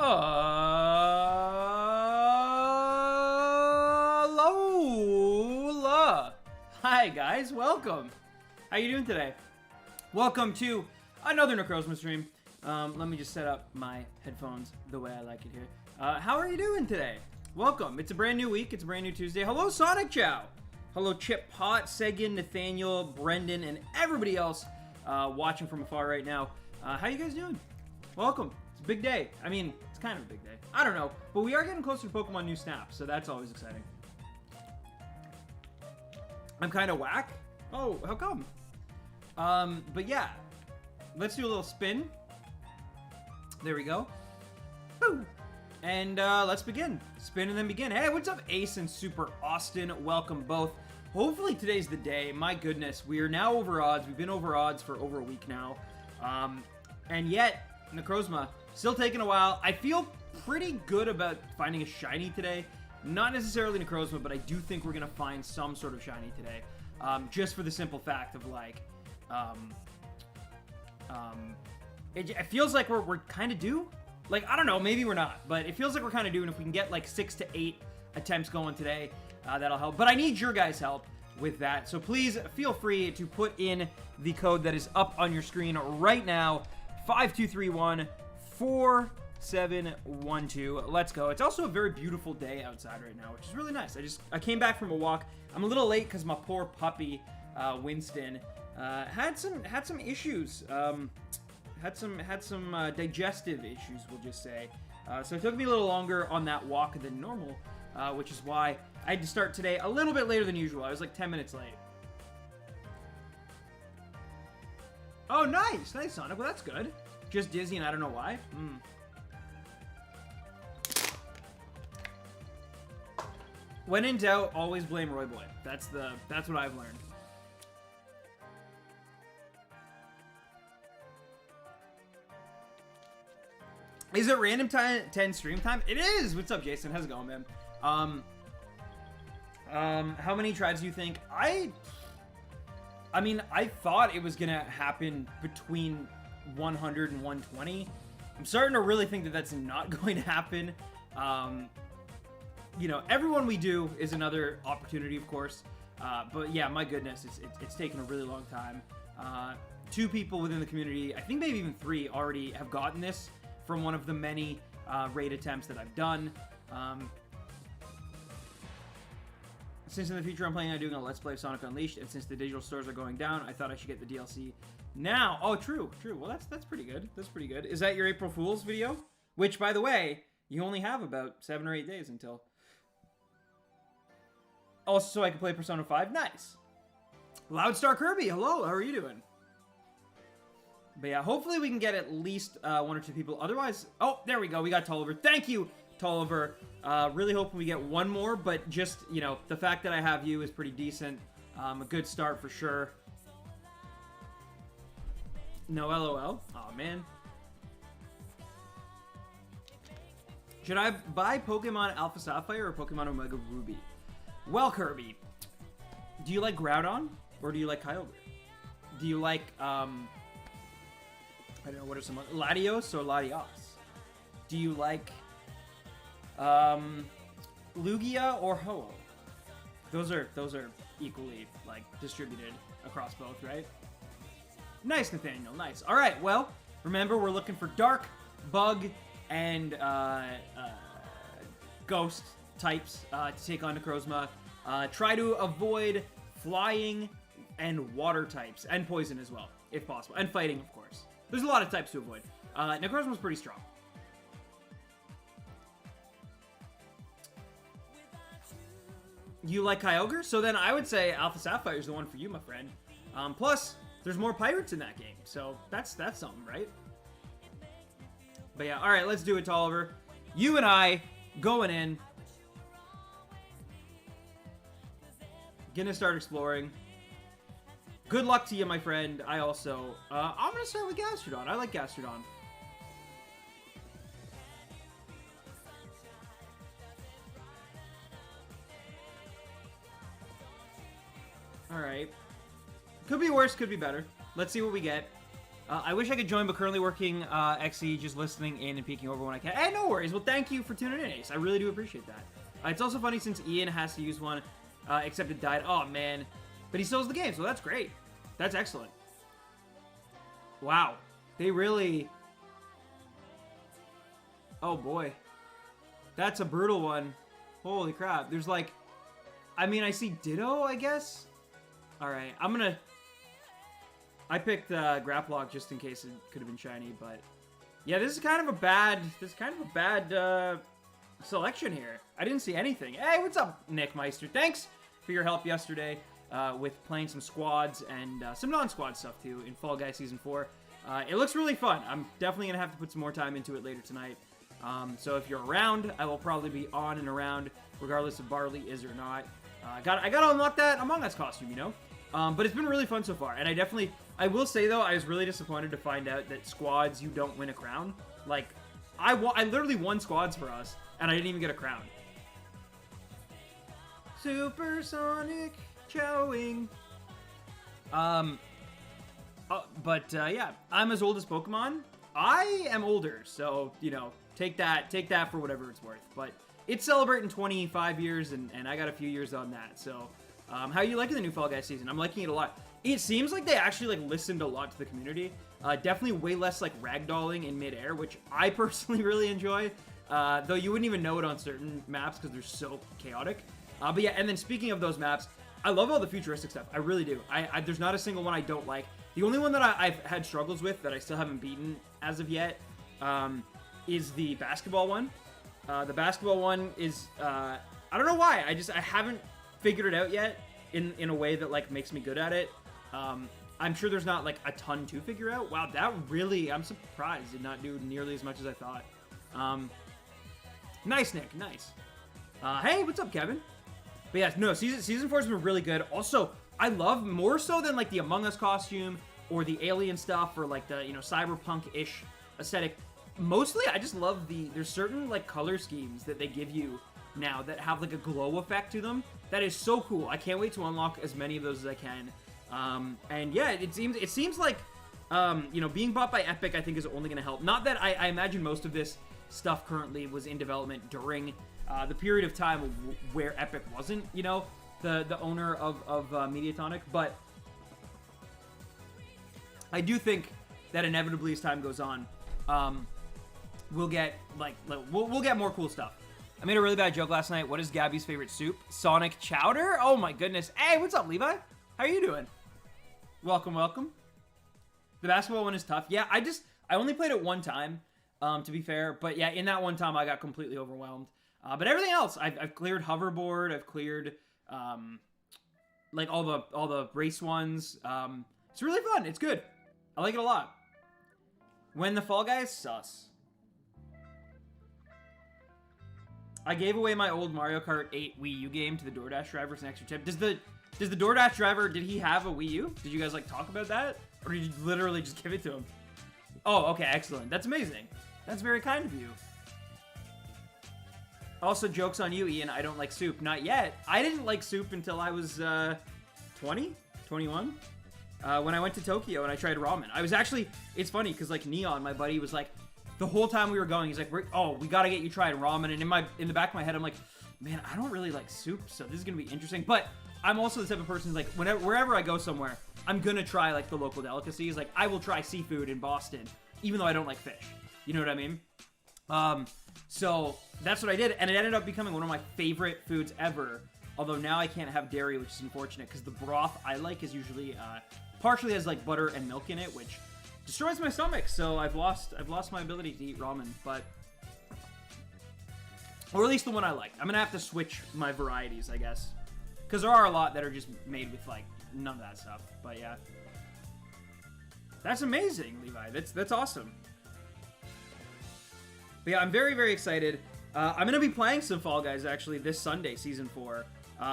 Alola! Hi guys, welcome! How you doing today? Welcome to another NECROZMA stream. Let me just set up my headphones the way I like it here. How are you doing today? Welcome. It's a brand new week. It's a brand new Tuesday. Hello, Sonic Chow! Hello, Chip Pot, Segan, Nathaniel, Brendan, and everybody else watching from afar right now. How you guys doing? Welcome. It's a big day. I mean, it's kind of a big day. I don't know, but we are getting closer to Pokemon New Snap, so that's always exciting. I'm kind of whack. Oh, how come? But yeah, let's do a little spin. There we go. Boo! And let's begin. Spin and then begin. Hey, what's up, Ace and Super Austin? Welcome both. Hopefully today's the day. My goodness, we are now over odds. We've been over odds for over a week now. And yet, NECROZMA, still taking a while. I feel pretty good about finding a shiny today. Not necessarily NECROZMA, but I do think we're going to find some sort of shiny today. Just for the simple fact of, like, it feels like we're kind of due. Like, I don't know, maybe we're not, but it feels like we're kind of due, and if we can get, like, 6 to 8 attempts going today, that'll help. But I need your guys' help with that, so please feel free to put in the code that is up on your screen right now, 5231-4712. Let's go. It's also a very beautiful day outside right now, which is really nice. I came back from a walk. I'm a little late because my poor puppy, Winston, had some issues. Had some digestive issues, we'll just say. So it took me a little longer on that walk than normal, which is why I had to start today a little bit later than usual. I was like 10 minutes late. Oh, nice! Nice, Sonic. Well, that's good. Just dizzy and I don't know why. When in doubt, always blame Roy Boy. That's what I've learned. Is it random 10 stream time? It is! What's up, Jason? How's it going, man? How many tries do you think? I mean, I thought it was gonna happen between 100 and 120. I'm starting to really think that that's not going to happen. You know, everyone we do is another opportunity, of course. But yeah, my goodness, it's taken a really long time. 2 people within the community, I think maybe even 3, already have gotten this from one of the many raid attempts that I've done. Since in the future I'm planning on doing a Let's Play of Sonic Unleashed, and since the digital stores are going down, I thought I should get the DLC now. Oh, true. Well, that's pretty good. That's pretty good. Is that your April Fool's video? Which, by the way, you only have about 7 or 8 days until. Also, so I can play Persona 5. Nice. Loudstar Kirby, hello. How are you doing? But yeah, hopefully we can get at least 1 or 2 people. Otherwise, oh, there we go. We got Tolliver. Thank you, Tolliver. Really hoping we get 1 more, but just, you know, the fact that I have you is pretty decent. A good start for sure. No LOL. Aw, man. Should I buy Pokemon Alpha Sapphire or Pokemon Omega Ruby? Well, Kirby, do you like Groudon or do you like Kyogre? Do you like, I don't know, what are some other... Latios or Latios? Do you like Lugia or Ho-Oh? Those are equally, like, distributed across both, right? Nice, Nathaniel, nice. Alright, well, remember, we're looking for Dark, Bug, and Ghost types to take on NECROZMA. Try to avoid Flying and Water types, and Poison as well, if possible. And Fighting, of course. There's a lot of types to avoid. NECROZMA's pretty strong. You like Kyogre? So then I would say Alpha Sapphire is the one for you, my friend. Plus, there's more pirates in that game, so that's something, right? But yeah, alright, let's do it, Tolliver. You and I, going in. Gonna start exploring. Good luck to you, my friend. I also... I'm gonna start with Gastrodon. I like Gastrodon. Alright. Could be worse, could be better. Let's see what we get. I wish I could join, but currently working XE, just listening in and peeking over when I can. Hey, no worries. Well, thank you for tuning in, Ace. I really do appreciate that. It's also funny since Ian has to use one, except it died. Oh, man. But he still has the game, so that's great. That's excellent. Wow. They really... Oh, boy. That's a brutal one. Holy crap. There's like... I mean, I see Ditto, I guess? Alright, I'm gonna... I picked Grapplock just in case it could have been shiny, but... Yeah, this is kind of a bad... selection here. I didn't see anything. Hey, what's up, Nick Meister? Thanks for your help yesterday with playing some squads and some non-squad stuff, too, in Fall Guys Season 4. It looks really fun. I'm definitely going to have to put some more time into it later tonight. So if you're around, I will probably be on and around, regardless if Barley is or not. I gotta unlock that Among Us costume, you know? But it's been really fun so far, and I will say, though, I was really disappointed to find out that squads, you don't win a crown. Like, I literally won squads for us, and I didn't even get a crown. Supersonic chowing. Yeah, I'm as old as Pokemon. I am older, so, you know, take that for whatever it's worth. But it's celebrating 25 years, and I got a few years on that, so... how are you liking the new Fall Guys season? I'm liking it a lot. It seems like they actually, like, listened a lot to the community. Definitely way less, like, ragdolling in midair, which I personally really enjoy. Though you wouldn't even know it on certain maps because they're so chaotic. But yeah, and then speaking of those maps, I love all the futuristic stuff. I really do. There's not a single one I don't like. The only one that I've had struggles with that I still haven't beaten as of yet is the basketball one. The basketball one is, I don't know why. I haven't figured it out yet in a way that, like, makes me good at it. I'm sure there's not, like, a ton to figure out. Wow, that really, I'm surprised did not do nearly as much as I thought. Nice, Nick, nice. Hey, what's up, Kevin? But yeah, no, season 4 has been really good. Also, I love, more so than, like, the Among Us costume or the alien stuff or, like, the, you know, cyberpunk-ish aesthetic. Mostly, I just love there's certain, like, color schemes that they give you now that have, like, a glow effect to them. That is so cool. I can't wait to unlock as many of those as I can. And yeah, it seems like, you know, being bought by Epic, I think, is only going to help. Not that I imagine most of this stuff currently was in development during the period of time where Epic wasn't, you know, the owner of Mediatonic, but I do think that inevitably as time goes on, we'll get, like we'll get more cool stuff. I made a really bad joke last night. What is Gabby's favorite soup? Sonic Chowder? Oh my goodness. Hey, what's up, Levi? How are you doing? Welcome, welcome. The basketball one is tough. Yeah, I only played it one time, to be fair. But yeah, in that one time, I got completely overwhelmed. But everything else, I've cleared hoverboard. I've cleared, like, all the race ones. It's really fun. It's good. I like it a lot. When the Fall Guys, sus. I gave away my old Mario Kart 8 Wii U game to the DoorDash driver as an extra tip. Does the DoorDash driver, did he have a Wii U? Did you guys, like, talk about that? Or did you literally just give it to him? Oh, okay, excellent. That's amazing. That's very kind of you. Also, joke's on you, Ian. I don't like soup. Not yet. I didn't like soup until I was 20? 21? When I went to Tokyo and I tried ramen. I was actually, it's funny, because, like, Neon, my buddy, was like, the whole time we were going, he's like, we gotta get you trying ramen. And in the back of my head, I'm like, man, I don't really like soup, so this is gonna be interesting. But I'm also the type of person who's like, wherever I go somewhere, I'm gonna try, like, the local delicacies. Like, I will try seafood in Boston, even though I don't like fish. You know what I mean? So that's what I did, and it ended up becoming one of my favorite foods ever. Although now I can't have dairy, which is unfortunate, because the broth I like is usually partially has, like, butter and milk in it, which destroys my stomach. So I've lost my ability to eat ramen, but, or at least the one I like. I'm gonna have to switch my varieties, I guess, because there are a lot that are just made with, like, none of that stuff. But yeah, that's amazing, Levi. That's awesome. But yeah, I'm very, very excited. I'm gonna be playing some Fall Guys actually this Sunday, season 4.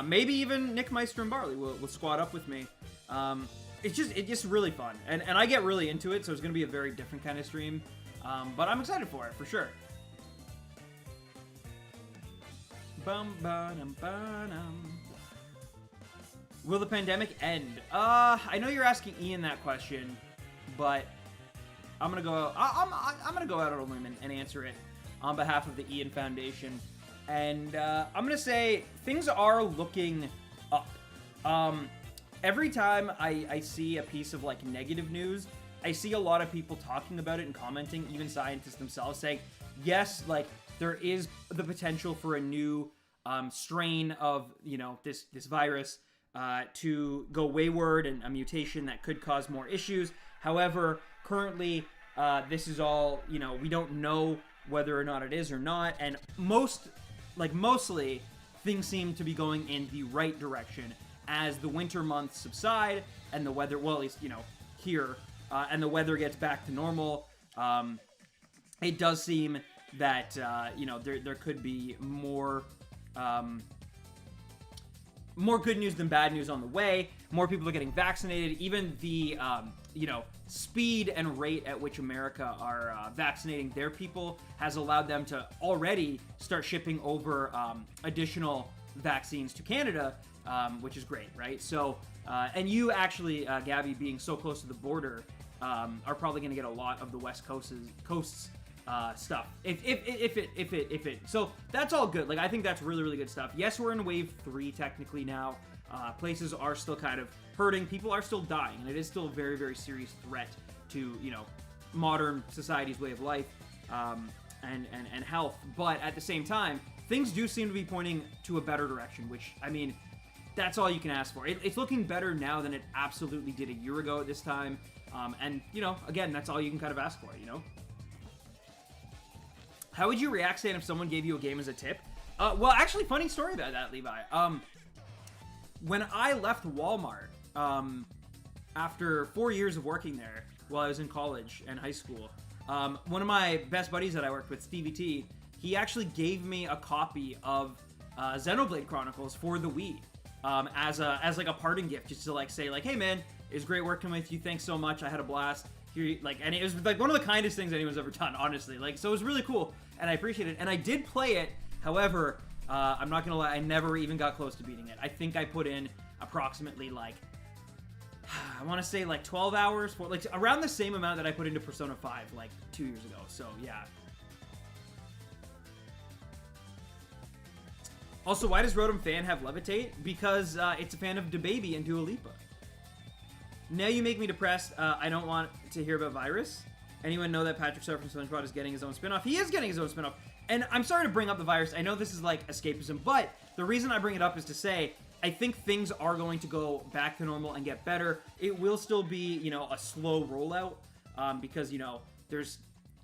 Maybe even Nick Meister and Barley will squad up with me. It's just really fun, and I get really into it, so it's gonna be a very different kind of stream. But I'm excited for it for sure. Will the pandemic end? I know you're asking Ian that question, but I'm gonna go. I'm gonna go out on a limb and answer it on behalf of the Ian Foundation, and I'm gonna say things are looking up. Every time I see a piece of like negative news, I see a lot of people talking about it and commenting, even scientists themselves saying, yes, like there is the potential for a new strain of, you know, this virus to go wayward and a mutation that could cause more issues. However, currently, this is all, you know, we don't know whether or not it is or not, and mostly, things seem to be going in the right direction as the winter months subside and the weather, well, at least, you know, here, and the weather gets back to normal. It does seem that, you know, there could be more good news than bad news on the way. More people are getting vaccinated. Even the, you know, speed and rate at which America are vaccinating their people has allowed them to already start shipping over additional vaccines to Canada, which is great, right? So, and you actually, Gabby, being so close to the border, are probably going to get a lot of the West Coast's stuff. If it. So that's all good. Like, I think that's really, really good stuff. Yes, we're in wave 3 technically now. Places are still kind of hurting. People are still dying, and it is still a very, very serious threat to, you know, modern society's way of life and health. But at the same time, things do seem to be pointing to a better direction, which, I mean, that's all you can ask for. It's looking better now than it absolutely did a year ago at this time. And, you know, again, that's all you can kind of ask for, you know? How would you react, Stan, if someone gave you a game as a tip? Well, actually, funny story about that, Levi. When I left Walmart, after 4 years of working there while I was in college and high school, one of my best buddies that I worked with, Stevie T, he actually gave me a copy of Xenoblade Chronicles for the Wii as like a parting gift, just to like say like, hey man, it was great working with you. Thanks so much. I had a blast. Here, like, and it was like one of the kindest things anyone's ever done, honestly. Like, so it was really cool, and I appreciate it. And I did play it. However, I'm not gonna lie, I never even got close to beating it. I think I put in approximately like, I want to say like 12 hours, for like around the same amount that I put into Persona 5 like 2 years ago. So yeah. Also, why does Rotom Fan have Levitate? Because it's a fan of DaBaby and Dua Lipa. Now you make me depressed. I don't want to hear about virus. Anyone know that Patrick Star from SpongeBob is getting his own spinoff? He is getting his own spinoff. And I'm sorry to bring up the virus. I know this is like escapism, but the reason I bring it up is to say I think things are going to go back to normal and get better. It will still be, you know, a slow rollout because, you know, there's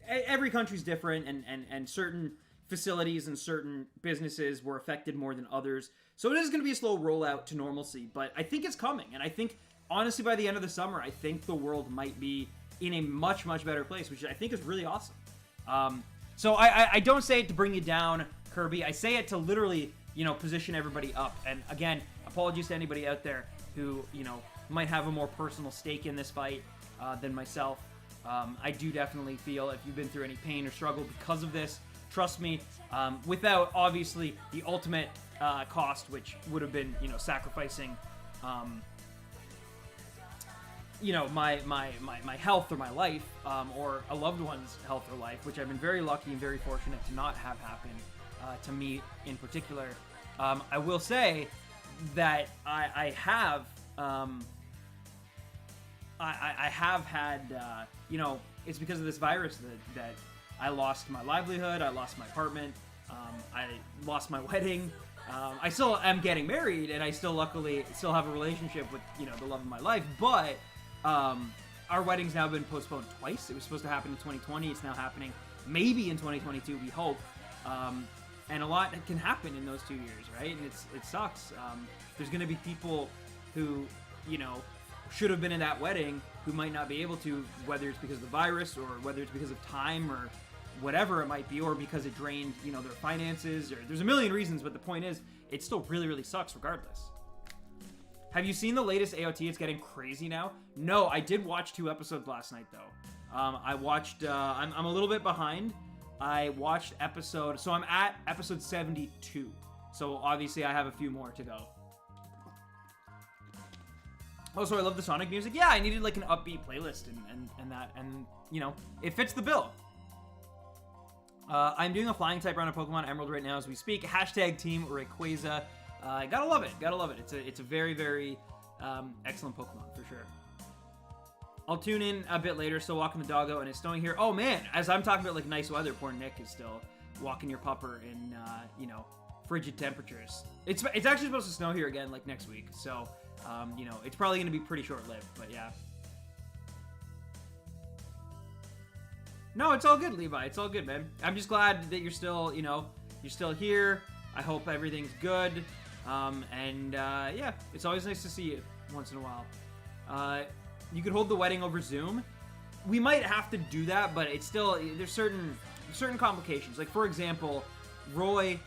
every country's different and certain facilities and certain businesses were affected more than others. So it is going to be a slow rollout to normalcy, but I think it's coming. And I think, honestly, by the end of the summer, I think the world might be in a much, much better place, which I think is really awesome. So I don't say it to bring you down, Kirby. I say it to literally, you know, position everybody up. And again, apologies to anybody out there who, you know, might have a more personal stake in this fight than myself. I do definitely feel if you've been through any pain or struggle because of this, trust me, without obviously the ultimate cost, which would have been, you know, sacrificing you know, my health or my life, or a loved one's health or life, which I've been very lucky and very fortunate to not have happen to me in particular. I will say that I have had, you know, it's because of this virus that I lost my livelihood, I lost my apartment, I lost my wedding. I still am getting married, and I still luckily still have a relationship with, you know, the love of my life, but our wedding's now been postponed twice. It was supposed to happen in 2020. It's now happening maybe in 2022, we hope. And a lot can happen in those 2 years, right? And it sucks. There's going to be people who, you know, should have been in that wedding who might not be able to, whether it's because of the virus or whether it's because of time or whatever it might be, or because it drained, you know, their finances, or there's a million reasons, but the point is, it still really, really sucks regardless. Have you seen the latest AOT? It's getting crazy now. No, I did watch 2 episodes last night, though. I watched, I'm a little bit behind. I watched so I'm at episode 72. So obviously I have a few more to go. Also, I love the Sonic music. Yeah, I needed like an upbeat playlist and that, and you know, it fits the bill. I'm doing a flying type round of Pokemon Emerald right now as we speak. Hashtag Team Rayquaza. Gotta love it. Gotta love it. It's a very, very excellent Pokemon for sure. I'll tune in a bit later. Still walking the doggo, and it's snowing here. Oh man, as I'm talking about like nice weather, poor Nick is still walking your pupper in you know, frigid temperatures. It's actually supposed to snow here again like next week, so you know, it's probably gonna be pretty short-lived, but yeah. No, it's all good, Levi. It's all good, man. I'm just glad that you're still, you know, you're still here. I hope everything's good. Yeah, it's always nice to see you once in a while. You could hold the wedding over Zoom. We might have to do that, but it's still, there's certain complications. Like, for example, Roy,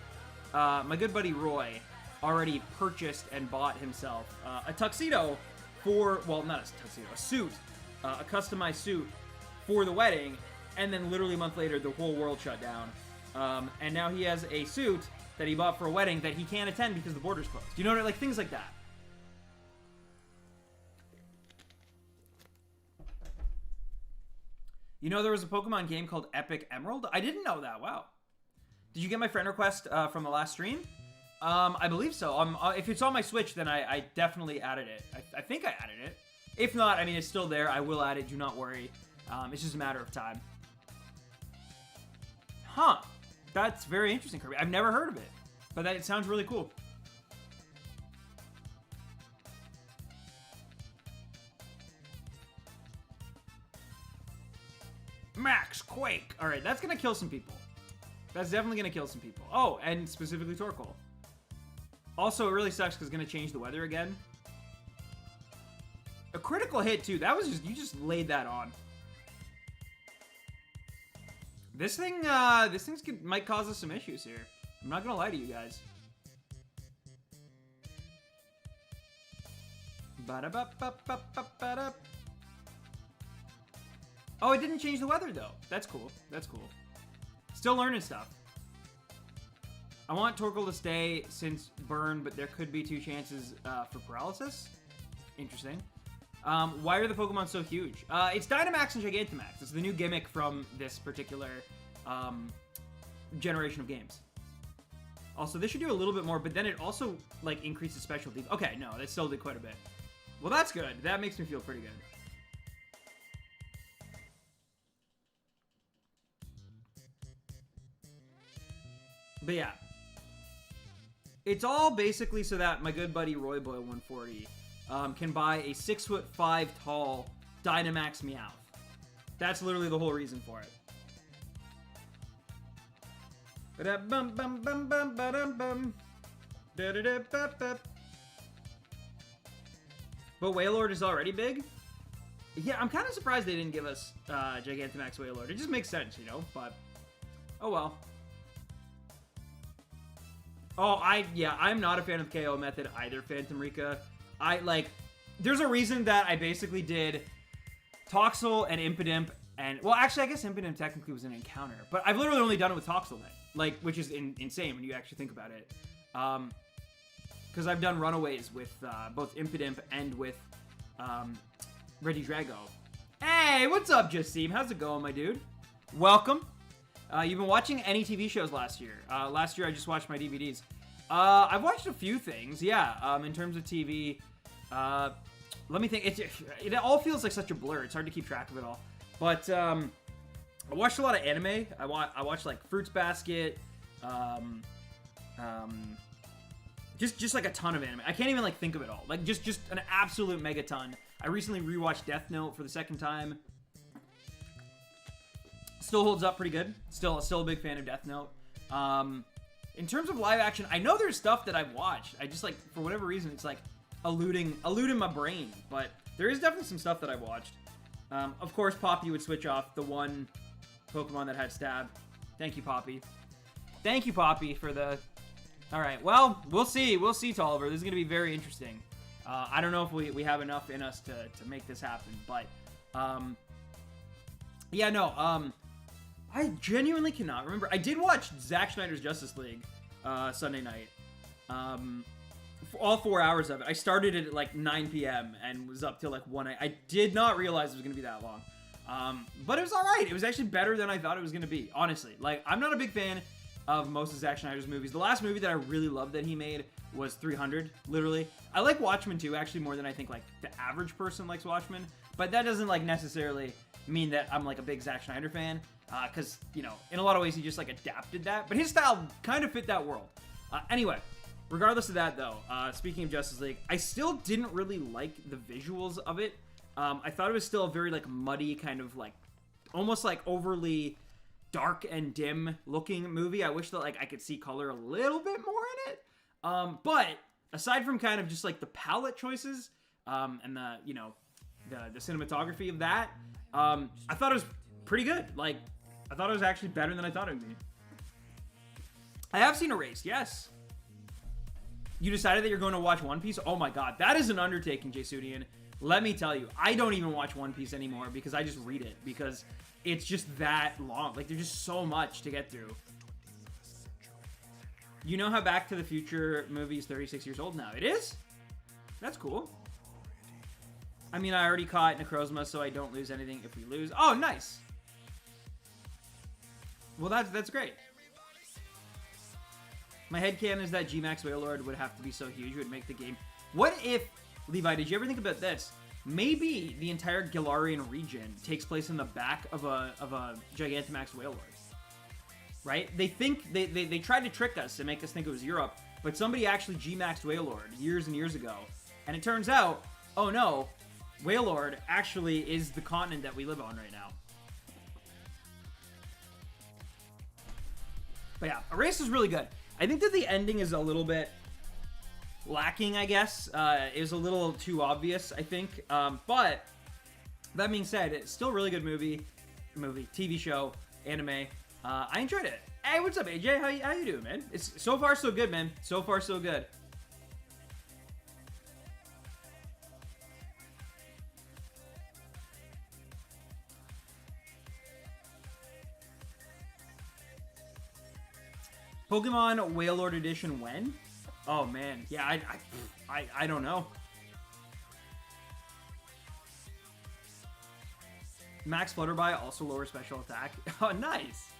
my good buddy Roy, already purchased and bought himself a tuxedo for, well, not a tuxedo, a suit, a customized suit for the wedding. And then literally a month later, the whole world shut down. And now he has a suit that he bought for a wedding that he can't attend because the border's closed. You know what I mean? Like, things like that. You know there was a Pokemon game called Epic Emerald? I didn't know that. Wow. Did you get my friend request from the last stream? I believe so. If it's on my Switch, then I definitely added it. I think I added it. If not, I mean, it's still there. I will add it. Do not worry. It's just a matter of time. Huh. That's very interesting, Kirby. I've never heard of it, but it sounds really cool. Max Quake. All right, that's going to kill some people. That's definitely going to kill some people. Oh, and specifically Torkoal. Also, it really sucks because it's going to change the weather again. A critical hit, too. That was just, you just laid that on. This thing might cause us some issues here. I'm not gonna lie to you guys. Oh, it didn't change the weather though. That's cool. That's cool. Still learning stuff. I want Torkoal to stay since burn, but there could be 2 chances for paralysis. Interesting. Why are the Pokemon so huge? It's Dynamax and Gigantamax. It's the new gimmick from this particular generation of games. Also, this should do a little bit more, but then it also, like, increases specialty. Okay, no, that still did quite a bit. Well, that's good. That makes me feel pretty good. But yeah. It's all basically so that my good buddy Royboy140 can buy a 6'5" tall Dynamax Meowth. That's literally the whole reason for it. But Wailord is already big? Yeah, I'm kind of surprised they didn't give us Gigantamax Wailord. It just makes sense, you know, but oh well. Oh, I'm not a fan of KO method either, Phantom Rika. There's a reason that I basically did Toxel and Impidimp, and, well, actually, I guess Impidimp technically was an encounter, but I've literally only done it with Toxel then, like, which is insane when you actually think about it. Because I've done Runaways with both Impidimp and with Regidrago. Hey, what's up, Jassim? How's it going, my dude? Welcome. You've been watching any TV shows last year? Last year, I just watched my DVDs. I've watched a few things, yeah. In terms of TV, let me think. It all feels like such a blur. It's hard to keep track of it all. But I watched a lot of anime. I watched like Fruits Basket. Just like a ton of anime. I can't even like think of it all. Like just an absolute megaton. I recently rewatched Death Note for the 2nd time. Still holds up pretty good. Still a big fan of Death Note. In terms of live action, I know there's stuff that I've watched. I just, like, for whatever reason, it's like eluding my brain. But there is definitely some stuff that I've watched. Of course, Poppy would switch off the one Pokemon that had Stab. Thank you, Poppy. Thank you, Poppy, for the... Alright, well, we'll see. We'll see, Tolliver. This is going to be very interesting. I don't know if we have enough in us to make this happen, but... yeah, no, I genuinely cannot remember. I did watch Zack Snyder's Justice League Sunday night. all 4 hours of it. I started it at like 9 p.m. and was up till like 1 a.m. I did not realize it was gonna be that long. But it was all right. It was actually better than I thought it was gonna be. Honestly, like I'm not a big fan of most of Zack Snyder's movies. The last movie that I really loved that he made was 300. Literally, I like Watchmen too, actually more than I think like the average person likes Watchmen. But that doesn't like necessarily mean that I'm like a big Zack Snyder fan, because you know, in a lot of ways he just like adapted that. But his style kind of fit that world. Anyway. Regardless of that, though, speaking of Justice League, I still didn't really like the visuals of it. I thought it was still a very, like, muddy, kind of, like, almost, like, overly dark and dim looking movie. I wish that, like, I could see color a little bit more in it. But aside from kind of just, like, the palette choices, and the, you know, the cinematography of that, I thought it was pretty good. Like, I thought it was actually better than I thought it would be. I have seen Erased, yes. You decided that you're going to watch One Piece? Oh my god, that is an undertaking, Jsudian. Let me tell you, I don't even watch One Piece anymore because I just read it because it's just that long. Like, there's just so much to get through. You know how Back to the Future movie is 36 years old now? It is? That's cool. I mean, I already caught Necrozma, so I don't lose anything if we lose. Oh, nice. Well, that's great. My headcanon is that G-Max Whalelord would have to be so huge it would make the game. What if, Levi, did you ever think about this? Maybe the entire Gilarian region takes place in the back of a Gigantamax Whalelord. Right? They think, they tried to trick us and make us think it was Europe, but somebody actually G-Maxed Whalelord years and years ago. And it turns out, oh no, Whalelord actually is the continent that we live on right now. But yeah, Erased is really good. I think that the ending is a little bit lacking, I guess. It was a little too obvious, I think. But that being said, it's still a really good movie, TV show, anime. I enjoyed it. Hey, what's up, AJ? How you doing, man? It's so far so good, man. So far so good. Pokemon Whalelord Edition when? Oh man, yeah, I don't know. Max Flutterby also lower special attack. Oh, nice.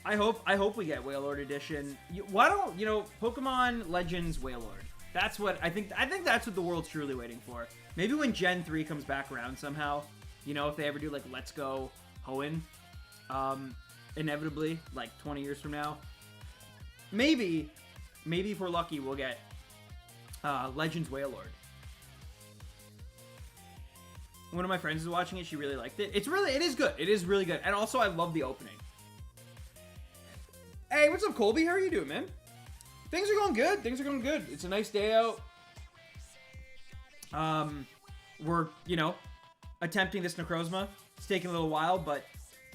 I hope we get Whalelord Edition. Why don't, you know, Pokemon Legends Whalelord? That's what I think that's what the world's truly waiting for. Maybe when Gen 3 comes back around somehow, you know, if they ever do like Let's Go Hoenn. Inevitably, like 20 years from now, maybe if we're lucky, we'll get Legends Whalelord. One of my friends is watching it. She really liked it. It is good. It is really good. And also, I love the opening. Hey, what's up, Colby? How are you doing, man? Things are going good. Things are going good. It's a nice day out. We're, you know, attempting this Necrozma. It's taking a little while, but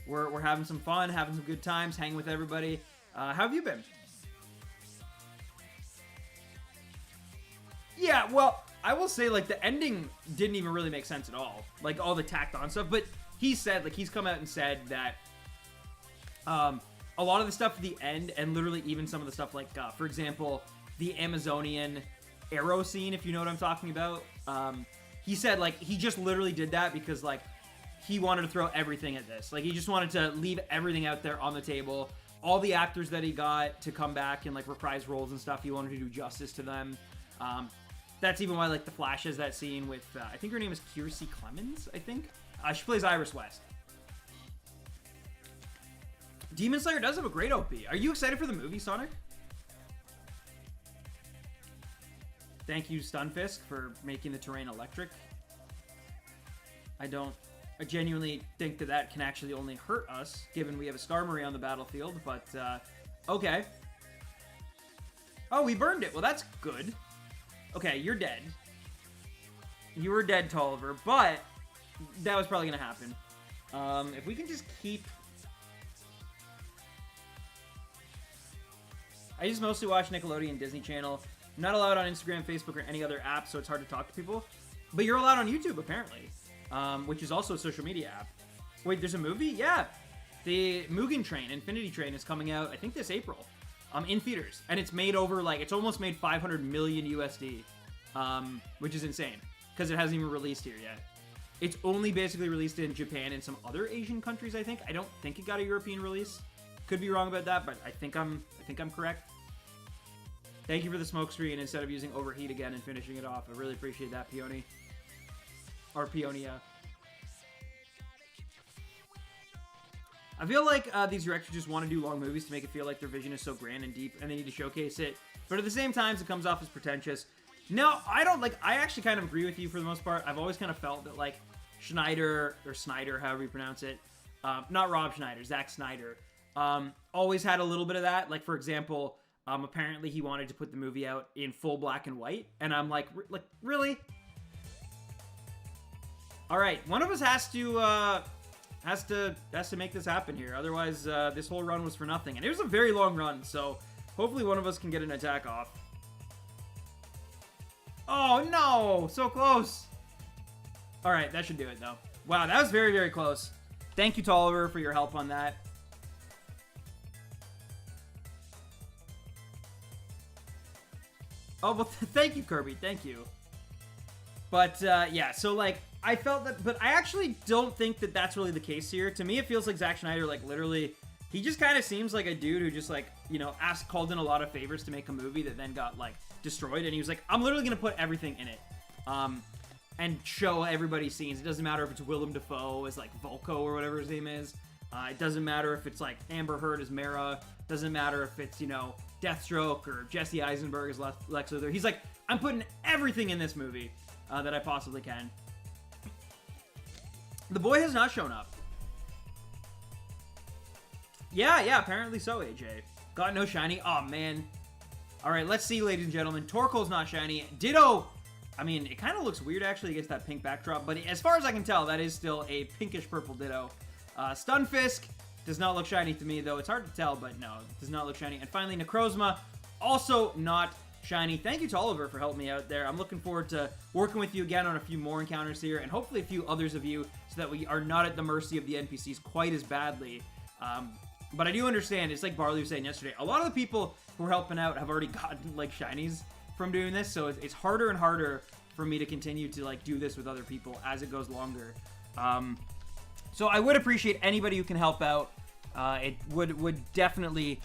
we're having some fun, having some good times, hanging with everybody. How have you been? Yeah, well, I will say, like, the ending didn't even really make sense at all. Like, all the tacked on stuff. But he said, like, he's come out and said that a lot of the stuff at the end, and literally even some of the stuff, like, for example, the Amazonian arrow scene, if you know what I'm talking about. He said, like, he just literally did that because, like, he wanted to throw everything at this. Like, he just wanted to leave everything out there on the table. All the actors that he got to come back and, like, reprise roles and stuff, he wanted to do justice to them. That's even why, like, The Flash has that scene with, I think her name is Kiersey Clemens, I think. She plays Iris West. Demon Slayer does have a great OP. Are you excited for the movie, Sonic? Thank you, Stunfisk, for making the terrain electric. I genuinely think that can actually only hurt us, given we have a Skarmory on the battlefield, but, okay. Oh, we burned it. Well, that's good. Okay, you're dead. You were dead, Tolliver, but that was probably going to happen. If we can just keep... I just mostly watch Nickelodeon, Disney Channel. I'm not allowed on Instagram, Facebook, or any other app, so it's hard to talk to people. But you're allowed on YouTube, apparently. Which is also a social media app. Wait, there's a movie? Yeah. The Mugen Train, Infinity Train, is coming out, I think, this April. in theaters, and it's made over like it's almost made 500 million USD, which is insane because it hasn't even released here yet. It's only basically released in Japan and some other Asian countries, I think. I don't think it got a European release. Could be wrong about that, but I think I'm correct. Thank you for the smoke screen instead of using overheat again and finishing it off. I really appreciate that, Peony. Or Peonia. I feel like these directors just want to do long movies to make it feel like their vision is so grand and deep, and they need to showcase it. But at the same time, it comes off as pretentious. No, I don't like. I actually kind of agree with you for the most part. I've always kind of felt that like Schneider or Snyder, however you pronounce it, not Rob Schneider, Zack Snyder, always had a little bit of that. Like for example, apparently he wanted to put the movie out in full black and white, and I'm like really? All right, one of us has to make this happen here. Otherwise, this whole run was for nothing, and it was a very long run. So hopefully one of us can get an attack off. Oh, no! So close! Alright, that should do it, though. Wow, that was very, very close. Thank you, Tolliver, for your help on that. Oh, well, thank you, Kirby. Thank you. But, yeah, so, like, I felt that... But I actually don't think that that's really the case here. To me, it feels like Zack Snyder, like, literally... He just kind of seems like a dude who just, like, you know, called in a lot of favors to make a movie that then got, like, destroyed. And he was like, I'm literally going to put everything in it. And show everybody scenes. It doesn't matter if it's Willem Dafoe as, like, Volko or whatever his name is. It doesn't matter if it's, like, Amber Heard as Mara. Doesn't matter if it's, you know, Deathstroke or Jesse Eisenberg as Lex Luthor. He's like, I'm putting everything in this movie that I possibly can. The boy has not shown up. Yeah, apparently so, AJ. Got no shiny. Oh, man. All right, let's see, ladies and gentlemen. Torkoal's not shiny. Ditto. I mean, it kind of looks weird, actually, against that pink backdrop. But as far as I can tell, that is still a pinkish-purple Ditto. Stunfisk does not look shiny to me, though. It's hard to tell, but no, it does not look shiny. And finally, NECROZMA, also not shiny. Thank you to Oliver for helping me out there. I'm looking forward to working with you again on a few more encounters here, and hopefully a few others of you, so that we are not at the mercy of the NPCs quite as badly. But I do understand, it's like Barley was saying yesterday, a lot of the people who are helping out have already gotten, like, shinies from doing this, so it's harder and harder for me to continue to, like, do this with other people as it goes longer. So I would appreciate anybody who can help out. It would definitely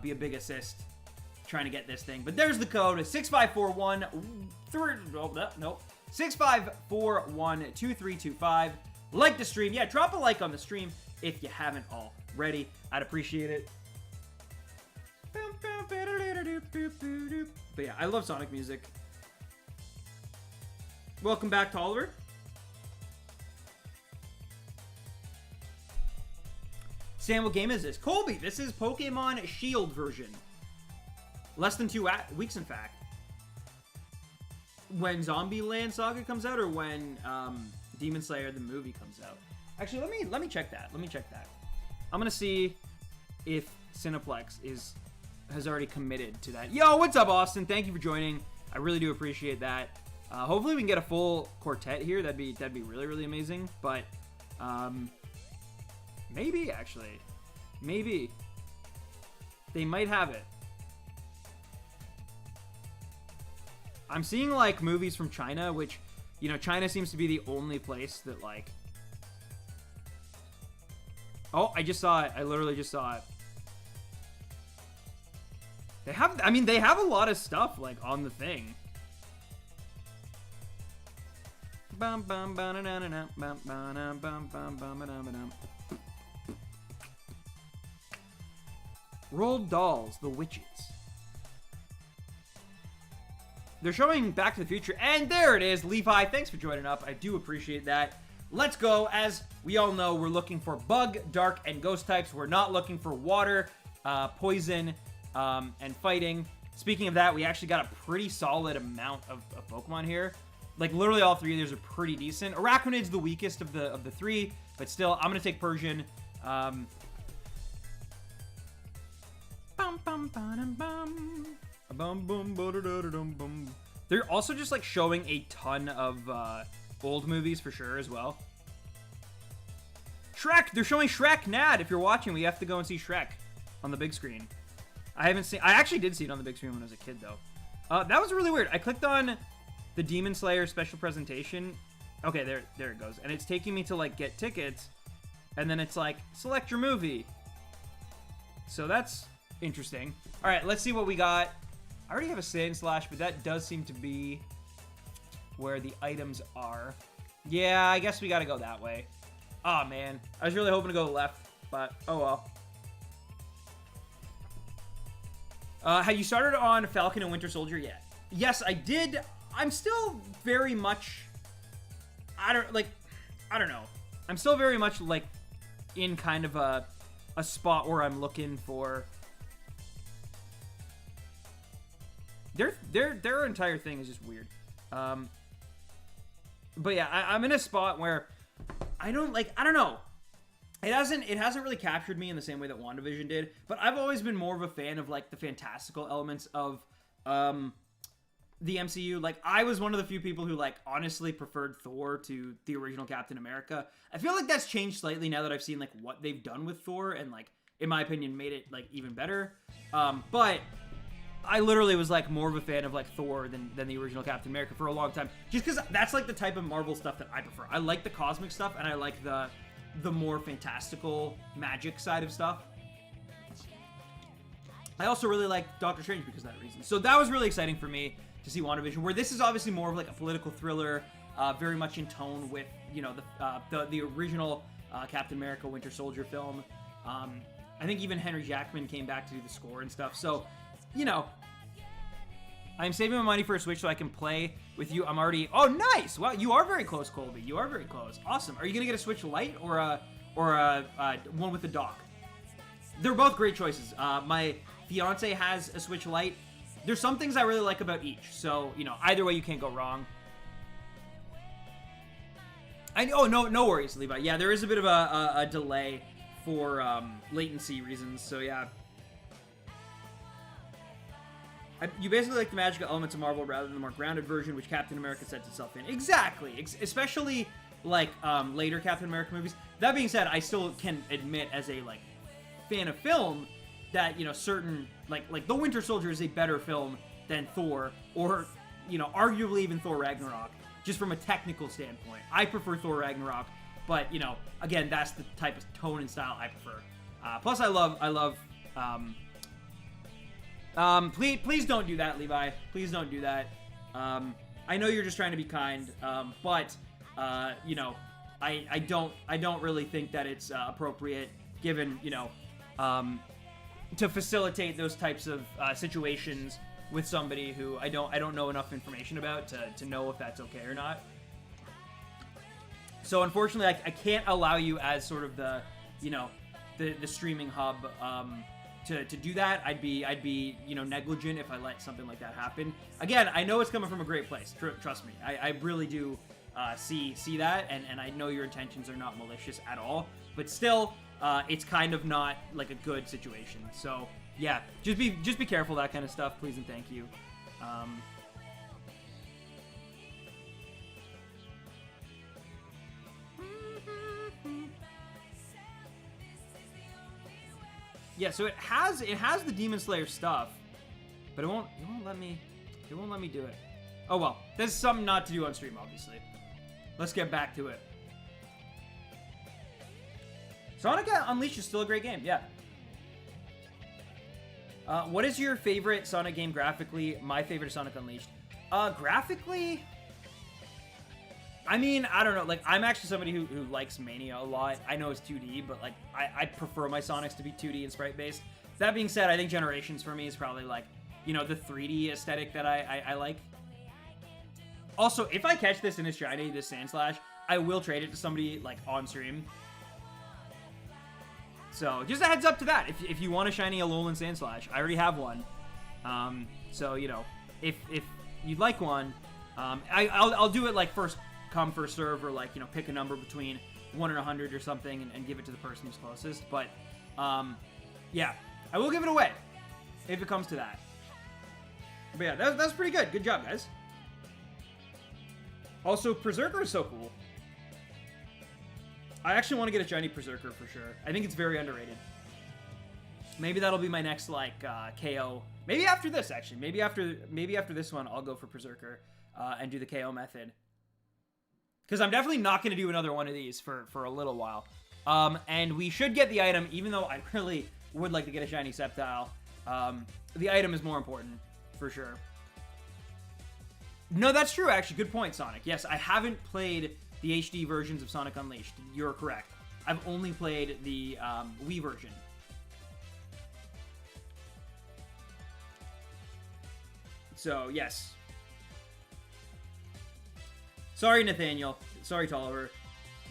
be a big assist trying to get this thing. But there's the code, 65412325. Like the stream. Yeah, drop a like on the stream if you haven't already. I'd appreciate it. But yeah, I love Sonic music. Welcome back to Oliver. Sam, what game is this? Colby, this is Pokemon Shield version. Less than 2 weeks, in fact. When Zombieland Saga comes out, or when Demon Slayer the movie comes out. Actually, let me check that. I'm gonna see if Cineplex has already committed to that. Yo, what's up, Austin? Thank you for joining. I really do appreciate that. Hopefully, we can get a full quartet here. That'd be really, really amazing. But maybe actually, maybe they might have it. I'm seeing, like, movies from China, which, you know, China seems to be the only place that, like... Oh, I just saw it. I literally just saw it. They have, I mean, they have a lot of stuff, like, on the thing. Roald Dolls, The Witches. They're showing Back to the Future, and there it is. Levi, thanks for joining up. I do appreciate that. Let's go. As we all know, we're looking for bug, dark, and ghost types. We're not looking for water, poison, and fighting. Speaking of that, we actually got a pretty solid amount of Pokemon here. Like, literally all three of these are pretty decent. Arachnid's the weakest of the three, but still, I'm going to take Persian. They're also just, like, showing a ton of old movies for sure as well. Shrek! They're showing Shrek, Nad! If you're watching, we have to go and see Shrek on the big screen. I haven't seen... I actually did see it on the big screen when I was a kid, though. That was really weird. I clicked on the Demon Slayer special presentation. Okay, there it goes. And it's taking me to, like, get tickets. And then it's like, select your movie. So that's interesting. All right, let's see what we got. I already have a Sand Slash, but that does seem to be where the items are. Yeah, I guess we got to go that way. Oh, man. I was really hoping to go left, but oh well. Have you started on Falcon and Winter Soldier yet? Yes, I did. I'm still very much... I don't know. I'm still very much, like, in kind of a spot where I'm looking for... Their entire thing is just weird. But yeah, I'm in a spot where I don't know. It hasn't really captured me in the same way that WandaVision did, but I've always been more of a fan of, like, the fantastical elements of the MCU. Like, I was one of the few people who, like, honestly preferred Thor to the original Captain America. I feel like that's changed slightly now that I've seen, like, what they've done with Thor and, like, in my opinion, made it, like, even better. But I literally was, like, more of a fan of, like, Thor than the original Captain America for a long time. Just because that's, like, the type of Marvel stuff that I prefer. I like the cosmic stuff, and I like the more fantastical magic side of stuff. I also really like Doctor Strange because of that reason. So that was really exciting for me to see WandaVision, where this is obviously more of like a political thriller, very much in tone with, you know, the original Captain America Winter Soldier film. I think even Henry Jackman came back to do the score and stuff. So, you know, I'm saving my money for a Switch so I can play with you. I'm already... Oh, nice! Wow, you are very close, Colby. You are very close. Awesome. Are you going to get a Switch Lite or a one with a dock? They're both great choices. My fiance has a Switch Lite. There's some things I really like about each. So, you know, either way, you can't go wrong. Oh, no worries, Levi. Yeah, there is a bit of a delay for latency reasons. So, yeah. You basically like the magical elements of Marvel rather than the more grounded version, which Captain America sets itself in. Exactly. Especially, like, later Captain America movies. That being said, I still can admit as a, like, fan of film that, you know, certain, like The Winter Soldier is a better film than Thor, or, you know, arguably even Thor Ragnarok, just from a technical standpoint. I prefer Thor Ragnarok, but, you know, again, that's the type of tone and style I prefer. Plus, I love, please don't do that, Levi. Please don't do that. I know you're just trying to be kind, but, you know, I don't really think that it's appropriate, given, you know, to facilitate those types of situations with somebody who I don't know enough information about to know if that's okay or not. So unfortunately, I can't allow you as sort of the, you know, the streaming hub to do that. I'd be you know, negligent if I let something like that happen. Again, I know it's coming from a great place. Trust me, I really do see that, and I know your intentions are not malicious at all. But still, it's kind of not like a good situation. So yeah, just be careful, that kind of stuff, please and thank you. Yeah, so it has the Demon Slayer stuff, but it won't let me do it. Oh well, this is something not to do on stream, obviously. Let's get back to it. Sonic Unleashed is still a great game, yeah. What is your favorite Sonic game graphically? My favorite is Sonic Unleashed. Graphically, I mean, I don't know. Like, I'm actually somebody who likes Mania a lot. I know it's 2D, but, like, I prefer my Sonics to be 2D and sprite-based. That being said, I think Generations for me is probably, like, you know, the 3D aesthetic that I like. Also, if I catch this in a shiny, this Sand Slash, I will trade it to somebody, like, on stream. So, just a heads up to that. If you want a shiny Alolan Sand Slash, I already have one. So, you know, if you'd like one, I'll do it, like, first come, first serve, or, like, you know, pick a number between 1 and 100 or something and give it to the person who's closest. But, yeah, I will give it away if it comes to that. But yeah, that's pretty good. Good job, guys. Also, Berserker is so cool. I actually want to get a shiny Berserker for sure. I think it's very underrated. Maybe that'll be my next, like, KO. Maybe after this, actually. Maybe after this one, I'll go for Berserker and do the KO method. Because I'm definitely not going to do another one of these for a little while. And we should get the item, even though I really would like to get a shiny Sceptile. The item is more important, for sure. No, that's true, actually. Good point, Sonic. Yes, I haven't played the HD versions of Sonic Unleashed. You're correct. I've only played the Wii version. So, yes. Sorry, Nathaniel. Sorry, Tolliver.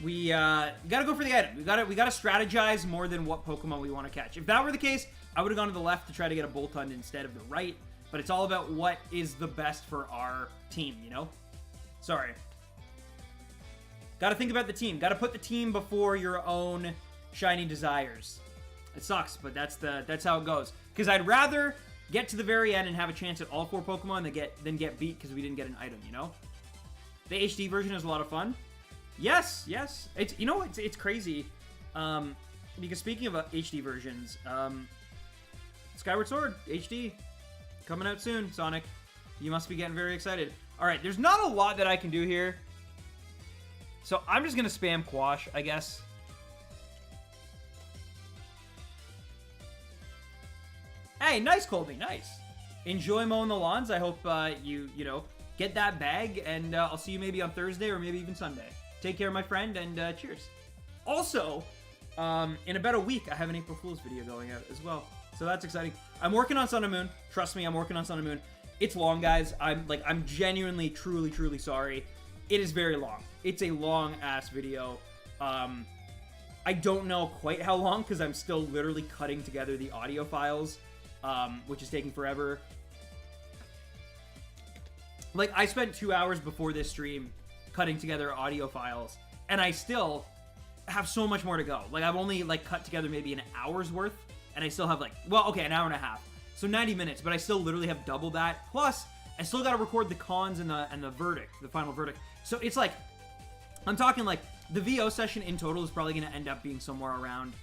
We gotta go for the item. We gotta strategize more than what Pokemon we want to catch. If that were the case, I would have gone to the left to try to get a Boltund instead of the right. But it's all about what is the best for our team, you know? Sorry. Gotta think about the team. Gotta put the team before your own shiny desires. It sucks, but that's how it goes. Because I'd rather get to the very end and have a chance at all 4 Pokemon than get beat because we didn't get an item, you know? The HD version is a lot of fun. Yes, yes. It's, you know, it's crazy. Because speaking of HD versions, Skyward Sword HD coming out soon, Sonic. You must be getting very excited. All right, there's not a lot that I can do here. So I'm just going to spam Quash, I guess. Hey, nice, Colby, nice. Enjoy mowing the lawns. I hope you know, get that bag, and I'll see you maybe on Thursday or maybe even Sunday. Take care, my friend, and cheers. Also, in about a week, I have an April Fool's video going out as well. So that's exciting. I'm working on Sun and Moon. Trust me, I'm working on Sun and Moon. It's long, guys. I'm genuinely, truly sorry. It is very long. It's a long-ass video. I don't know quite how long, because I'm still literally cutting together the audio files, which is taking forever. Like, I spent 2 hours before this stream cutting together audio files, and I still have so much more to go. Like, I've only, like, cut together maybe an hour's worth, and I still have, like, well, okay, an hour and a half. So 90 minutes, but I still literally have double that. Plus, I still got to record the cons and the verdict, the final verdict. So it's like, I'm talking like, the VO session in total is probably going to end up being somewhere around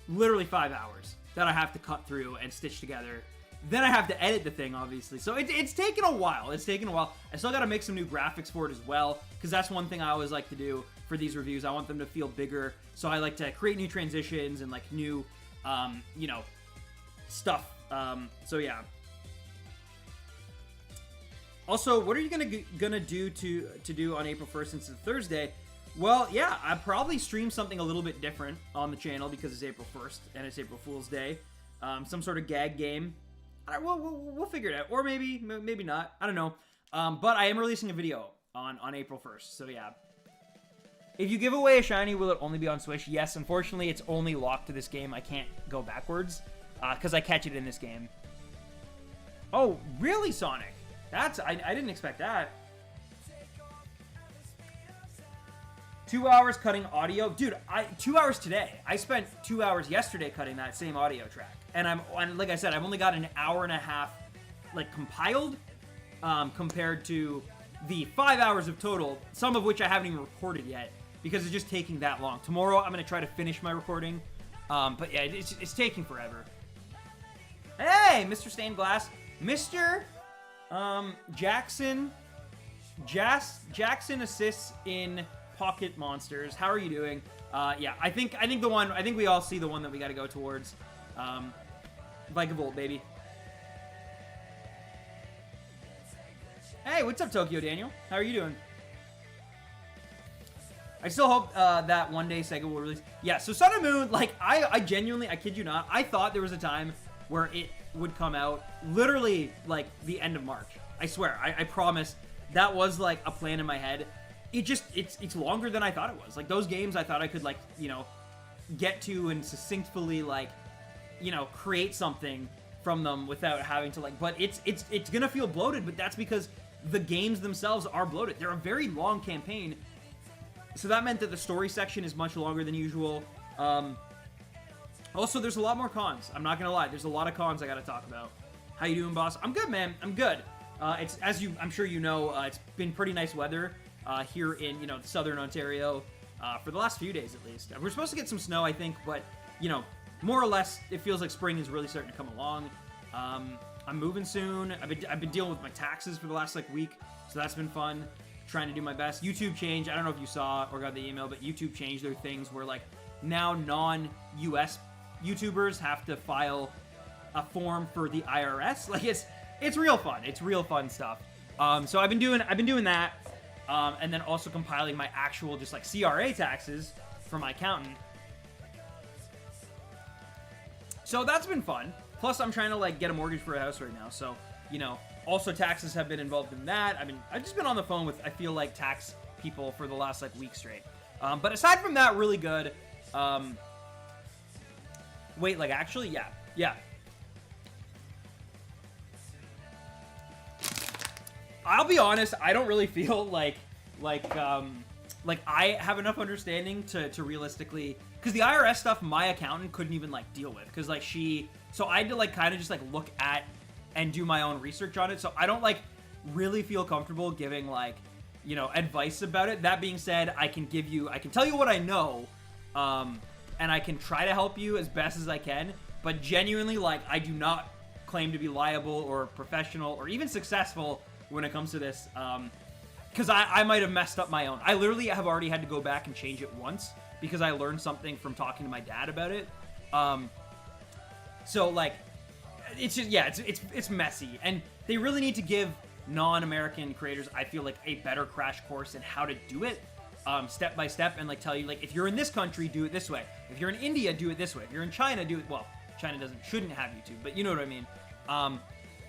literally 5 hours that I have to cut through and stitch together. Then I have to edit the thing, obviously. So it's taken a while. It's taken a while. I still got to make some new graphics for it as well, because that's one thing I always like to do for these reviews. I want them to feel bigger. So I like to create new transitions and, like, new, you know, stuff. So yeah. Also, what are you gonna do to do on April 1st since it's Thursday? Well, yeah, I'll probably stream something a little bit different on the channel because it's April 1st and it's April Fool's Day. Some sort of gag game. We'll figure it out. Or maybe not. I don't know. But I am releasing a video on April 1st. So yeah. If you give away a shiny, will it only be on Switch? Yes, unfortunately, it's only locked to this game. I can't go backwards because I catch it in this game. Oh, really, Sonic? I didn't expect that. 2 hours cutting audio. Dude, 2 hours today. I spent 2 hours yesterday cutting that same audio track. And like I said, I've only got an hour and a half, like, compiled, compared to the 5 hours of total, some of which I haven't even recorded yet, because it's just taking that long. Tomorrow, I'm going to try to finish my recording. But yeah, it's taking forever. Hey, Mr. Stained Glass. Mr. Jackson assists in Pocket Monsters. How are you doing? Yeah, I think we all see the one that we got to go towards. Vikavolt, baby. Hey, what's up, Tokyo Daniel? How are you doing? I still hope that one day Sega will release. Yeah, so Sun and Moon, like, I genuinely, I kid you not, I thought there was a time where it would come out literally, like, the end of March. I swear, I promise. That was, like, a plan in my head. It's longer than I thought it was. Like, those games I thought I could, like, you know, get to and succinctly, like, you know, create something from them without having to, like, but it's gonna feel bloated, but that's because the games themselves are bloated. They're a very long campaign, so that meant that the story section is much longer than usual. Also, there's a lot more cons. I'm not gonna lie. There's a lot of cons I gotta talk about. How you doing, boss? I'm good, man. I'm good. It's, as I'm sure you know, it's been pretty nice weather here in, you know, southern Ontario for the last few days at least. We're supposed to get some snow, I think, but, you know, more or less, it feels like spring is really starting to come along. I'm moving soon. I've been dealing with my taxes for the last like week, so that's been fun. Trying to do my best. YouTube changed. I don't know if you saw or got the email, but YouTube changed their things where like now non-US YouTubers have to file a form for the IRS. Like it's real fun. It's real fun stuff. So I've been doing that, and then also compiling my actual just like CRA taxes for my accountant. So that's been fun. Plus, I'm trying to like get a mortgage for a house right now. So, you know, also taxes have been involved in that. I've just been on the phone with, I feel like, tax people for the last like week straight. But aside from that, really good. Wait, like actually, yeah. I'll be honest, I don't really feel like I have enough understanding to realistically, because the IRS stuff my accountant couldn't even like deal with, because like so I had to like kind of just like look at and do my own research on it. So I don't like really feel comfortable giving like, you know, advice about it. That being said, I can tell you what I know, and I can try to help you as best as I can. But genuinely, like, I do not claim to be liable or professional or even successful when it comes to this, because I might have messed up my own. I literally have already had to go back and change it once because I learned something from talking to my dad about it. So like, it's just, yeah, it's messy, and they really need to give non-American creators, I feel like, a better crash course in how to do it, step by step, and like tell you like, if you're in this country, do it this way. If you're in India, do it this way. If you're in China, do it, well, China shouldn't have YouTube, but you know what I mean.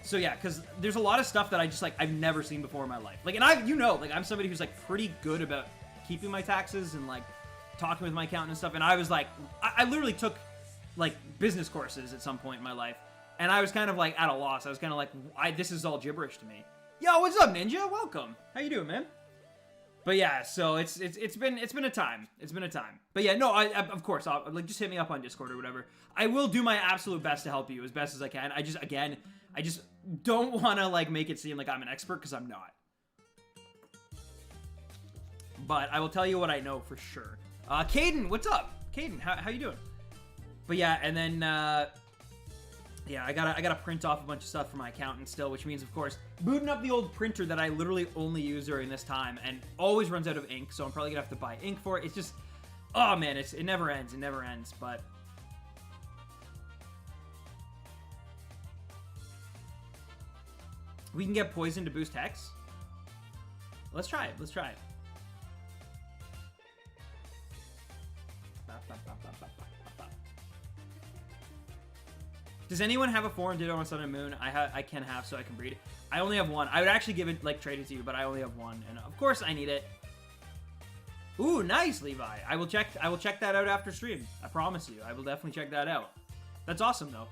So yeah, because there's a lot of stuff that I just like, I've never seen before in my life. Like, and I'm somebody who's like pretty good about keeping my taxes and like talking with my accountant and stuff. And I was like, I literally took like business courses at some point in my life, and I was kind of like at a loss. I was kind of like, this is all gibberish to me. Yo, what's up, Ninja? Welcome. How you doing, man? But yeah, so it's been a time. It's been a time. But yeah, no, I of course, I'll like just hit me up on Discord or whatever. I will do my absolute best to help you as best as I can. I just don't want to like make it seem like I'm an expert, because I'm not. But I will tell you what I know for sure. Caden, what's up? Caden, how you doing? But yeah, and then yeah, I gotta print off a bunch of stuff for my accountant still, which means, of course, booting up the old printer that I literally only use during this time and always runs out of ink, so I'm probably gonna have to buy ink for it. It's just, oh man, it never ends. It never ends. But we can get poison to boost hex. Let's try it. Let's try it. Does anyone have a foreign ditto on Sun and Moon? I can have, so I can breed. I only have one. I would actually give it, like, trade it to you, but I only have one, and of course I need it. Ooh, nice, Levi. I will check that out after stream. I promise you. I will definitely check that out. That's awesome, though.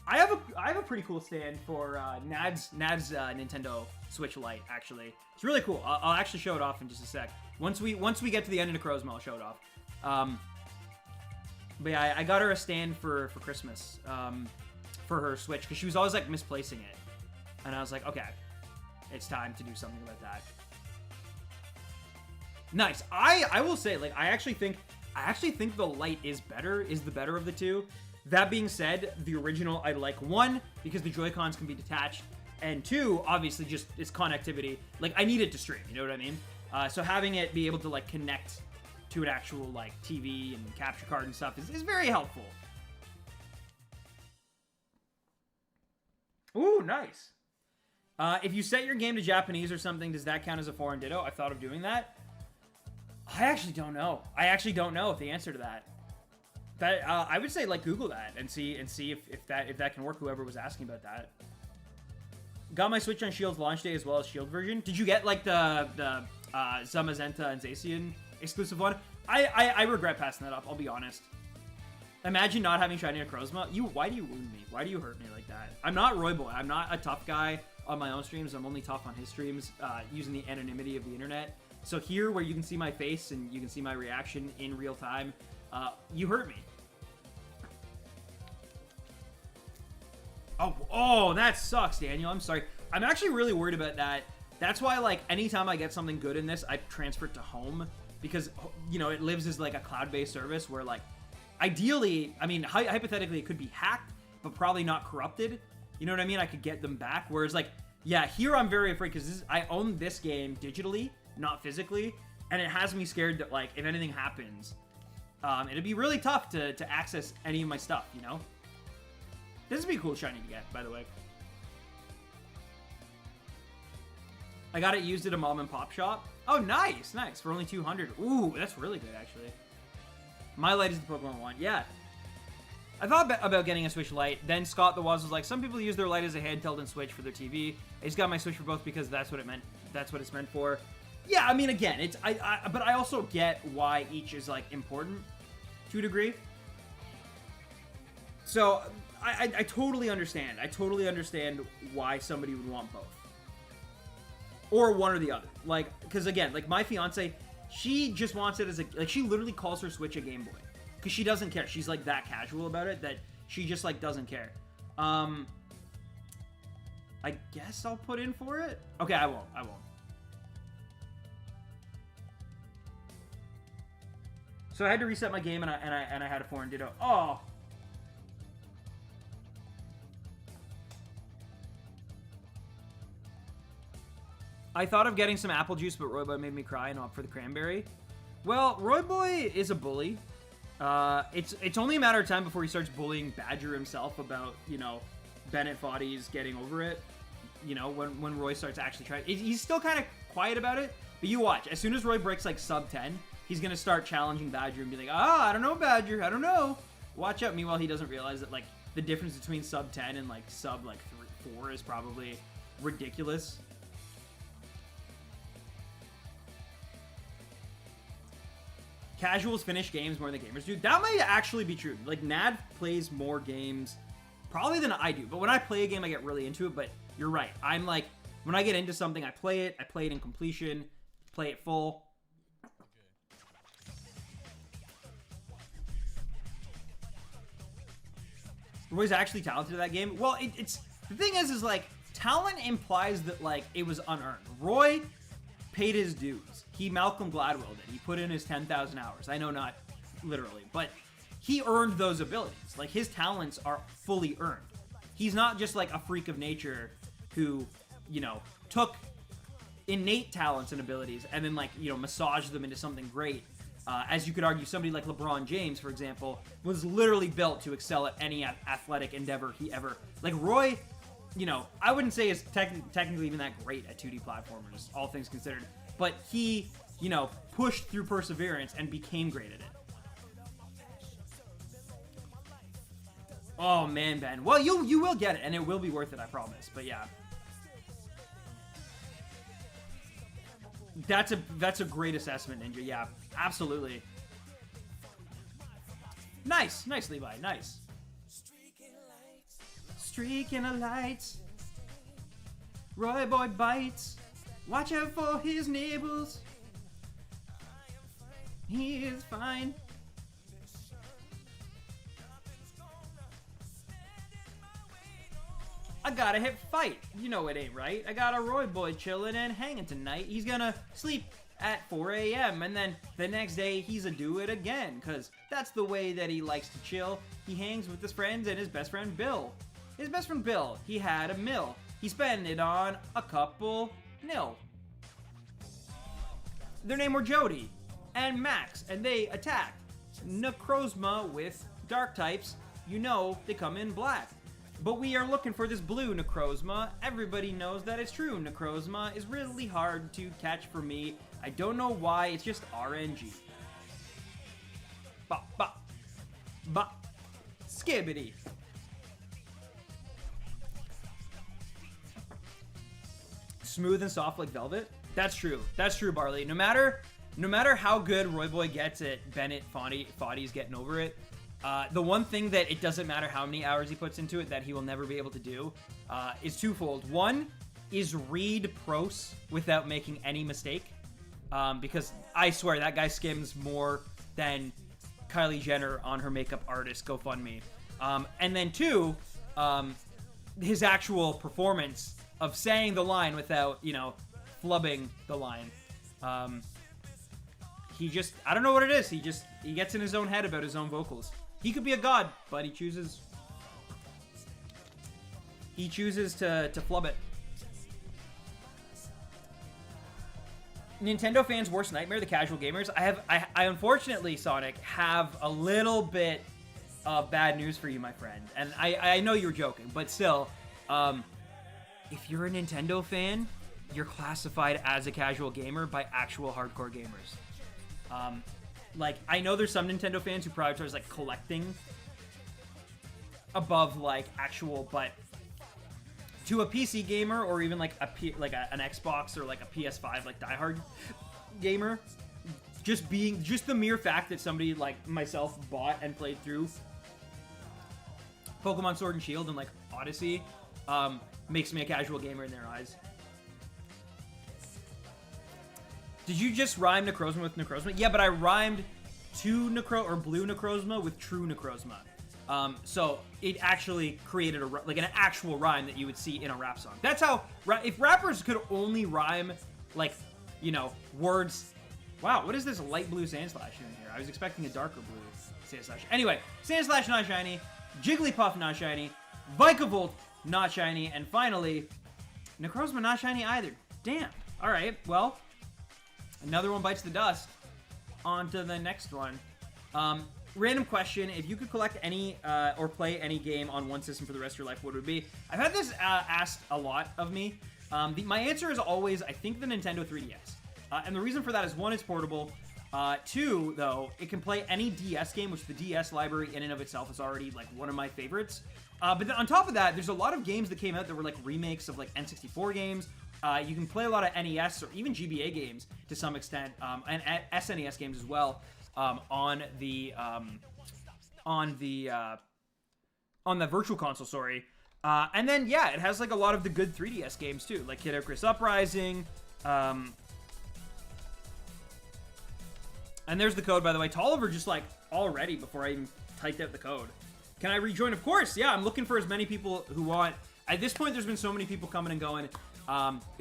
I have a pretty cool stand for Nad's Nintendo Switch Lite, actually. It's really cool. I'll actually show it off in just a sec. Once we get to the end of NECROZMA, I'll show it off. But yeah, I got her a stand for Christmas, for her Switch, because she was always like misplacing it, and I was like, okay, it's time to do something about that. Nice. I will say, like, I actually think the Lite is the better of the two. That being said, the original I like, one, because the Joy-Cons can be detached, and two, obviously just its connectivity. Like, I need it to stream, you know what I mean? So having it be able to like connect to an actual like TV and capture card and stuff is very helpful. Ooh, nice. If you set your game to Japanese or something, does that count as a foreign ditto? I've thought of doing that. I actually don't know. I actually don't know the answer to that. I would say like Google that and see if that can work. Whoever was asking about that. Got my Switch on Shield's launch day as well as Shield version. Did you get like the Zamazenta and Zacian exclusive one? I regret passing that up, I'll be honest. Imagine not having Shiny NECROZMA. Why do you wound me? Why do you hurt me like that? I'm not Roy Boy. I'm not a tough guy on my own streams. I'm only tough on his streams, using the anonymity of the internet. So here, where you can see my face and you can see my reaction in real time, you hurt me. Oh, that sucks, Daniel. I'm sorry. I'm actually really worried about that. That's why, like, anytime I get something good in this, I transfer it to home, because, you know, it lives as like a cloud-based service where, like, ideally, I mean, hypothetically, it could be hacked, but probably not corrupted. You know what I mean? I could get them back. Whereas, like, yeah, here I'm very afraid because I own this game digitally, not physically, and it has me scared that, like, if anything happens, it'd be really tough to access any of my stuff, you know? This would be a cool shiny to get, by the way. I got it used at a mom and pop shop. Oh, nice, nice. For only 200. Ooh, that's really good, actually. My Lite is the Pokemon one. Yeah. I thought about getting a Switch Lite. Then Scott the Waz was like, some people use their Lite as a handheld and Switch for their TV. I just got my Switch for both because that's what it meant. That's what it's meant for. Yeah, I mean, again, it's but I also get why each is, like, important to a degree. So I totally understand. I totally understand why somebody would want both. Or one or the other. Like, because again, like my fiance, she just wants it as a, like she literally calls her Switch a Game Boy. Because she doesn't care. She's like that casual about it that she just like doesn't care. I guess I'll put in for it. Okay, I won't. So I had to reset my game and I had a foreign ditto. Oh. I thought of getting some apple juice, but Roy Boy made me cry and opt for the cranberry. Well, Roy Boy is a bully. It's only a matter of time before he starts bullying Badger himself about, you know, Bennett Foddy's getting over it. You know, when Roy starts actually trying. He's still kind of quiet about it, but you watch. As soon as Roy breaks, like, sub 10, he's going to start challenging Badger and be like, I don't know, Badger, I don't know. Watch out. Meanwhile, he doesn't realize that, like, the difference between sub 10 and, like, sub, like, 4 is probably ridiculous. Casuals finish games more than gamers do. That might actually be true. Like, Nad plays more games probably than I do. But when I play a game, I get really into it. But you're right. I'm like, when I get into something, I play it in completion, play it full. Roy's actually talented at that game. Well, it's the thing is like, talent implies that, like, it was unearned. Roy paid his dues. He Malcolm Gladwelled it. He put in his 10,000 hours. I know not literally, but he earned those abilities. Like, his talents are fully earned. He's not just like a freak of nature who, you know, took innate talents and abilities and then, like, you know, massaged them into something great. As you could argue, somebody like LeBron James, for example, was literally built to excel at any athletic endeavor he ever... Like, Roy, you know, I wouldn't say is technically even that great at 2D platformers, all things considered. But he, you know, pushed through perseverance and became great at it. Oh, man, Ben. Well, you will get it, and it will be worth it, I promise. But, yeah. That's a great assessment, Ninja. Yeah, absolutely. Nice. Nice, Levi. Nice. Streaking a lights. Roy Boy bites. Watch out for his nibbles. He is fine. I gotta hit fight. You know it ain't right. I got a Roy Boy chilling and hanging tonight. He's gonna sleep at 4 a.m. and then the next day he's a do it again. Cause that's the way that he likes to chill. He hangs with his friends and his best friend Bill. His best friend Bill, he had a mill. He spent it on a couple nil. Their name were Jody and Max, and they attacked NECROZMA with dark types. You know they come in black. But we are looking for this blue NECROZMA. Everybody knows that it's true. NECROZMA is really hard to catch for me. I don't know why, it's just RNG. Bop, bop, bop, skibbity. Smooth and soft like velvet. That's true. That's true, Barley. No matter how good Roy Boy gets at Bennett Foddy's getting over it, the one thing that it doesn't matter how many hours he puts into it that he will never be able to do is twofold. One is read pros without making any mistake, because I swear that guy skims more than Kylie Jenner on her makeup artist GoFundMe. And then two, his actual performance of saying the line without, you know, flubbing the line. He just, I don't know what it is. He gets in his own head about his own vocals. He could be a god, but he chooses to flub it. Nintendo fans' worst nightmare, the casual gamers. I unfortunately, Sonic, have a little bit of bad news for you, my friend. And I know you're joking, but still, if you're a Nintendo fan, you're classified as a casual gamer by actual hardcore gamers. Like, I know there's some Nintendo fans who prioritize, like, collecting above, like, actual, but to a PC gamer or even, like, an Xbox or, like, a PS5, like, diehard gamer, just the mere fact that somebody, like, myself bought and played through Pokemon Sword and Shield and, like, Odyssey, makes me a casual gamer in their eyes. Did you just rhyme Necrozma with Necrozma? Yeah, but I rhymed blue Necrozma with true Necrozma. So it actually created an actual rhyme that you would see in a rap song. That's how, if rappers could only rhyme, like, you know, words. Wow, what is this light blue Sandslash in here? I was expecting a darker blue Sandslash. Anyway, Sandslash not shiny, Jigglypuff not shiny, Vikavolt not shiny, and finally, Necrozma not shiny either. Damn. All right, well, another one bites the dust. On to the next one. Random question: if you could collect any or play any game on one system for the rest of your life, what would it be? I've had this asked a lot of me. My answer is always, I think, the Nintendo 3DS. And the reason for that is, one, it's portable. Two, though, it can play any DS game, which the DS library in and of itself is already, like, one of my favorites. But then on top of that, there's a lot of games that came out that were, like, remakes of, like, N64 games. You can play a lot of NES or even GBA games to some extent, and SNES games as well, on the Virtual Console, sorry. And then, yeah, it has, like, a lot of the good 3DS games, too, like Kid Icarus Uprising. And there's the code, by the way. Tolliver just, like, already, before I even typed out the code. Can I rejoin? Of course, yeah, I'm looking for as many people who want. At this point, there's been so many people coming and going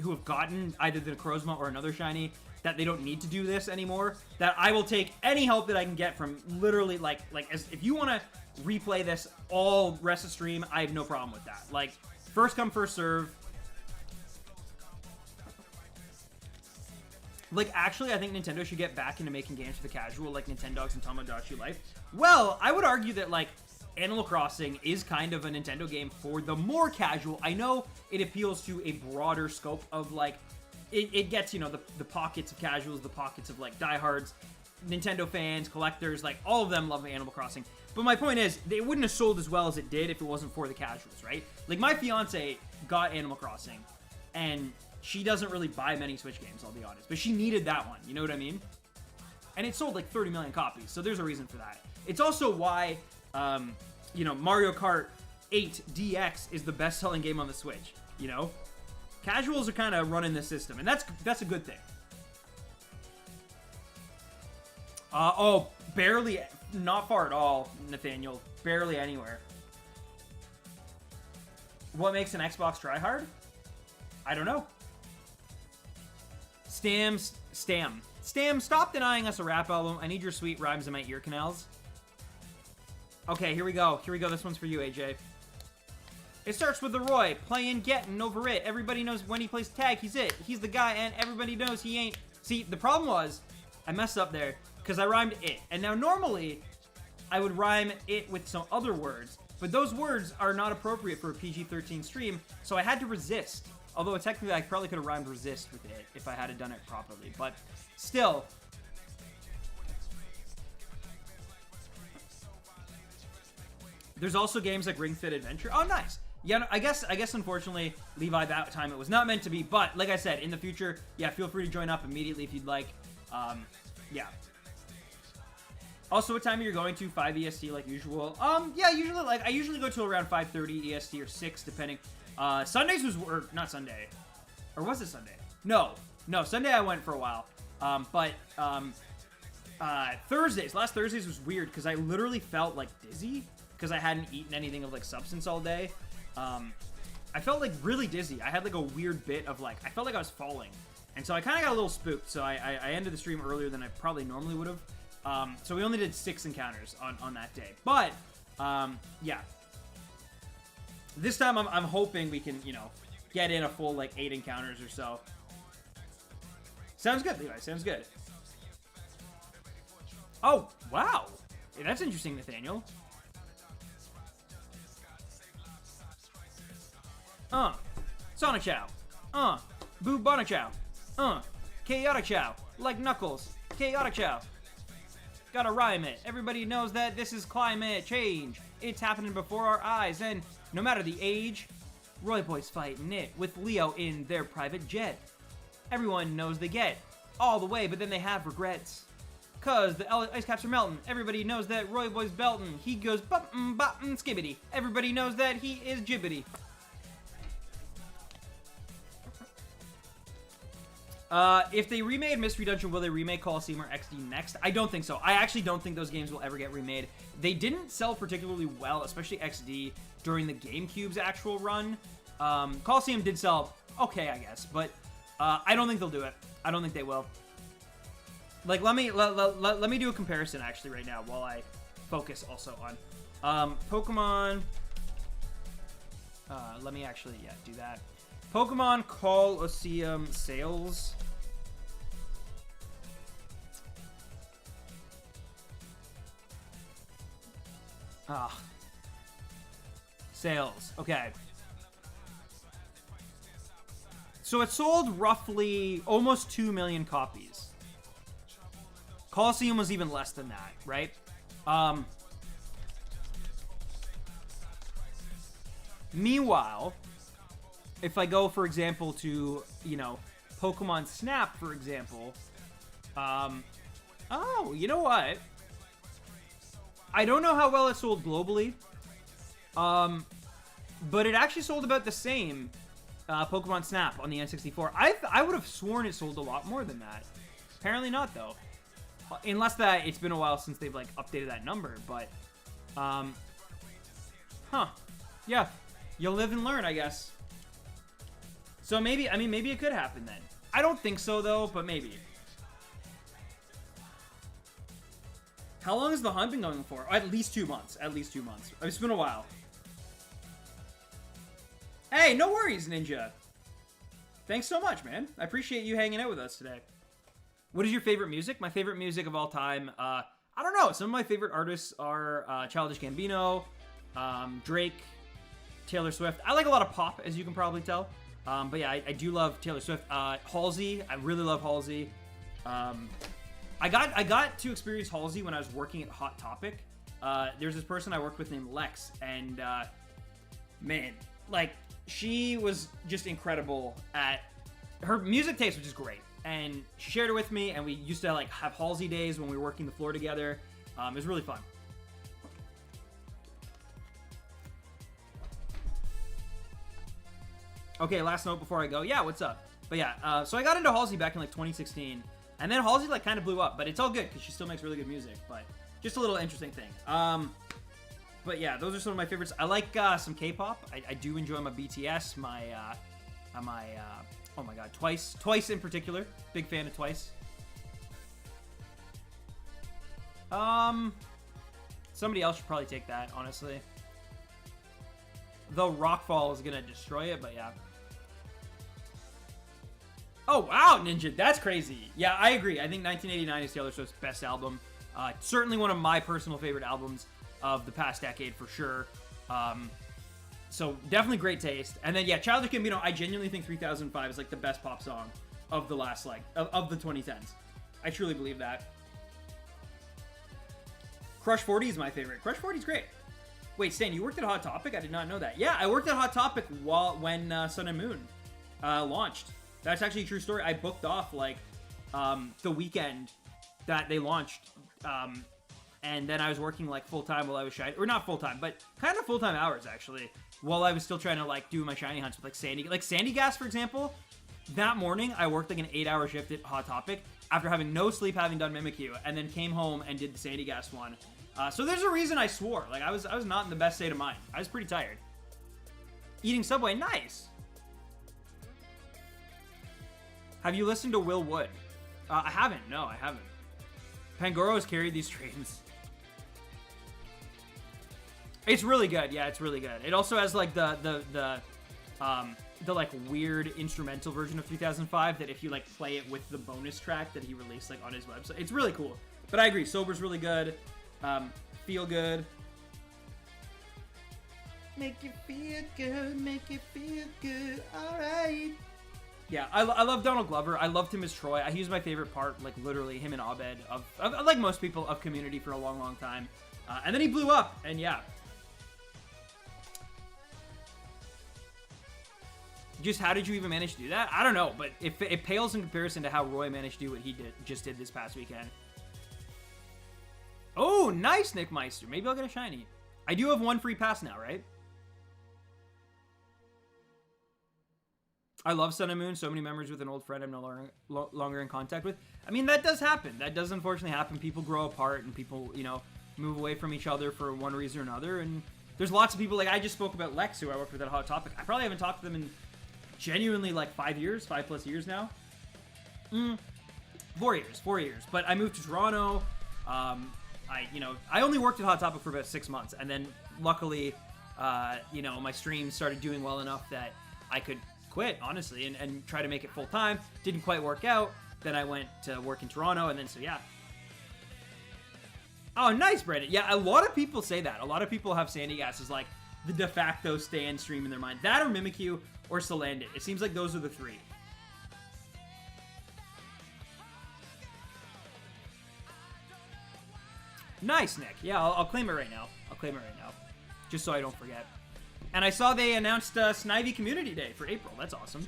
who have gotten either the Necrozma or another shiny that they don't need to do this anymore, that I will take any help that I can get from literally, if you want to replay this all rest of stream, I have no problem with that. Like, first come, first serve. Like, actually, I think Nintendo should get back into making games for the casual, like Nintendogs and Tamagotchi Life. Well, I would argue that, like, Animal Crossing is kind of a Nintendo game for the more casual. I know it appeals to a broader scope of, like, it gets, you know, the pockets of casuals, the pockets of, like, diehards, Nintendo fans, collectors, like, all of them love Animal Crossing. But my point is, it wouldn't have sold as well as it did if it wasn't for the casuals, right? Like, my fiance got Animal Crossing, and she doesn't really buy many Switch games, I'll be honest. But she needed that one, you know what I mean? And it sold, like, 30 million copies, so there's a reason for that. It's also why, you know, Mario Kart 8 DX is the best-selling game on the Switch, you know? Casuals are kind of running the system, and that's a good thing. Oh, barely, not far at all, Nathaniel. Barely anywhere. What makes an Xbox tryhard? I don't know. Stam, stop denying us a rap album. I need your sweet rhymes in my ear canals. Okay, here we go. This one's for you, AJ. It starts with the Roy, playing, getting over it. Everybody knows when he plays tag, he's it. He's the guy, and everybody knows he ain't. See, the problem was, I messed up there, because I rhymed it. And now, normally, I would rhyme it with some other words, but those words are not appropriate for a PG-13 stream, so I had to resist. Although, technically, I probably could have rhymed resist with it if I had done it properly. But, still. There's also games like Ring Fit Adventure. Oh, nice. Yeah, I guess, unfortunately, Levi, that time it was not meant to be. But, like I said, in the future, yeah, feel free to join up immediately if you'd like. Yeah. Also, what time are you going to? 5 EST like usual? Yeah, usually, like, I usually go till around 5:30 EST or 6, depending. Sundays was, or not Sunday. Or was it Sunday? No, Sunday I went for a while. Thursdays, last Thursdays was weird because I literally felt, like, dizzy because I hadn't eaten anything of, like, substance all day. I felt, like, really dizzy. I had, like, a weird bit of, like, I felt like I was falling. And so I kind of got a little spooked, so I ended the stream earlier than I probably normally would have. So we only did 6 encounters on that day. But, yeah. This time I'm hoping we can, you know, get in a full, like, 8 encounters or so. Sounds good, Levi. Sounds good. Oh, wow. Hey, that's interesting, Nathaniel. Sonic Chow. Boo Bonnet Chow. Chaotic Chow. Like Knuckles. Chaotic Chow. Gotta rhyme it. Everybody knows that this is climate change. It's happening before our eyes, and no matter the age, Roy Boy's fighting it with Leo in their private jet. Everyone knows they get all the way, but then they have regrets. Cause the ice caps are melting. Everybody knows that Roy Boy's belting. He goes bum bum skibbity. Everybody knows that he is jibbity. If they remade Mystery Dungeon, will they remake Coliseum or XD next? I don't think so. I actually don't think those games will ever get remade. They didn't sell particularly well, especially XD, during the GameCube's actual run. Coliseum did sell okay, I guess, but I don't think they'll do it. I don't think they will. Like, let me do a comparison actually right now while I focus also on Pokemon. Let me actually, yeah, do that. Pokemon Coliseum sales. Sales. Okay. So it sold roughly almost 2 million copies. Coliseum was even less than that, right? Meanwhile, if I go, for example, to, you know, Pokemon Snap, for example, oh, you know what? I don't know how well it sold globally, but it actually sold about the same, Pokemon Snap on the N64. I would have sworn it sold a lot more than that. Apparently not, though. Unless that it's been a while since they've, like, updated that number, but, huh. Yeah, you'll live and learn, I guess. So maybe, I mean, maybe it could happen then. I don't think so, though, but maybe. How long has the hunt been going for? At least 2 months. At least 2 months. It's been a while. Hey, no worries, Ninja. Thanks so much, man. I appreciate you hanging out with us today. What is your favorite music? My favorite music of all time, I don't know. Some of my favorite artists are Childish Gambino, Drake, Taylor Swift. I like a lot of pop, as you can probably tell. But yeah, I do love Taylor Swift. Halsey, I really love Halsey. I got to experience Halsey when I was working at Hot Topic. There's this person I worked with named Lex, and man, like, she was just incredible at her music taste, which is great. And she shared it with me, and we used to like have Halsey days when we were working the floor together. It was really fun. Okay, last note before I go. Yeah, what's up? But yeah, so I got into Halsey back in like 2016, and then Halsey like kind of blew up, but it's all good because she still makes really good music. But just a little interesting thing. But yeah, those are some of my favorites. I like some K-pop. I do enjoy my BTS, my oh my god, Twice in particular. Big fan of Twice. Somebody else should probably take that, honestly. Though Rockfall is gonna destroy it, but yeah. Oh wow, Ninja, that's crazy. Yeah, I agree. I think 1989 is Taylor Swift's best album. Certainly one of my personal favorite albums of the past decade for sure. So definitely great taste. And then yeah, Childish Gambino, I genuinely think 3005 is like the best pop song of the last like of the 2010s. I truly believe that. Crush 40 is my favorite. Crush 40 is great. Wait, Stan, you worked at Hot Topic? I did not know that. Yeah, I worked at Hot Topic when Sun and Moon launched. That's actually a true story. I booked off like the weekend that they launched, and then I was working like full time while I was shiny, or not full time, but kind of full time hours actually, while I was still trying to like do my shiny hunts with like Sandy Gas, for example. That morning, I worked like an 8-hour shift at Hot Topic after having no sleep, having done Mimikyu, and then came home and did the Sandy Gas one. So there's a reason I swore. Like I was not in the best state of mind. I was pretty tired. Eating Subway, nice. Have you listened to Will Wood? I haven't. No, I haven't. Pangoro has carried these streams. It's really good. Yeah, it's really good. It also has like the like weird instrumental version of 3005 that if you like play it with the bonus track that he released like on his website, it's really cool. But I agree, Sober's really good. Feel good. Make you feel good, make you feel good, alright. Yeah, I love Donald Glover. I loved him as Troy. He was my favorite part, like literally him and Abed, of like most people, of Community for a long, long time. And then he blew up, and yeah. Just how did you even manage to do that? I don't know, but it pales in comparison to how Roy managed to do what he just did this past weekend. Oh, nice, Nick Meister. Maybe I'll get a shiny. I do have one free pass now, right? I love Sun and Moon. So many memories with an old friend I'm no longer in contact with. I mean, that does happen. That does unfortunately happen. People grow apart and people, you know, move away from each other for one reason or another. And there's lots of people, like I just spoke about Lex, who I worked with at Hot Topic. I probably haven't talked to them in genuinely like 5 years, 5+ years now. 4 years. But I moved to Toronto. I only worked at Hot Topic for about 6 months. And then luckily, my streams started doing well enough that I could quit, honestly, and try to make it full time. Didn't quite work out. Then I went to work in Toronto, and then so yeah. Oh, nice, Brandon. Yeah, a lot of people say that. A lot of people have Sandy Gas as like the de facto stand stream in their mind. That or Mimikyu or Salandit. It seems like those are the three. Nice, Nick. Yeah, I'll claim it right now. Just so I don't forget. And I saw they announced Snivy Community Day for April. That's awesome.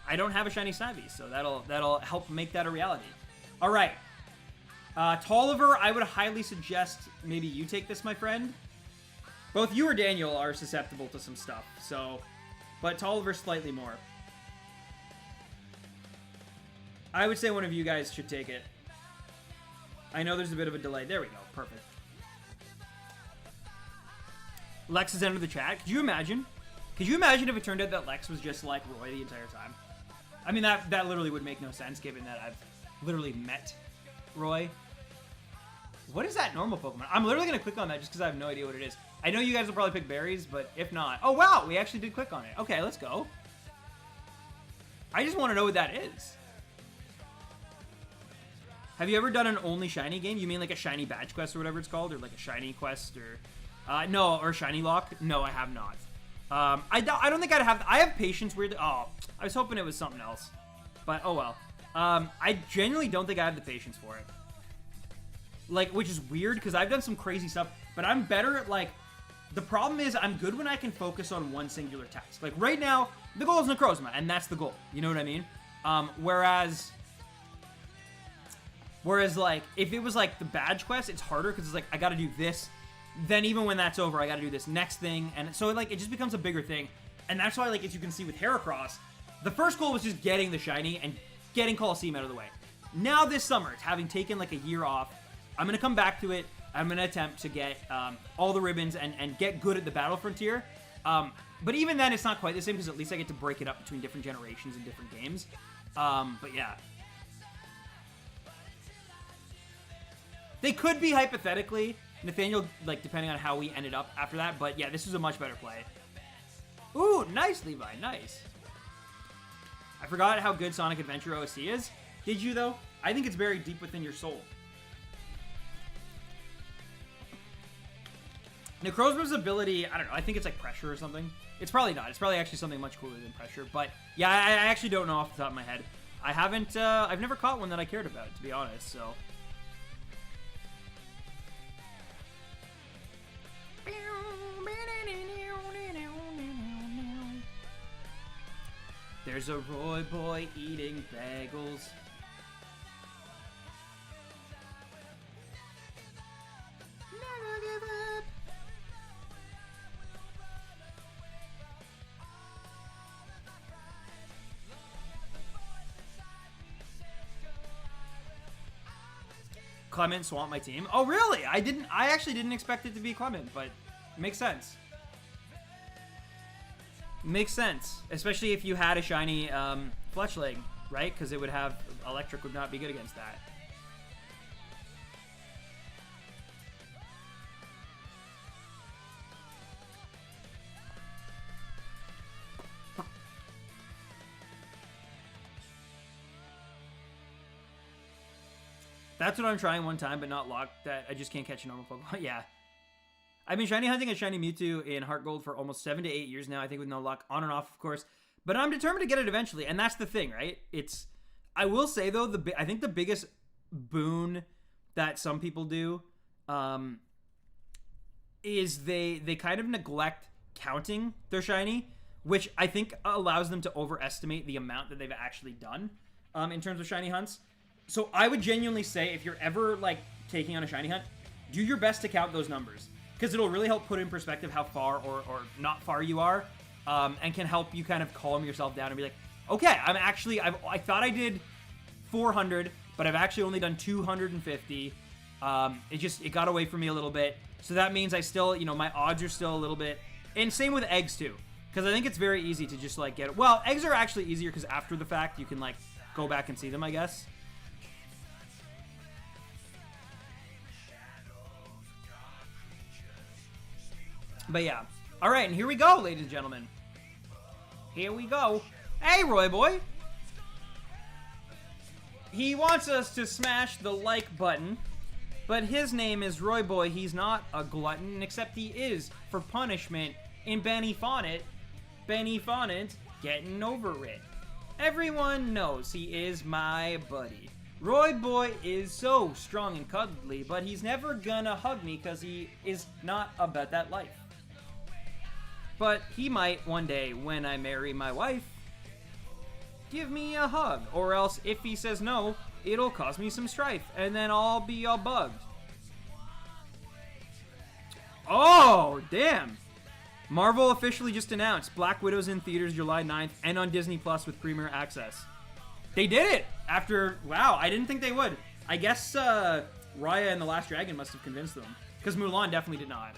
I don't have a shiny Snivy, so that'll help make that a reality. All right. Tolliver, I would highly suggest maybe you take this, my friend. Both you or Daniel are susceptible to some stuff, so... But Tolliver slightly more. I would say one of you guys should take it. I know there's a bit of a delay. There we go. Perfect. Lex has entered the chat. Could you imagine? Could you imagine if it turned out that Lex was just like Roy the entire time? I mean, that literally would make no sense, given that I've literally met Roy. What is that normal Pokemon? I'm literally going to click on that just because I have no idea what it is. I know you guys will probably pick berries, but if not... Oh, wow! We actually did click on it. Okay, let's go. I just want to know what that is. Have you ever done an only shiny game? You mean like a shiny badge quest or whatever it's called? Or like a shiny quest or... no, or shiny lock? No, I have not. I don't think I'd have... I have patience weirdly... Oh, I was hoping it was something else. But, oh well. I genuinely don't think I have the patience for it. Like, which is weird, because I've done some crazy stuff, but I'm better at, like... The problem is, I'm good when I can focus on one singular task. Like, right now, the goal is NECROZMA, and that's the goal. You know what I mean? Whereas, like, if it was, like, the badge quest, it's harder, because it's like, I gotta do this. Then even when that's over, I gotta do this next thing. And so, like, it just becomes a bigger thing. And that's why, like, as you can see with Heracross, the first goal was just getting the shiny and getting Colosseum out of the way. Now this summer, having taken, like, a year off, I'm gonna come back to it. I'm going to attempt to get all the ribbons and get good at the Battle Frontier. But even then, it's not quite the same, because at least I get to break it up between different generations and different games. But yeah. They could be, hypothetically, Nathaniel, like, depending on how we ended up after that. But yeah, this was a much better play. Ooh, nice, Levi, nice. I forgot how good Sonic Adventure OST is. Did you, though? I think it's buried deep within your soul. NECROZMA's ability, I don't know, I think it's like pressure or something. It's probably not. It's probably actually something much cooler than pressure. But yeah, I actually don't know off the top of my head. I haven't, I've never caught one that I cared about, to be honest, so. There's a Roy boy eating bagels. Never give up. Clement swamped my team. Oh, really? I actually didn't expect it to be Clement, but it makes sense. Makes sense. Especially if you had a shiny Fletchling, right? Because it would have... Electric would not be good against that. That's what I'm trying one time, but not locked. That I just can't catch a normal Pokemon. Yeah. I've been shiny hunting a shiny Mewtwo in Heart Gold for almost 7 to 8 years now, I think with no luck, on and off, of course. But I'm determined to get it eventually, and that's the thing, right? I will say, though, I think the biggest boon that some people do is they kind of neglect counting their shiny, which I think allows them to overestimate the amount that they've actually done in terms of shiny hunts. So I would genuinely say, if you're ever, like, taking on a shiny hunt, do your best to count those numbers, because it'll really help put in perspective how far or not far you are, and can help you kind of calm yourself down and be like, okay, I thought I did 400, but I've actually only done 250. It got away from me a little bit. So that means I still, my odds are still a little bit, and same with eggs too, because I think it's very easy to just like well, eggs are actually easier because after the fact you can like go back and see them, I guess. But yeah. All right, and here we go, ladies and gentlemen. Here we go. Hey, Roy boy. He wants us to smash the like button, but his name is Roy boy. He's not a glutton, except he is, for punishment, in Benny Fonnet, getting over it. Everyone knows he is my buddy. Roy boy is so strong and cuddly, but he's never gonna hug me because he is not about that life. But he might one day, when I marry my wife, give me a hug. Or else, if he says no, it'll cause me some strife, and then I'll be all bugged. Oh, damn. Marvel officially just announced Black Widow's in theaters July 9th and on Disney Plus with Premier Access. They did it! After, wow, I didn't think they would. I guess Raya and the Last Dragon must have convinced them, because Mulan definitely did not.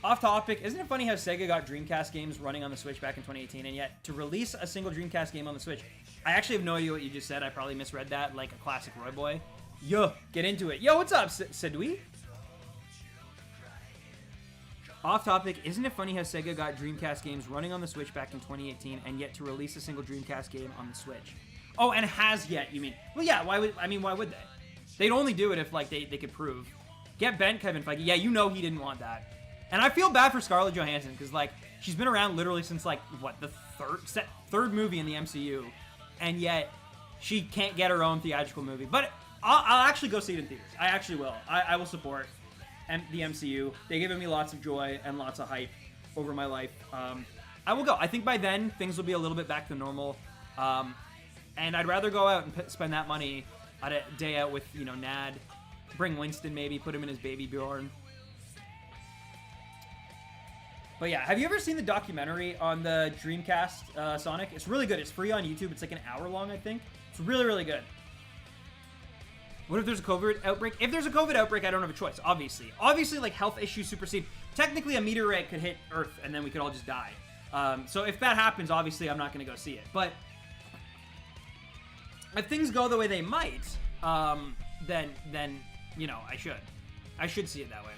Off topic, isn't it funny how Sega got Dreamcast games running on the Switch back in 2018, and yet to release a single Dreamcast game on the Switch, I actually have no idea what you just said. I probably misread that like a classic Roy boy. Yo, get into it. Yo, what's up, Sedui? Off topic, isn't it funny how Sega got Dreamcast games running on the Switch back in 2018, and yet to release a single Dreamcast game on the Switch? Oh, and has yet, you mean? Well, yeah, why would they? They'd only do it if, like, they could prove. Get bent, Kevin Feige. Yeah, you know he didn't want that. And I feel bad for Scarlett Johansson, because, like, she's been around literally since, like, what, the third movie in the MCU, and yet she can't get her own theatrical movie. But I'll actually go see it in theaters. I actually will. I will support the MCU. They've given me lots of joy and lots of hype over my life. I will go. I think by then, things will be a little bit back to normal. And I'd rather go out and spend that money on a day out with, Nad. Bring Winston, maybe. Put him in his baby Bjorn. But yeah, have you ever seen the documentary on the Dreamcast Sonic? It's really good. It's free on YouTube. It's like an hour long, I think. It's really, really good. What if there's a COVID outbreak? If there's a COVID outbreak, I don't have a choice, obviously. Obviously, like, health issues supersede. Technically, a meteorite could hit Earth, and then we could all just die. So if that happens, obviously, I'm not going to go see it. But if things go the way they might, then I should. I should see it that way.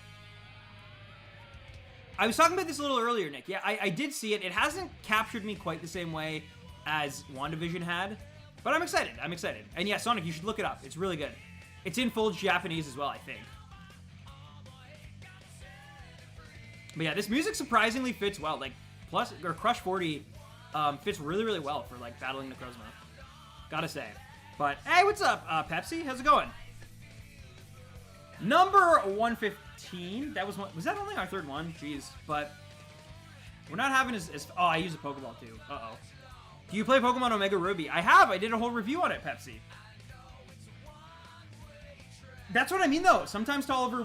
I was talking about this a little earlier, Nick. Yeah, I did see it. It hasn't captured me quite the same way as WandaVision had, but I'm excited. I'm excited. And yeah, Sonic, you should look it up. It's really good. It's in full Japanese as well, I think. But yeah, this music surprisingly fits well. Like, Crush 40 fits really, really well for, like, battling NECROZMA. Gotta say. But, hey, what's up, Pepsi? How's it going? Number 115. Was that only our third one? Jeez. But we're not having as oh, I use a Pokeball too. Uh-oh. Do you play Pokemon Omega Ruby? I have. I did a whole review on it, Pepsi. That's what I mean, though. Sometimes, Tolliver,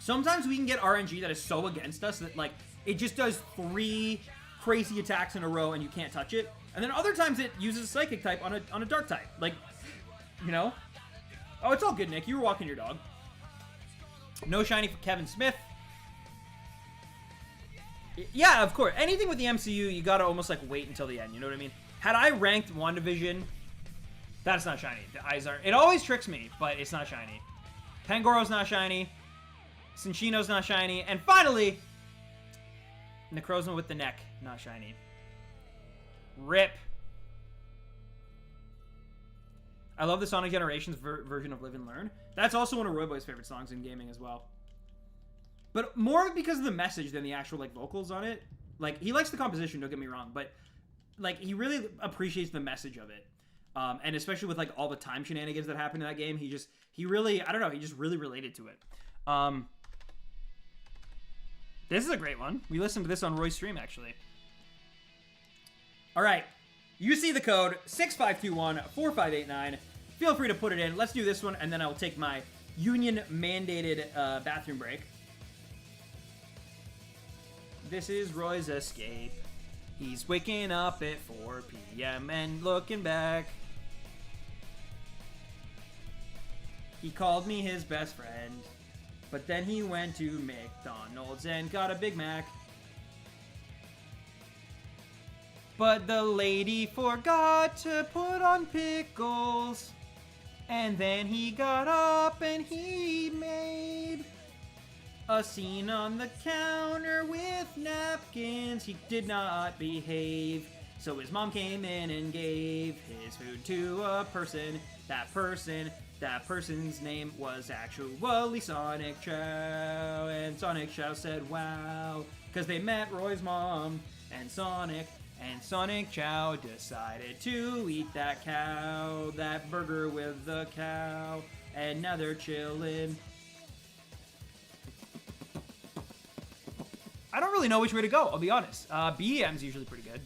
sometimes we can get RNG that is so against us that, like, it just does 3 crazy attacks in a row and you can't touch it. And then other times it uses a Psychic type on a Dark type. Like, Oh, it's all good, Nick. You were walking your dog. No shiny for Kevin Smith. Yeah, of course. Anything with the MCU, you gotta almost, like, wait until the end. You know what I mean? Had I ranked WandaVision, that's not shiny. The eyes are... It always tricks me, but it's not shiny. Pangoro's not shiny. Cinchino's not shiny. And finally, NECROZMA with the neck. Not shiny. RIP. I love the Sonic Generations version of Live and Learn. That's also one of Roy Boy's favorite songs in gaming as well. But more because of the message than the actual, like, vocals on it. Like, he likes the composition, don't get me wrong, but, like, he really appreciates the message of it. And especially with, like, all the time shenanigans that happen in that game, he really, I don't know, he just really related to it. This is a great one. We listened to this on Roy's stream, actually. All right. You see the code, 6521-4589. Feel free to put it in. Let's do this one, and then I will take my union-mandated bathroom break. This is Roy's escape. He's waking up at 4 p.m. and looking back. He called me his best friend, but then he went to McDonald's and got a Big Mac. But the lady forgot to put on pickles. And then he got up and he made a scene on the counter with napkins. He did not behave. So his mom came in and gave his food to a person. That person's name was actually Sonic Chow. And Sonic Chow said, wow. Because they met Roy's mom and Sonic Chow decided to eat that cow, that burger with the cow, and now they're chillin'. I don't really know which way to go, I'll be honest. BEM's usually pretty good.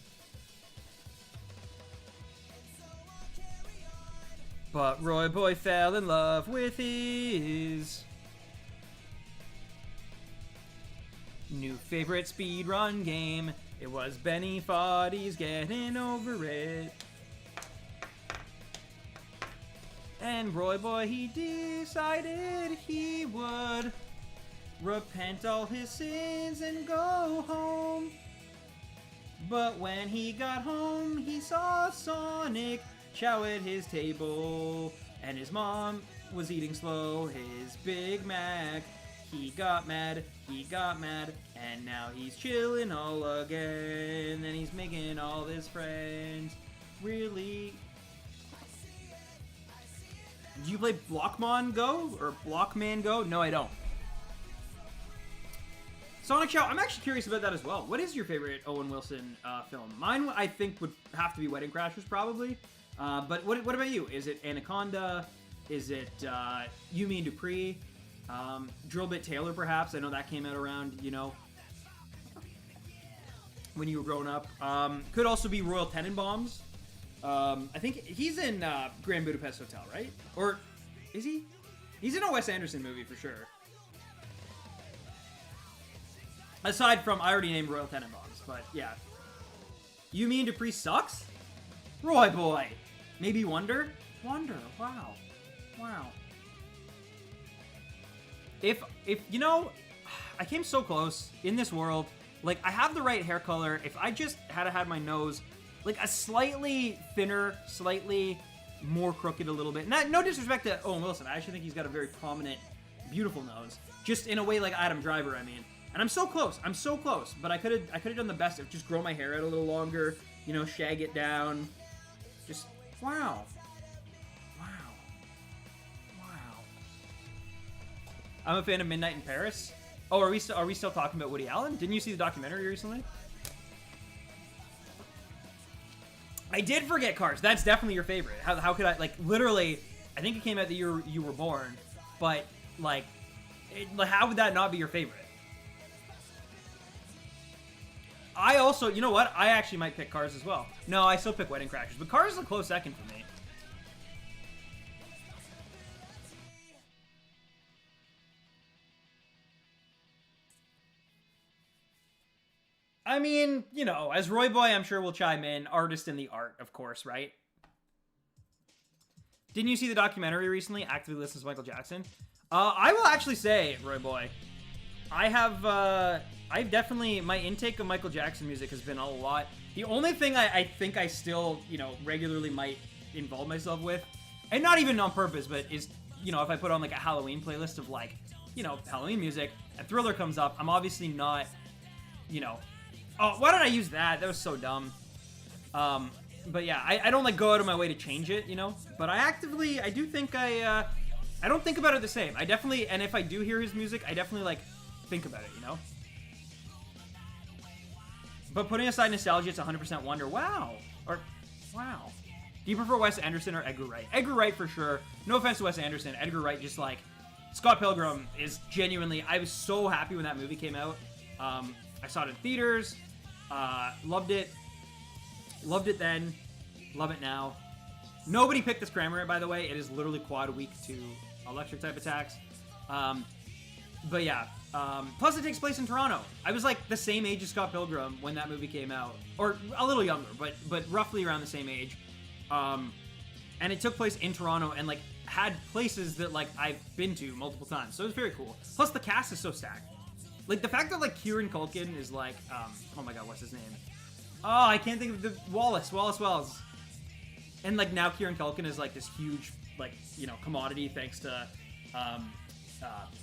But Roy Boy fell in love with his new favorite speedrun game. It was Benny Foddy's Getting Over It. And Roy Boy, he decided he would repent all his sins and go home. But when he got home, he saw Sonic Chow at his table. And his mom was eating slow his Big Mac. He got mad, and now he's chillin' all again, and he's making all his friends. Really? Do you play Blockman Go, or Blockman Go? No, I don't. Sonic Chow, I'm actually curious about that as well. What is your favorite Owen Wilson film? Mine, I think, would have to be Wedding Crashers, probably. But what about you? Is it Anaconda? Is it You Mean Dupree? Drillbit Taylor, perhaps. I know that came out around, you know, when you were growing up. Could also be Royal Tenenbaums. I think he's in Grand Budapest Hotel, right? Or is he? He's in a Wes Anderson movie for sure. Aside from, I already named Royal Tenenbaums, but yeah. You Mean Dupree sucks? Roy Boy. Maybe Wonder? Wonder, wow. Wow. If you know, I came so close in this world. Like, I have the right hair color. If I just had my nose, like, a slightly thinner, slightly more crooked a little bit. No disrespect to Owen Wilson. I actually think he's got a very prominent, beautiful nose. Just in a way like Adam Driver, I mean. And I'm so close. But I could have done the best of just grow my hair out a little longer. You know, shag it down. Just, wow. I'm a fan of Midnight in Paris. Oh, are we still talking about Woody Allen? Didn't you see the documentary recently? I did forget Cars. That's definitely your favorite. How could I, like, literally, I think it came out the year you were born, but, like, how would that not be your favorite? I also, you know what? I actually might pick Cars as well. No, I still pick Wedding Crashers, but Cars is a close second for me. I mean, you know, as Roy Boy, I'm sure will chime in. Artist in the art, of course, right? Didn't you see the documentary recently? Actively listens to Michael Jackson. I will actually say, Roy Boy, I've definitely, my intake of Michael Jackson music has been a lot. The only thing I think I still, you know, regularly might involve myself with, and not even on purpose, but is, you know, if I put on like a Halloween playlist of like, you know, Halloween music, and Thriller comes up, I'm obviously not, you know, oh, why did I use that? That was so dumb. But yeah, I don't like go out of my way to change it, you know. But I do think I don't think about it the same. I definitely, and if I do hear his music, I definitely like think about it, you know. But putting aside nostalgia, it's 100% Wonder. Wow. Or, wow. Do you prefer Wes Anderson or Edgar Wright? Edgar Wright for sure. No offense to Wes Anderson. Edgar Wright just like... Scott Pilgrim is genuinely... I was so happy when that movie came out. I saw it in theaters. Loved it. Loved it then. Love it now. Nobody picked this grammar, by the way. It is literally quad weak to electric type attacks. But yeah. Plus it takes place in Toronto. I was like the same age as Scott Pilgrim when that movie came out. Or a little younger, but roughly around the same age. And it took place in Toronto and like had places that like I've been to multiple times. So it was very cool. Plus the cast is so stacked. Like the fact that like Kieran Culkin is like, oh my god, what's his name? Oh, I can't think of the Wallace Wells. And like now Kieran Culkin is like this huge like, you know, commodity thanks to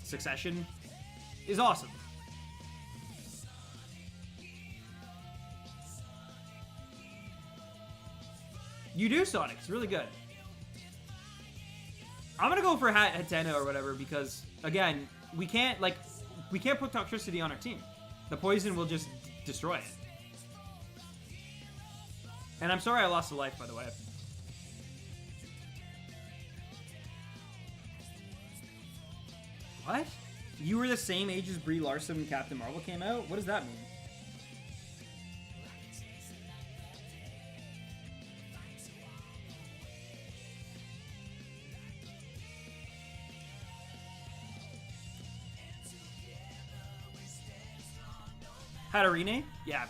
Succession is awesome. You do, Sonic. It's really good. I'm gonna go for Hatena or whatever because, again, we can't put Toxtricity on our team. The poison will just destroy it. And I'm sorry I lost a life, by the way. What? You were the same age as Brie Larson when Captain Marvel came out? What does that mean? Katarine? Yeah.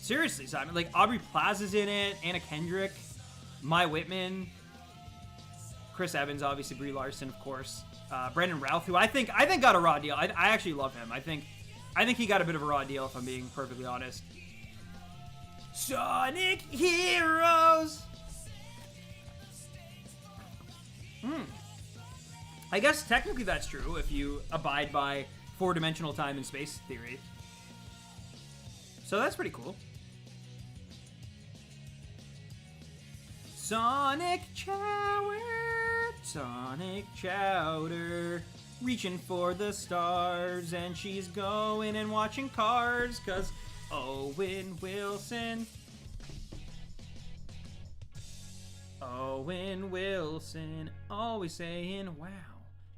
Seriously, Simon. Like, Aubrey Plaza's in it, Anna Kendrick, Mai Whitman, Chris Evans, obviously, Brie Larson, of course. Brandon Routh, who I think got a raw deal. I actually love him. I think he got a bit of a raw deal, if I'm being perfectly honest. Sonic Heroes! I guess technically that's true if you abide by four-dimensional time and space theory. So that's pretty cool. Sonic Chowder, Sonic Chowder, reaching for the stars, and she's going and watching Cars, 'cause Owen Wilson always saying wow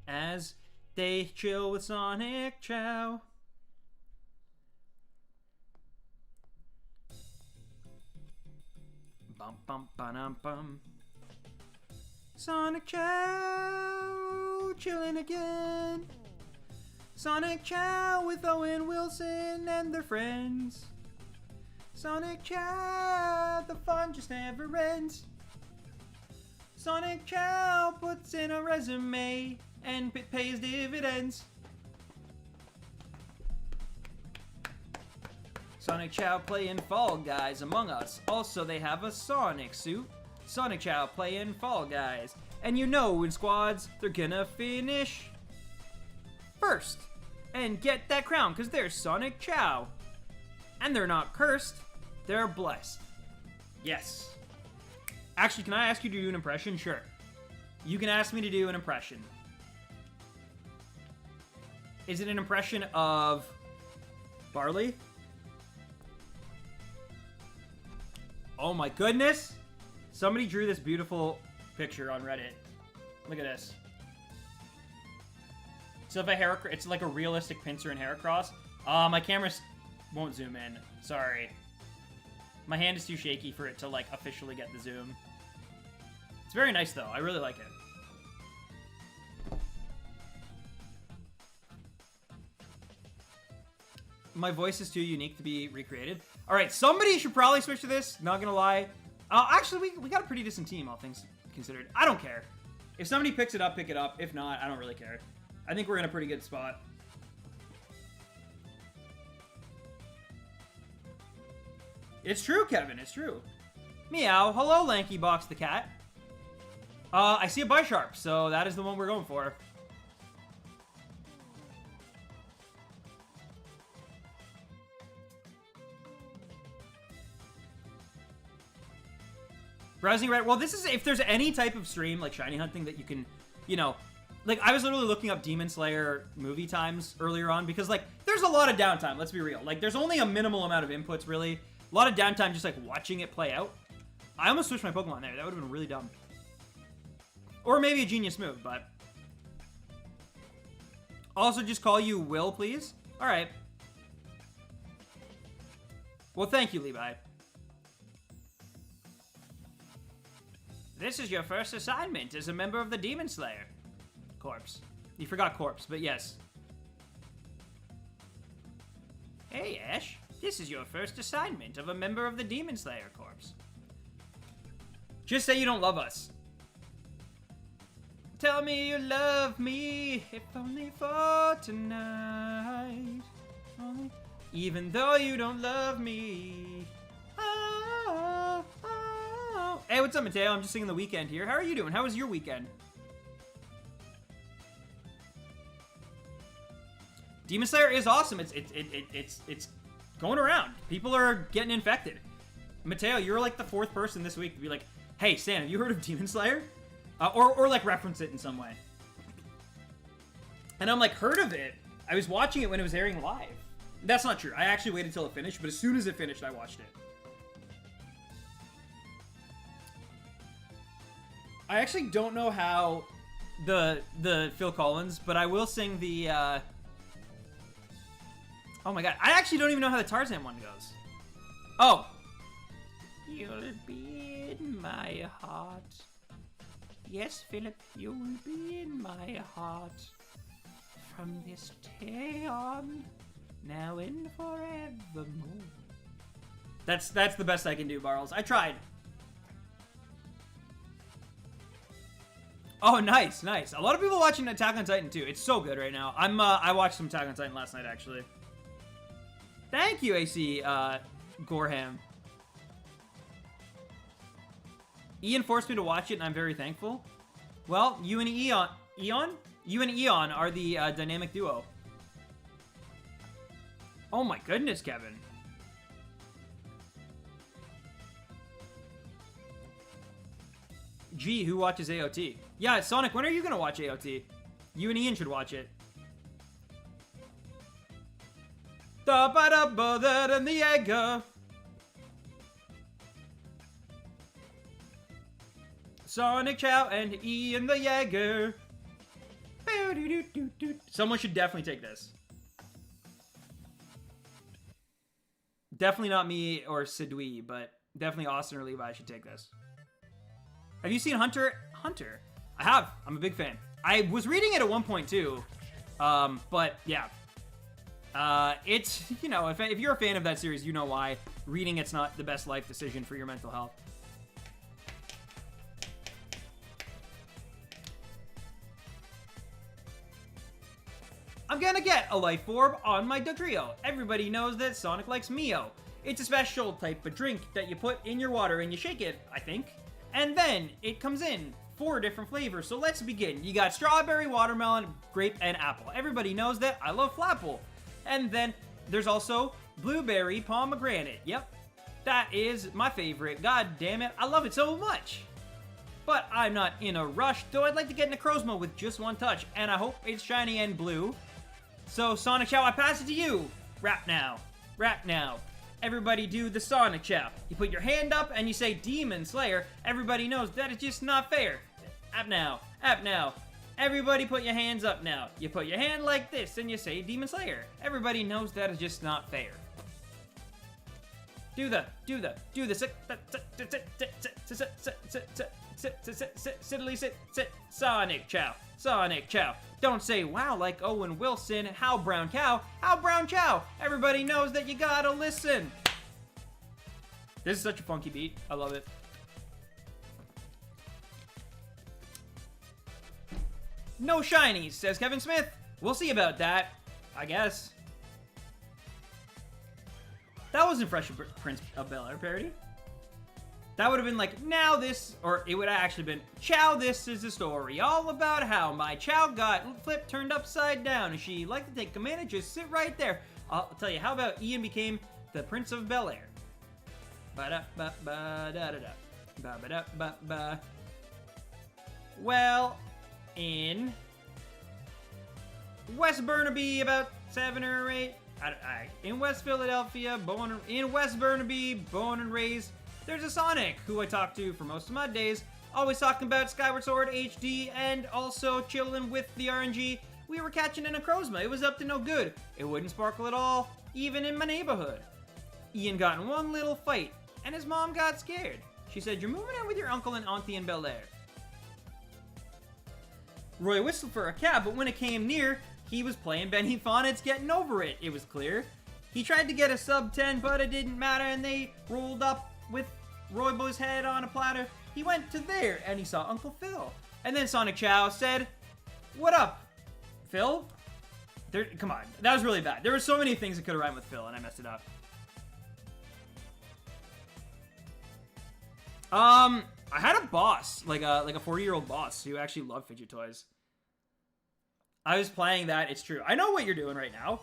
as they chill with Sonic Chow. Bum bum ba-dum bum. Sonic Chow chilling again. Sonic Chow with Owen Wilson and their friends. Sonic Chow, the fun just never ends. Sonic Chow puts in a resume and pays dividends. Sonic Chow playing Fall Guys Among Us. Also, they have a Sonic suit. Sonic Chow playing Fall Guys. And you know in squads, they're gonna finish first and get that crown because they're Sonic Chow. And they're not cursed, they're blessed. Yes. Actually, can I ask you to do an impression? Sure. You can ask me to do an impression. Is it an impression of Barley? Oh my goodness! Somebody drew this beautiful picture on Reddit. Look at this. So if it's like a realistic pincer and Heracross. My camera won't zoom in. Sorry. My hand is too shaky for it to like officially get the zoom. It's very nice though. I really like it. My voice is too unique to be recreated. All right, somebody should probably switch to this. Not gonna lie. Actually, we got a pretty decent team, all things considered. I don't care. If somebody picks it up, pick it up. If not, I don't really care. I think we're in a pretty good spot. It's true, Kevin. It's true. Meow. Hello, Lanky Box the cat. I see a Bisharp, so that is the one we're going for. Browsing Reddit. Well, this is if there's any type of stream like shiny hunting that you can, you know, like I was literally looking up Demon Slayer movie times earlier on because like there's a lot of downtime. Let's be real. Like there's only a minimal amount of inputs really. A lot of downtime just like watching it play out. I almost switched my Pokemon there. That would have been really dumb. Or maybe a genius move, but also just call you Will, please. All right. Well, thank you, Levi. This is your first assignment as a member of the Demon Slayer Corps. You forgot Corpse, but yes. Hey, Ash. This is your first assignment of a member of the Demon Slayer Corps. Just say you don't love us. Tell me you love me, if only for tonight. Even though you don't love me. Oh, oh, oh. Hey, what's up, Mateo? I'm just singing The Weekend here. How are you doing? How was your weekend? Demon Slayer is awesome. It's going around. People are getting infected. Mateo, you're like the 4th person this week to be like, hey, Stan, have you heard of Demon Slayer? Or like reference it in some way. And I'm like, heard of it? I was watching it when it was airing live. That's not true. I actually waited till it finished, but as soon as it finished, I watched it. I actually don't know how the Phil Collins, but I will sing the, oh my god. I actually don't even know how the Tarzan one goes. Oh. You'll be in my heart. Yes, Philip, you'll be in my heart. From this day on, now and forevermore. That's the best I can do, Barles. I tried. Oh, nice, nice. A lot of people watching Attack on Titan too. It's so good right now. I watched some Attack on Titan last night actually. Thank you, AC Gorham. Ian forced me to watch it, and I'm very thankful. Well, you and Eon are the dynamic duo. Oh my goodness, Kevin. Gee, who watches AOT? Yeah, Sonic, when are you gonna watch AOT? You and Ian should watch it. Da ba da ba da and the Jaeger. Sonic Chow and Ian the Jaeger. Someone should definitely take this. Definitely not me or Sidui, but definitely Austin or Levi should take this. Have you seen Hunter? Hunter? I have. I'm a big fan. I was reading it at one point too. But yeah. It's, you know, if you're a fan of that series, you know why. Reading it's not the best life decision for your mental health. I'm gonna get a life orb on my Dodrio. Everybody knows that Sonic likes Mio. It's a special type of drink that you put in your water and you shake it, I think. And then it comes in 4 different flavors. So let's begin. You got strawberry, watermelon, grape, and apple. Everybody knows that I love Flapple. And then there's also blueberry pomegranate. Yep, that is my favorite. God damn it, I love it so much. But I'm not in a rush, though I'd like to get NECROZMA with just one touch. And I hope it's shiny and blue. So, Sonic Chow, I pass it to you. Rap now. Rap now. Everybody do the Sonic Chow. You put your hand up and you say Demon Slayer. Everybody knows that is just not fair. Up now. Up now. Everybody put your hands up now. You put your hand like this and you say Demon Slayer. Everybody knows that is just not fair. Do the Sonic Chow. Sonic Chow. Don't say wow like Owen Wilson. How brown cow? How brown chow? Everybody knows that you gotta listen. This is such a funky beat. I love it. No shinies, says Kevin Smith. We'll see about that, I guess. That wasn't Fresh Prince of Bel-Air parody. That would have been like, now this, or it would have actually been, Chow, this is a story all about how my Chow got flipped, turned upside down, and she liked to take command and just sit right there. I'll tell you, how about Ian became the Prince of Bel-Air? Ba-da-ba-ba-da-da-da. Ba-ba-da-ba-ba. Well, in West Burnaby, about 7 or 8. In West Philadelphia, in West Burnaby, born and raised, there's a Sonic who I talked to for most of my days, always talking about Skyward Sword HD and also chilling with the RNG. We were catching a NECROZMA. It was up to no good. It wouldn't sparkle at all, even in my neighborhood. Ian got in one little fight, and his mom got scared. She said, "You're moving in with your uncle and auntie in Bel Air." Roy whistled for a cab, but when it came near, he was playing Benny Fonnett's Getting Over It, it was clear. He tried to get a sub 10, but it didn't matter, and they rolled up with Roy Boy's head on a platter. He went to there, and he saw Uncle Phil. And then Sonic Chow said, "What up, Phil?" Come on, that was really bad. There were so many things that could have rhymed with Phil, and I messed it up. I had a boss, like a 40-year-old boss who actually loved fidget toys. I was playing that, it's true. I know what you're doing right now.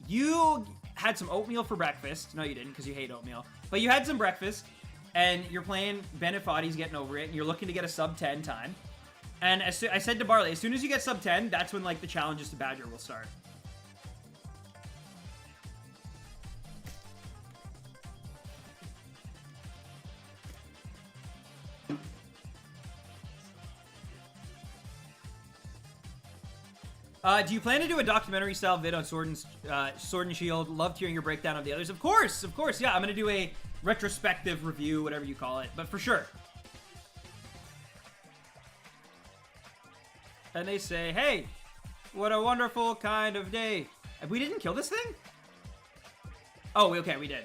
You had some oatmeal for breakfast. No, you didn't, because you hate oatmeal. But you had some breakfast, and you're playing Bennett Foddy's Getting Over It, and you're looking to get a sub 10 time. And I said to Barley, as soon as you get sub 10, that's when, like, the challenges to Badger will start. Do you plan to do a documentary-style vid on Sword and Shield? Loved hearing your breakdown of the others. Of course, yeah. I'm going to do a retrospective review, whatever you call it, but for sure. And they say, "Hey, what a wonderful kind of day." We didn't kill this thing? Oh, okay, we did.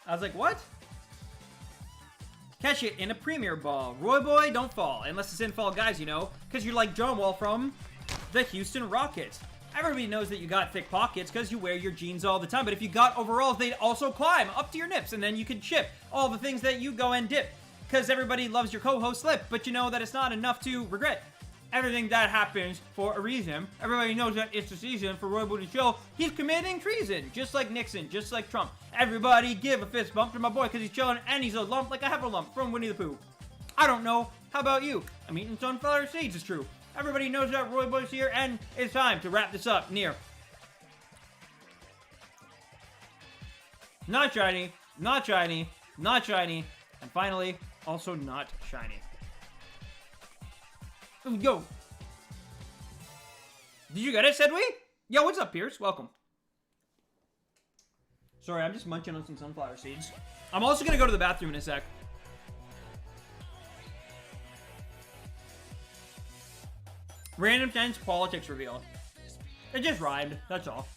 I was like, what? Catch it in a Premier Ball. Roy Boy, don't fall. Unless it's in Fall Guys, you know. Because you're like John Wall from the Houston Rockets. Everybody knows that you got thick pockets because you wear your jeans all the time. But if you got overalls, they'd also climb up to your nips. And then you could chip all the things that you go and dip. Because everybody loves your co-host slip. But you know that it's not enough to regret. Everything that happens for a reason. Everybody knows that it's the season for Roy Boy to show he's committing treason. Just like Nixon, just like Trump. Everybody give a fist bump to my boy because he's chilling and he's a lump like a heifer lump from Winnie the Pooh. I don't know. How about you? I'm eating sunflower seeds, it's true. Everybody knows that Roy Boy's here, and it's time to wrap this up near. Not shiny, not shiny, not shiny, and finally, also not shiny. Yo! Did you get it, said we? Yo, what's up, Pierce? Welcome. Sorry, I'm just munching on some sunflower seeds. I'm also gonna go to the bathroom in a sec. RandomTens politics reveal. It just rhymed, that's all.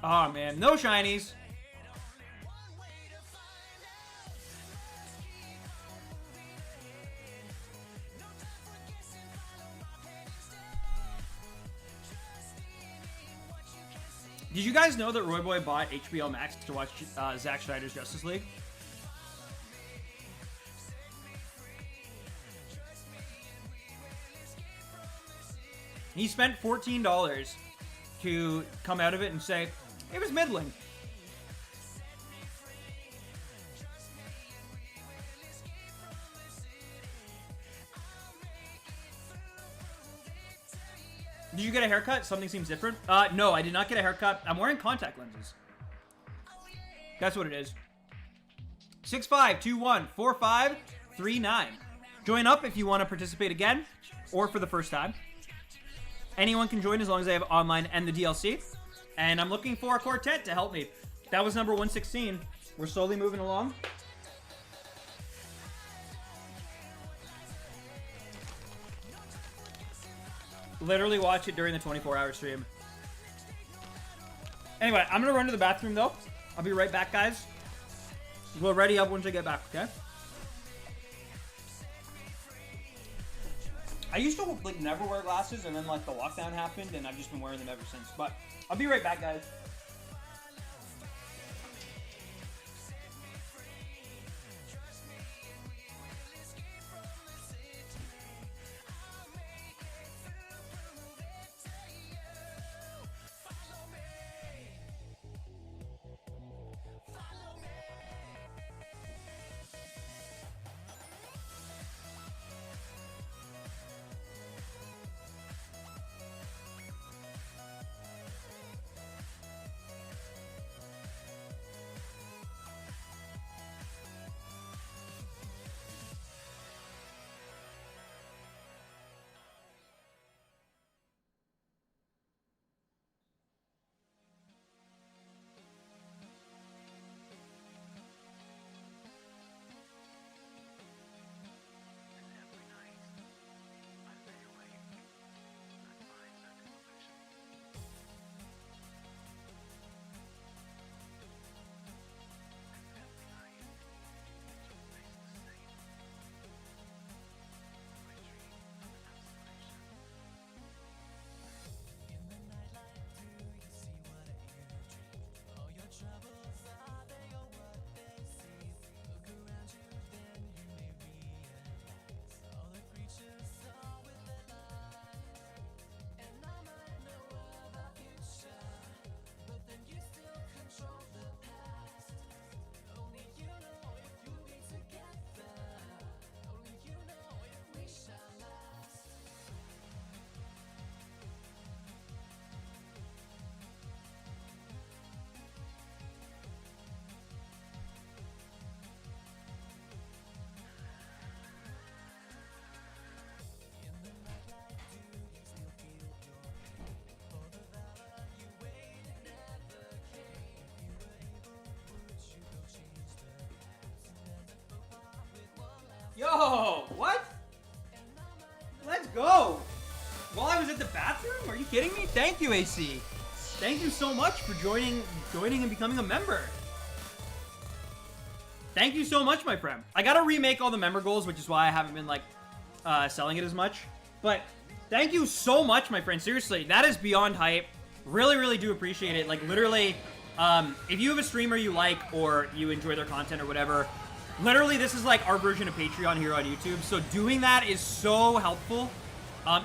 Oh man, no shinies. Did you guys know that Roy Boy bought HBO Max to watch Zack Snyder's Justice League? He spent $14 to come out of it and say, it was middling. Did you get a haircut? Something seems different. No, I did not get a haircut. I'm wearing contact lenses. That's what it is. 65214539. Join up if you want to participate again or for the first time. Anyone can join as long as they have online and the DLC. And I'm looking for a quartet to help me. That was number 116. We're slowly moving along. Literally watch it during the 24-hour stream. Anyway, I'm going to run to the bathroom, though. I'll be right back, guys. We'll ready up once I get back, okay? I used to, like, never wear glasses, and then, like, the lockdown happened, and I've just been wearing them ever since. But I'll be right back, guys. Yo, what? Let's go. While I was at the bathroom? Are you kidding me? Thank you, AC. Thank you so much for joining and becoming a member. Thank you so much, my friend. I gotta remake all the member goals, which is why I haven't been, like, selling it as much. But thank you so much, my friend. Seriously, that is beyond hype. Really, really do appreciate it. Like, literally, if you have a streamer you like or you enjoy their content or whatever, literally, this is, like, our version of Patreon here on YouTube. So doing that is so helpful.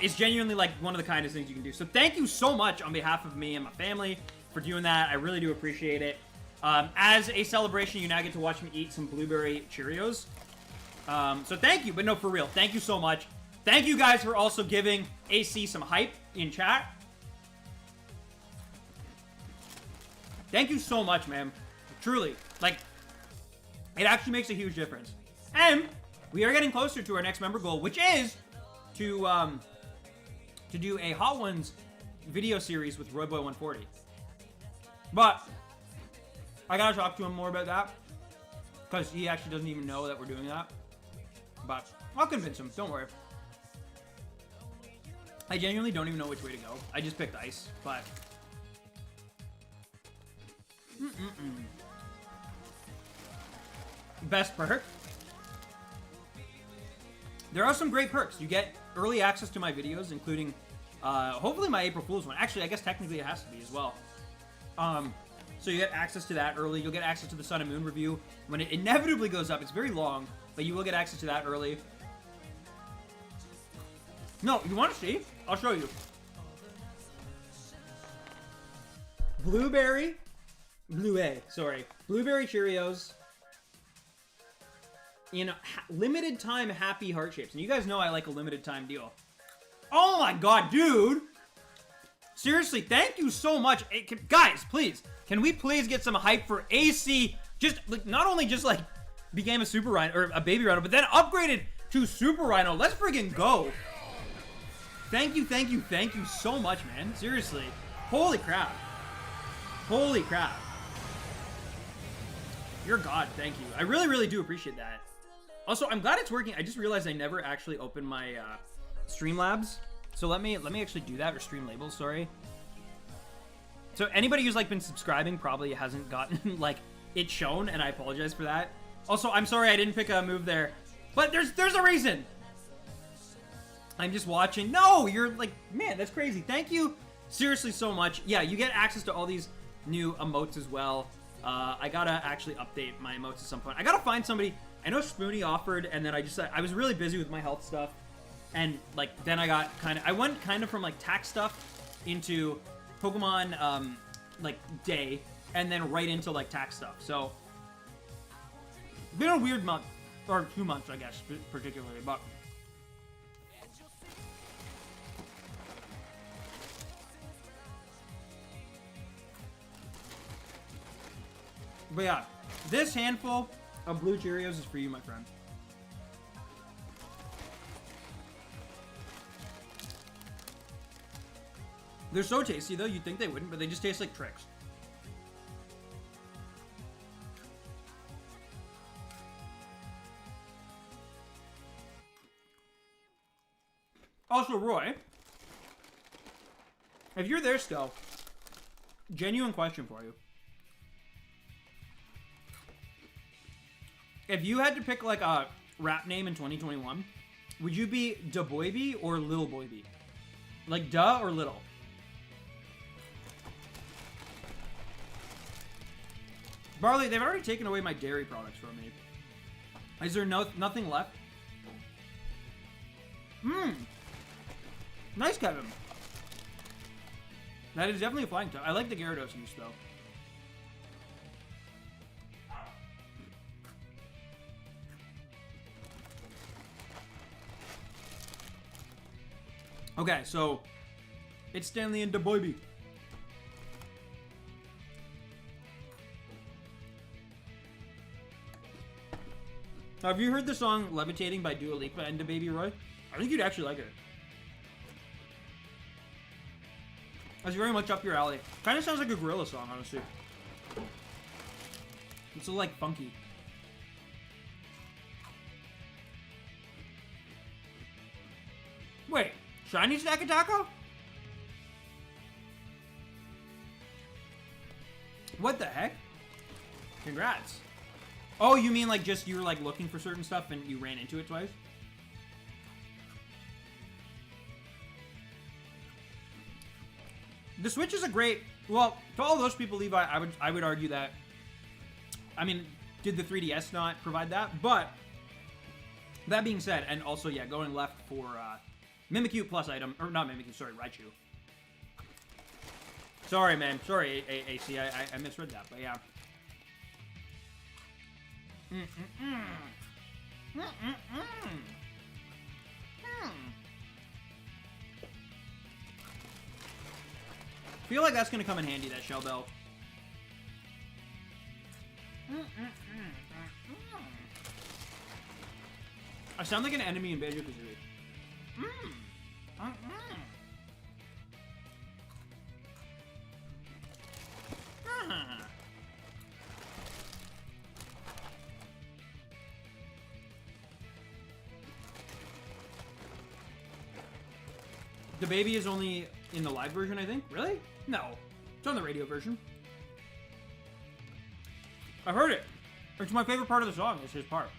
It's genuinely, like, one of the kindest things you can do. So thank you so much on behalf of me and my family for doing that. I really do appreciate it. As a celebration, you now get to watch me eat some blueberry Cheerios. So thank you. But no, for real, thank you so much. Thank you guys for also giving AC some hype in chat. Thank you so much, man. Truly. Like, it actually makes a huge difference. And we are getting closer to our next member goal, which is to do a Hot Ones video series with Royboy140. But I gotta talk to him more about that, because he actually doesn't even know that we're doing that. But I'll convince him, don't worry. I genuinely don't even know which way to go. I just picked ice, but... Best perk? There are some great perks. You get early access to my videos, including, hopefully my April Fool's one. Actually, I guess technically it has to be as well. So you get access to that early. You'll get access to the Sun and Moon review when it inevitably goes up. It's very long, but you will get access to that early. No, you want to see? I'll show you. Blueberry Cheerios in limited time happy heart shapes. And you guys know I like a limited time deal. Oh my god, dude! Seriously, thank you so much. Guys, please, can we please get some hype for AC? Just, like, not only just, like, became a Super Rhino, or a Baby Rhino, but then upgraded to Super Rhino. Let's friggin' go. Thank you so much, man. Seriously. Holy crap. Holy crap. You're God, thank you. I really, really do appreciate that. Also, I'm glad it's working. I just realized I never actually opened my Streamlabs. So let me actually do that, or stream labels, sorry. So anybody who's, like, been subscribing probably hasn't gotten, like, it shown, and I apologize for that. Also, I'm sorry I didn't pick a move there, but there's a reason. I'm just watching. No, you're, like, man, that's crazy. Thank you seriously so much. Yeah, you get access to all these new emotes as well. I gotta actually update my emotes at some point. I gotta find somebody. I know Spoonie offered, and then I was really busy with my health stuff. And, like, then I went kind of from, like, tax stuff into Pokemon, like, Day, and then right into, like, tax stuff. So, been a weird month, or 2 months, I guess, particularly, but... But yeah, this handful of blue Cheerios is for you, my friend. They're so tasty, though. You'd think they wouldn't, but they just taste like tricks. Also, Roy, if you're there still, genuine question for you. If you had to pick, like, a rap name in 2021, would you be Da Boyby or Lil Boyby? Like, Da or Little? Barley, they've already taken away my dairy products from me. Is there nothing left? Nice, Kevin. That is definitely a flying type. I like the Gyarados use, though. Okay, so it's Stanley and Da Boyby. Have you heard the song Levitating by Dua Lipa and DaBaby Roy? I think you'd actually like it. That's very much up your alley. Kind of sounds like a Gorilla song, honestly. It's so, like, funky. Shiny Snack Taco? What the heck? Congrats. Oh, you mean like just you were like looking for certain stuff and you ran into it twice? The Switch is a great... Well, to all those people, Levi, I would argue that... I mean, did the 3DS not provide that? But, that being said, and also, yeah, going left for Mimikyu plus item... Or not Mimikyu, sorry, Raichu. Sorry, man. Sorry, AC. I misread that, but yeah. Feel like that's gonna come in handy, that shell bell. I sound like an enemy in Banjo-Kazooie. The baby is only in the live version, I think. Really? No. It's on the radio version. I've heard it. It's my favorite part of the song. It's his part.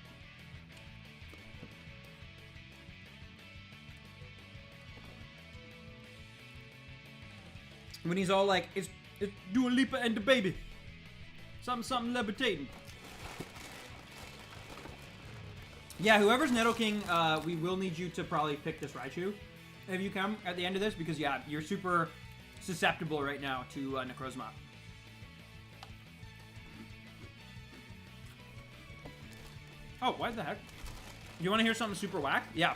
When he's all like, it's Dua Lipa and the baby. Something levitating. Yeah, whoever's Nidoking, we will need you to probably pick this Raichu if you come at the end of this, because yeah, you're super susceptible right now to Necrozma. Oh, what the heck? You want to hear something super whack? Yeah.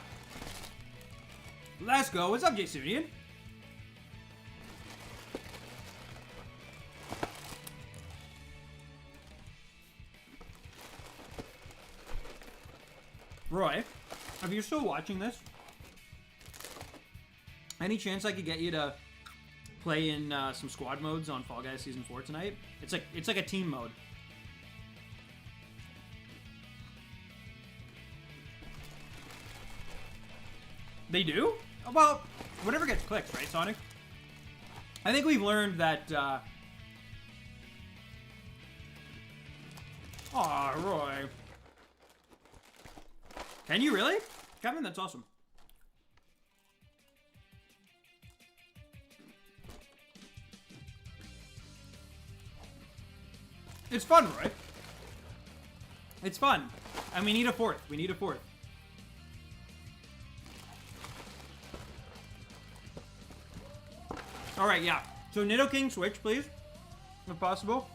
Let's go. What's up, Jasunian? Roy, if you're still watching this, any chance I could get you to play in some squad modes on Fall Guys Season 4 tonight? It's like a team mode. They do? Well, whatever gets clicks, right, Sonic? I think we've learned that, Aw, Roy. Can you really? Kevin, that's awesome. It's fun, Roy. It's fun. And we need a fourth. We need a fourth. Alright, yeah. So Nidoking Switch, please. If possible.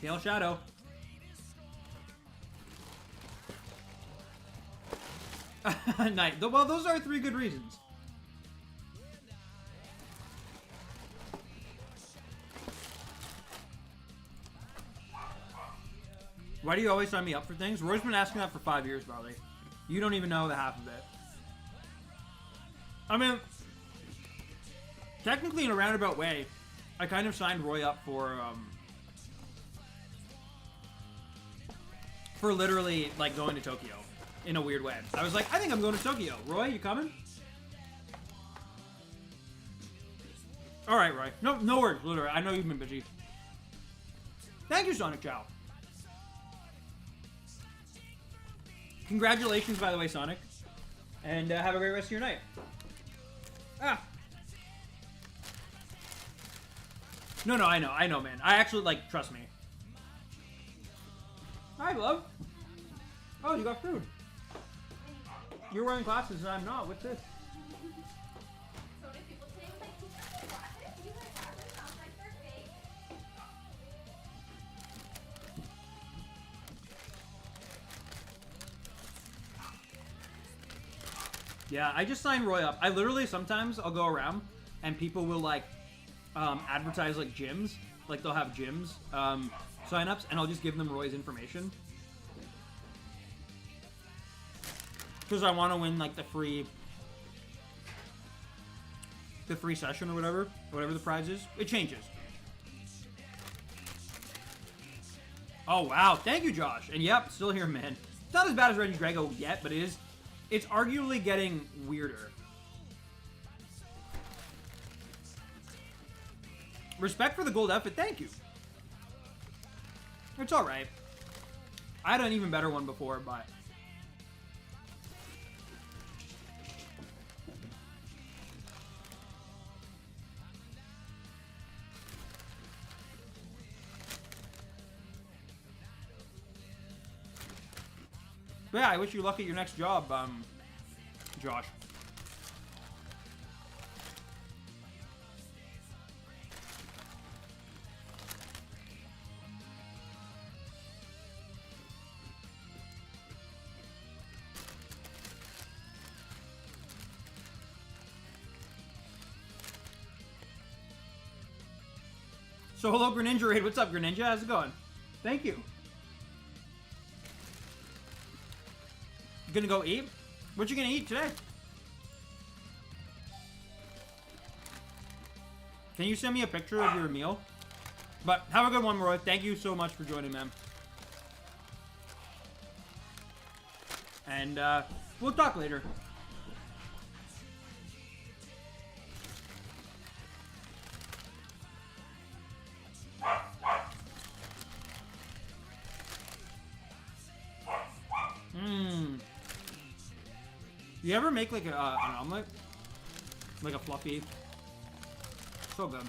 Tail Shadow. Nice. Well, those are 3 good reasons. Why do you always sign me up for things? Roy's been asking that for 5 years, probably. You don't even know the half of it. I mean, technically in a roundabout way, I kind of signed Roy up for literally, like, going to Tokyo. In a weird way. I was like, I think I'm going to Tokyo. Roy, you coming? Alright, Roy. No worries, literally. I know you've been busy. Thank you, Sonic Chow. Congratulations, by the way, Sonic. And have a great rest of your night. Ah. No, I know, man. I actually, like, trust me. Hi, love. Oh, you got food. You're wearing glasses and I'm not. What's this? So many people today was like, "Did you watch it? You guys have it? Sounds like they're fake." Yeah, I just signed Roy up. I literally, sometimes I'll go around and people will like advertise like gyms. Like they'll have gyms sign-ups and I'll just give them Roy's information. Because I want to win like the free session or whatever the prize is. It changes. Oh, wow. Thank you, Josh. And yep, still here, man. It's not as bad as Reggie Grego yet, but it is. It's arguably getting weirder. Respect for the gold outfit. Thank you. It's alright. I had an even better one before, but... But yeah, I wish you luck at your next job, Josh. So hello, Greninja Raid. What's up, Greninja? How's it going? Thank you. Gonna go eat? What you gonna eat today? Can you send me a picture of your meal? But have a good one, Roy. Thank you so much for joining, man. And we'll talk later. You ever make like an omelet? Like a fluffy? So good.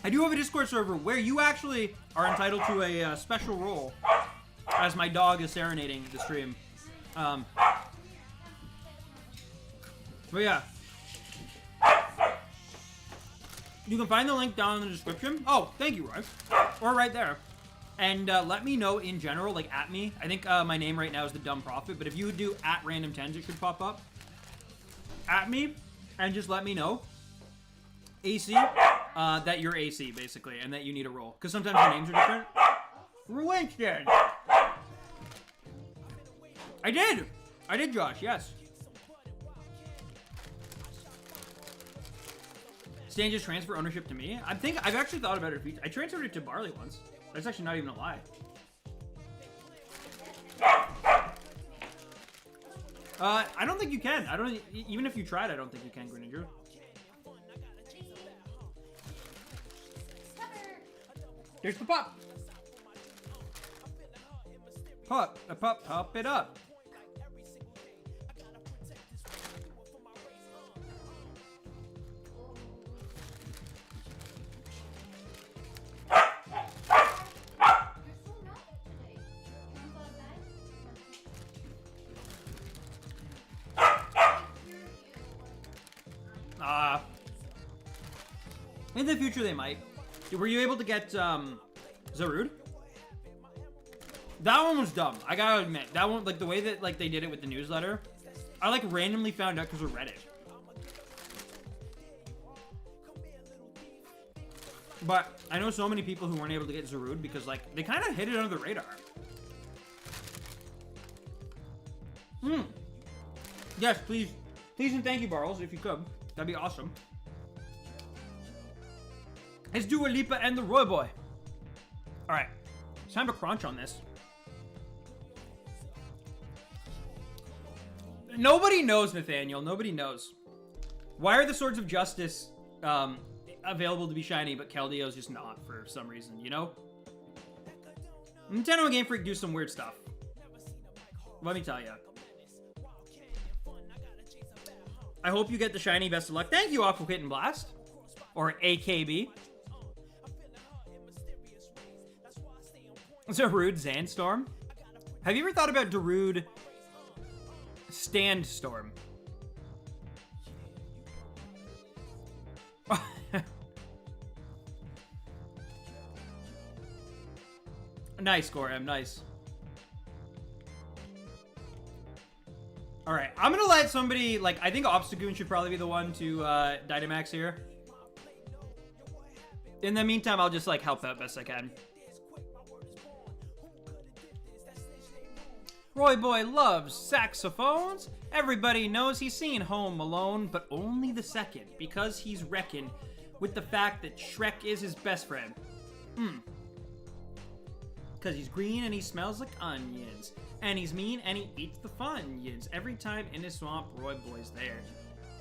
I do have a Discord server where you actually are entitled to a special role as my dog is serenading the stream. But yeah. You can find the link down in the description. Oh, thank you, Roy. Or right there. And let me know in general, like at me. I think my name right now is the Dumb Prophet, but if you do at RandomTens, it should pop up. At me, and just let me know. AC, that you're AC, basically, and that you need a role. Because sometimes your names are different. Winston! I did! I did, Josh, yes. Stan just transfer ownership to me? I've actually thought about it. I transferred it to Barley once. That's actually not even a lie. I don't think you can. Even if you tried, I don't think you can, Greninja. Here's the pop. Pop it up. In the future, they might. Were you able to get Zarude? That one was dumb. I gotta admit, that one, like the way that like they did it with the newsletter, I like randomly found out because of Reddit. But I know so many people who weren't able to get Zarude because like they kind of hit it under the radar. Yes, please and thank you, Barles, if you could. That'd be awesome. It's Dua Lipa and the Roy Boy. All right, it's time to crunch on this. Nobody knows, Nathaniel. Nobody knows. Why are the Swords of Justice available to be shiny, but Keldeo's just not for some reason, you know? Nintendo and Game Freak do some weird stuff. Let me tell you. I hope you get the shiny. Best of luck. Thank you, Aqua Kitten Blast. Or AKB. Darude Zandstorm. Have you ever thought about Darude Standstorm? Nice, Gorham. Nice. Alright, I'm gonna let somebody, like, I think Obstagoon should probably be the one to Dynamax here. In the meantime, I'll just, like, help out best I can. Roy Boy loves saxophones. Everybody knows he's seen Home Alone, but only the second, because he's reckoned with the fact that Shrek is his best friend. Cause he's green and he smells like onions. And he's mean and he eats the funyuns. Every time in his swamp, Roy Boy's there.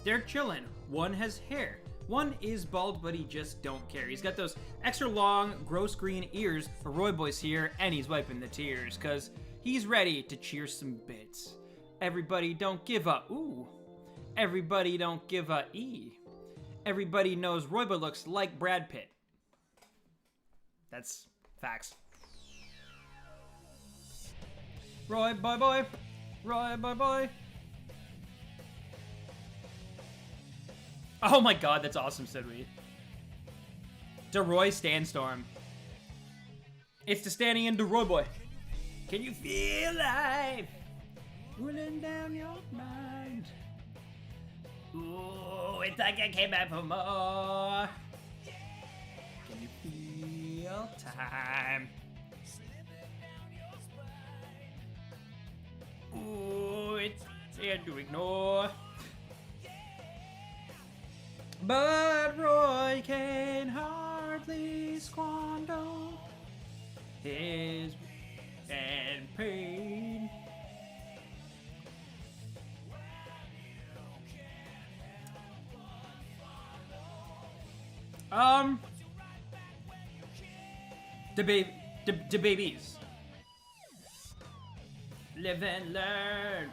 They're chillin'. One has hair. One is bald, but he just don't care. He's got those extra long, gross green ears. But Roy Boy's here and he's wiping the tears. Cause he's ready to cheer some bits. Everybody don't give a ooh. Everybody don't give a E. Everybody knows Roy Boy looks like Brad Pitt. That's facts. Roy Boy Boy. Roy Boy Boy. Oh my god, that's awesome, said we. DeRoy Standstorm. It's the standing in DeRoy Boy. Can you feel life running down your mind? Ooh, it's like I came back for more. Can you feel time? Ooh, it's hard to ignore. But Roy can hardly squander his and pain. The babies. Live and learn.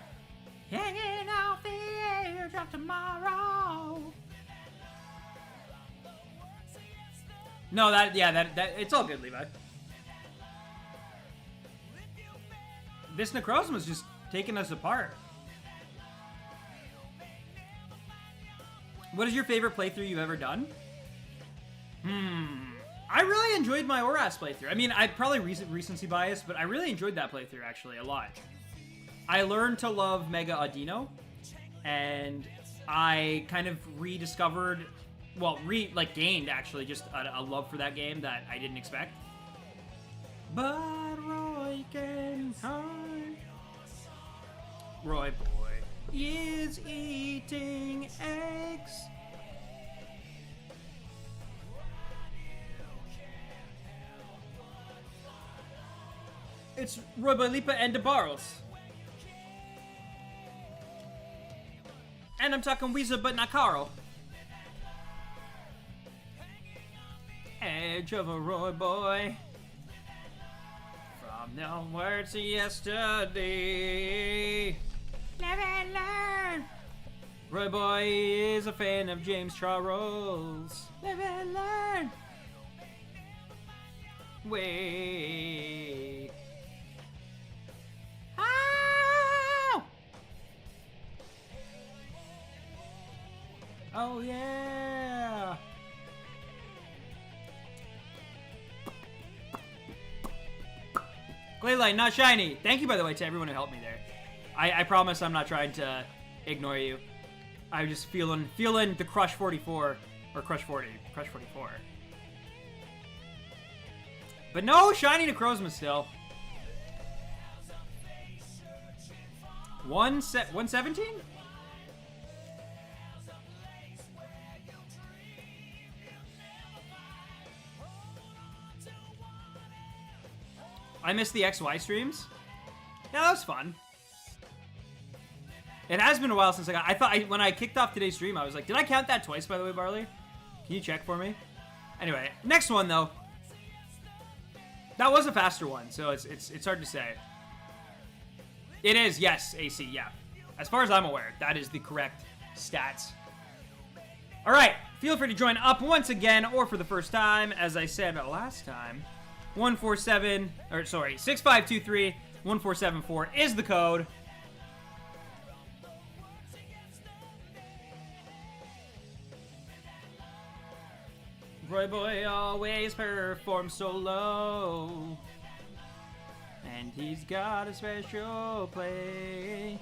Hanging off the edge of tomorrow. No, that it's all good, Levi. This NECROZMA's just taking us apart. What is your favorite playthrough you've ever done? I really enjoyed my Oras playthrough. I mean, I probably recency bias, but I really enjoyed that playthrough actually a lot. I learned to love Mega Audino, and I kind of rediscovered, well, gained actually just a love for that game that I didn't expect. But Roy can hide. Roy Boy is eating eggs. It's Roy Boy Lipa and DeBarrels. And I'm talking Weezer, but not Carl. Edge of a Roy Boy. From the words of yesterday. Live and learn. Roy Boy is a fan of James Charles. Live and learn. Wait. Ow! Oh yeah. Glaylite, not shiny. Thank you, by the way, to everyone who helped me there. I promise I'm not trying to ignore you. I'm just feeling the Crush 44 or Crush 40, Crush 44. But no shiny NECROZMA still. 117? I missed the XY streams. Yeah, that was fun. It has been a while since I thought when I kicked off today's stream, I was like, did I count that twice, by the way, Barley? Can you check for me? Anyway, next one, though. That was a faster one, so it's hard to say. It is, yes, AC, yeah. As far as I'm aware, that is the correct stats. All right, feel free to join up once again, or for the first time, as I said last time. 6523-1474 is the code. Roy Boy always performs so low, and he's got a special play.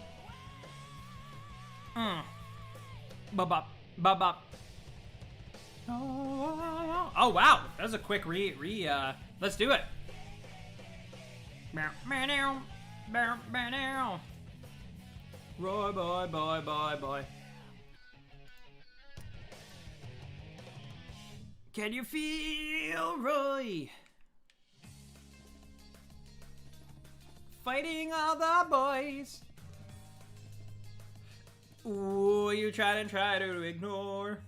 Bop, bop, bop. Oh wow, that was a quick let's do it. Roy Boy, boy, boy, boy. Can you feel Roy? fighting all the boys. Ooh, you try to ignore.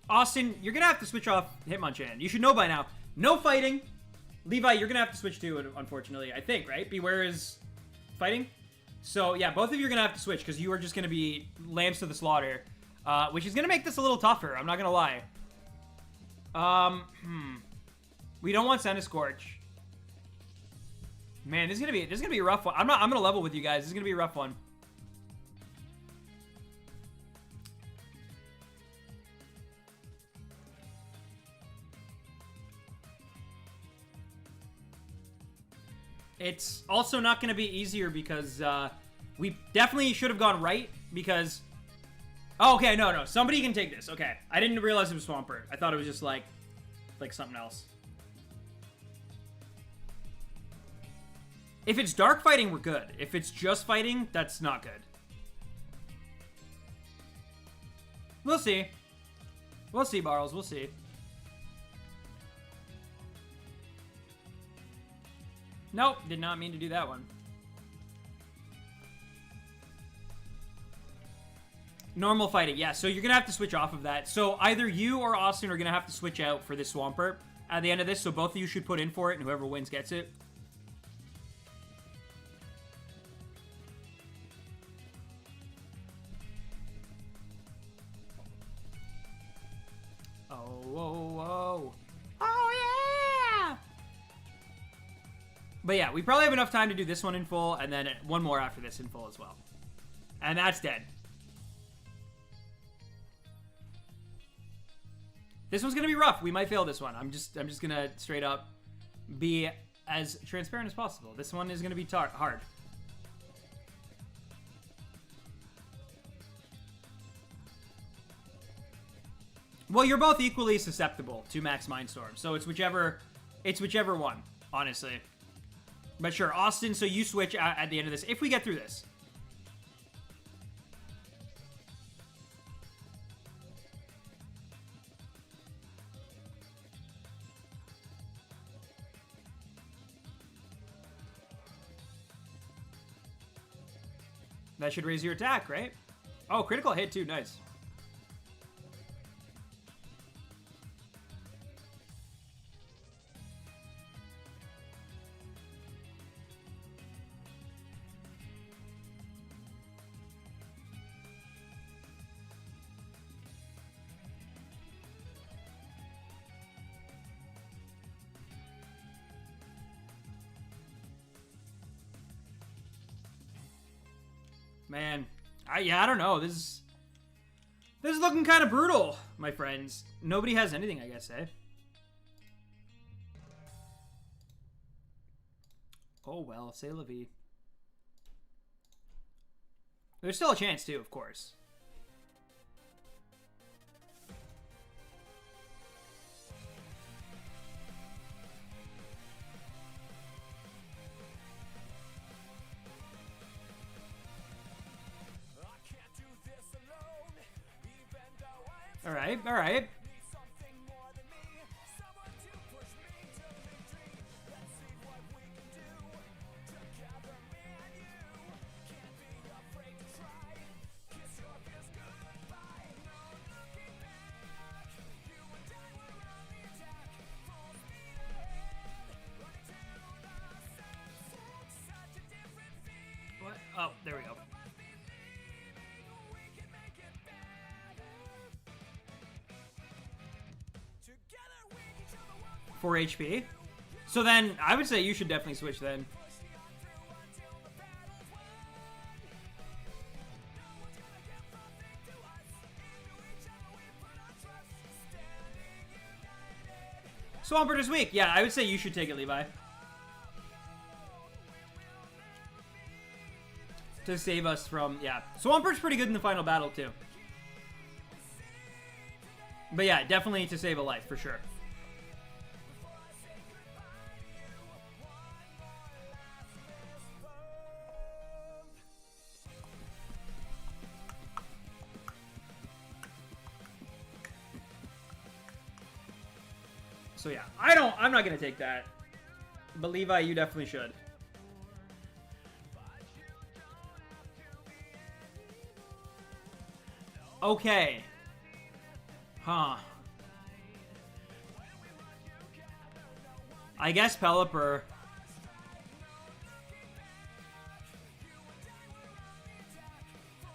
Austin, you're gonna have to switch off Hitmonchan. You should know by now. No fighting. Levi, you're gonna have to switch too, unfortunately. I think, right? Beware is fighting. So yeah, both of you are gonna have to switch because you are just gonna be lambs to the slaughter, which is gonna make this a little tougher. I'm not gonna lie. We don't want Scorch. Man, this is gonna be a rough one. I'm gonna level with you guys. This is gonna be a rough one. It's also not going to be easier because we definitely should have gone right because... Oh, okay, no. Somebody can take this. Okay. I didn't realize it was Swampert. I thought it was just like something else. If it's dark fighting, we're good. If it's just fighting, that's not good. We'll see. We'll see, Barles. We'll see. Nope, did not mean to do that one. Normal fighting, yeah, so you're going to have to switch off of that. So either you or Austin are going to have to switch out for this Swampert at the end of this, so both of you should put in for it, and whoever wins gets it. Oh, yeah! But yeah, we probably have enough time to do this one in full, and then one more after this in full as well. And that's dead. This one's gonna be rough. We might fail this one. I'm just gonna straight up be as transparent as possible. This one is gonna be hard. Well, you're both equally susceptible to Max Mindstorm, so it's whichever one, honestly. But sure, Austin, so you switch at the end of this, if we get through this. That should raise your attack, right? Oh, critical hit too, nice. Man, I don't know. This is looking kind of brutal, my friends. Nobody has anything, I guess, eh? Oh well, c'est la vie. There's still a chance too, of course. All right, all right. What? Oh, there we go. 4 HP. So then, I would say you should definitely switch then. Swampert is weak. Yeah, I would say you should take it, Levi. To save us from, yeah. Swampert's pretty good in the final battle, too. But yeah, definitely to save a life, for sure. So yeah, I'm not gonna take that. But Levi, you definitely should. Okay. Huh. I guess Pelipper.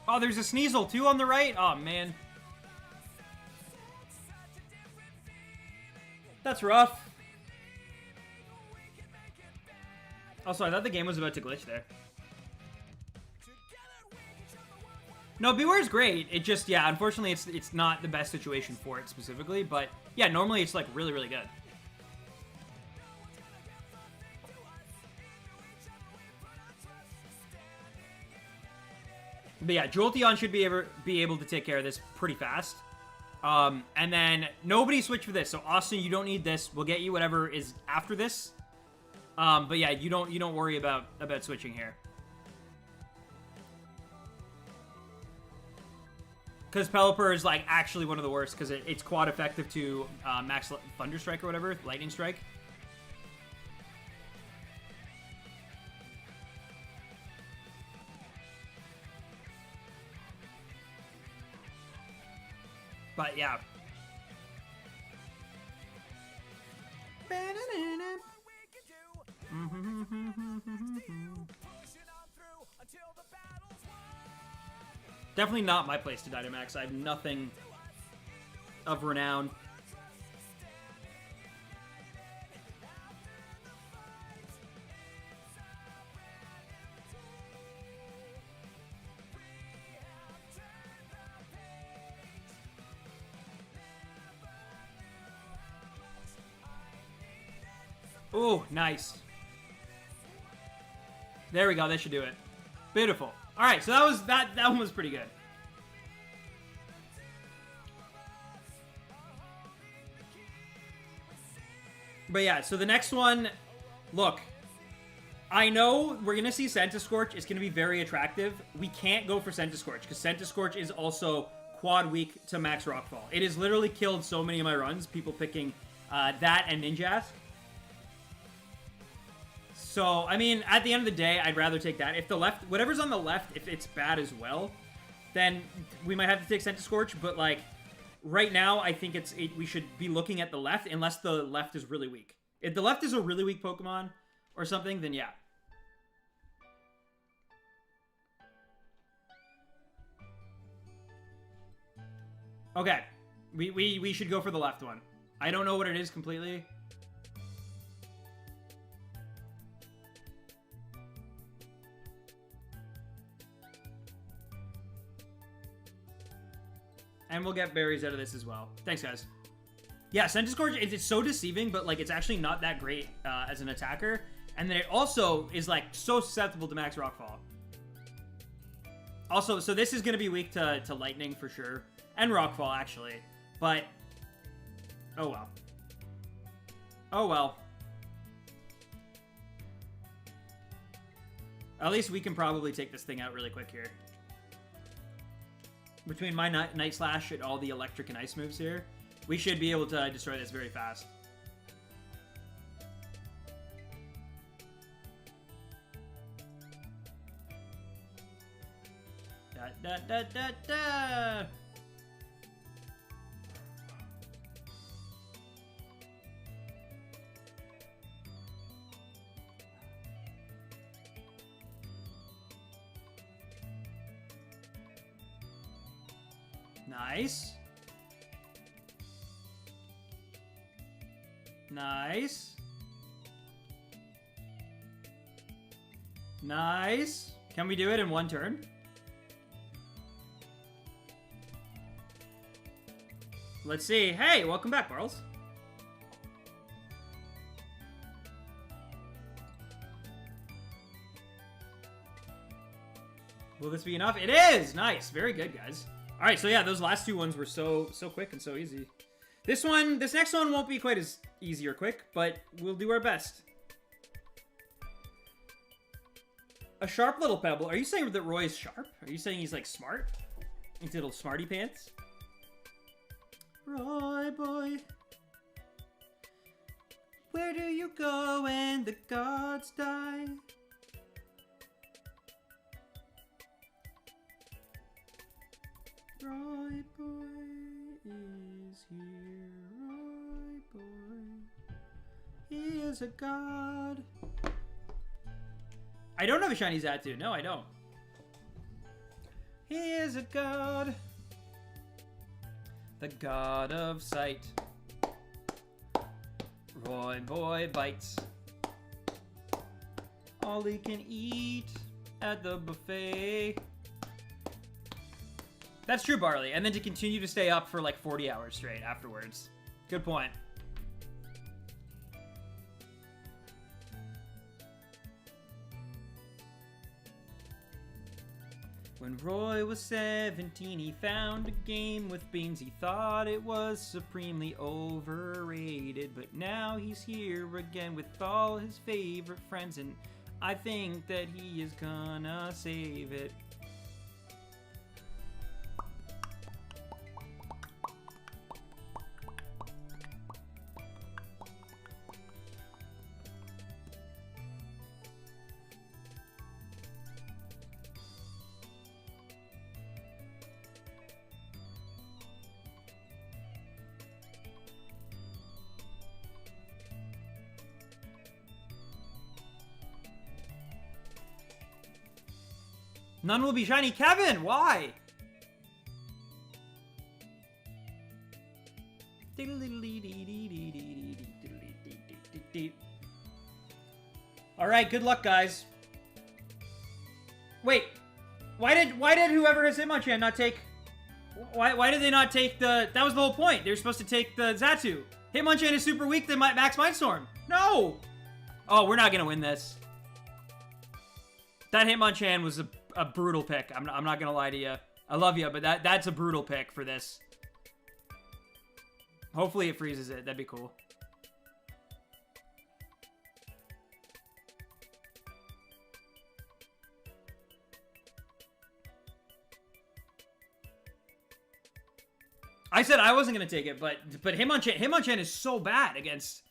Oh, there's a Sneasel too on the right? Oh, man. That's rough. Also, I thought the game was about to glitch there. No, Beware's great. It just, yeah, unfortunately, it's not the best situation for it specifically. But, yeah, normally it's, like, really, really good. But, yeah, Jolteon should be able to take care of this pretty fast. And then, nobody switch for this. So, Austin, you don't need this. We'll get you whatever is after this. But, yeah, you don't worry about switching here. Because Pelipper is, like, actually one of the worst, because it's quad effective to max Thunder Strike or whatever, Lightning Strike. But, yeah. Definitely not my place to Dynamax. I have nothing of renown. Ooh, nice. There we go. That should do it. Beautiful. All right, so that one was pretty good. But yeah, so the next one, look, I know we're going to see Centiskorch. It's going to be very attractive. We can't go for Centiskorch because Centiskorch is also quad weak to Max Rockfall. It has literally killed so many of my runs, people picking that and Ninjask. So, I mean, at the end of the day, I'd rather take that. If the left, whatever's on the left, if it's bad as well, then we might have to take Centiskorch. But, like, right now, I think we should be looking at the left, unless the left is really weak. If the left is a really weak Pokemon or something, then yeah. Okay. We should go for the left one. I don't know what it is completely. And we'll get berries out of this as well. Thanks, guys. Yeah, Centiskorch, it's so deceiving, but, like, it's actually not that great as an attacker. And then it also is, like, so susceptible to Max Rockfall. Also, so this is going to be weak to Lightning for sure. And Rockfall, actually. But, oh well. Oh well. At least we can probably take this thing out really quick here. Between my Night Slash and all the electric and ice moves here, we should be able to destroy this very fast. Da da da da da! Nice. Nice. Nice. Can we do it in one turn? Let's see. Hey, welcome back, Barles. Will this be enough? It is! Nice. Very good, guys. All right, so yeah, those last two ones were so quick and so easy. This next one won't be quite as easy or quick, but we'll do our best. A sharp little pebble. Are you saying that Roy is sharp? Are you saying he's, like, smart? He's little smarty pants? Roy boy. Where do you go when the gods die? Roy boy is here, Roy boy. He is a god. I don't have a shiny Xatu. No, I don't. He is a god. The god of sight. Roy boy bites. All he can eat at the buffet. That's true, Barley. And then to continue to stay up for like 40 hours straight afterwards. Good point. When Roy was 17, he found a game with beans. He thought it was supremely overrated. But now he's here again with all his favorite friends. And I think that he is gonna save it. None will be shiny. Kevin, why? All right, good luck, guys. Wait, why did whoever has Hitmonchan not take? Why did they not take the? That was the whole point. They were supposed to take the Xatu. Hitmonchan is super weak than Max Mindstorm. No. Oh, we're not gonna win this. That Hitmonchan was a brutal pick. I'm not gonna lie to you. I love you, but that's a brutal pick for this. Hopefully it freezes it. That'd be cool. I said I wasn't gonna take it, but Hitmonchan is so bad against.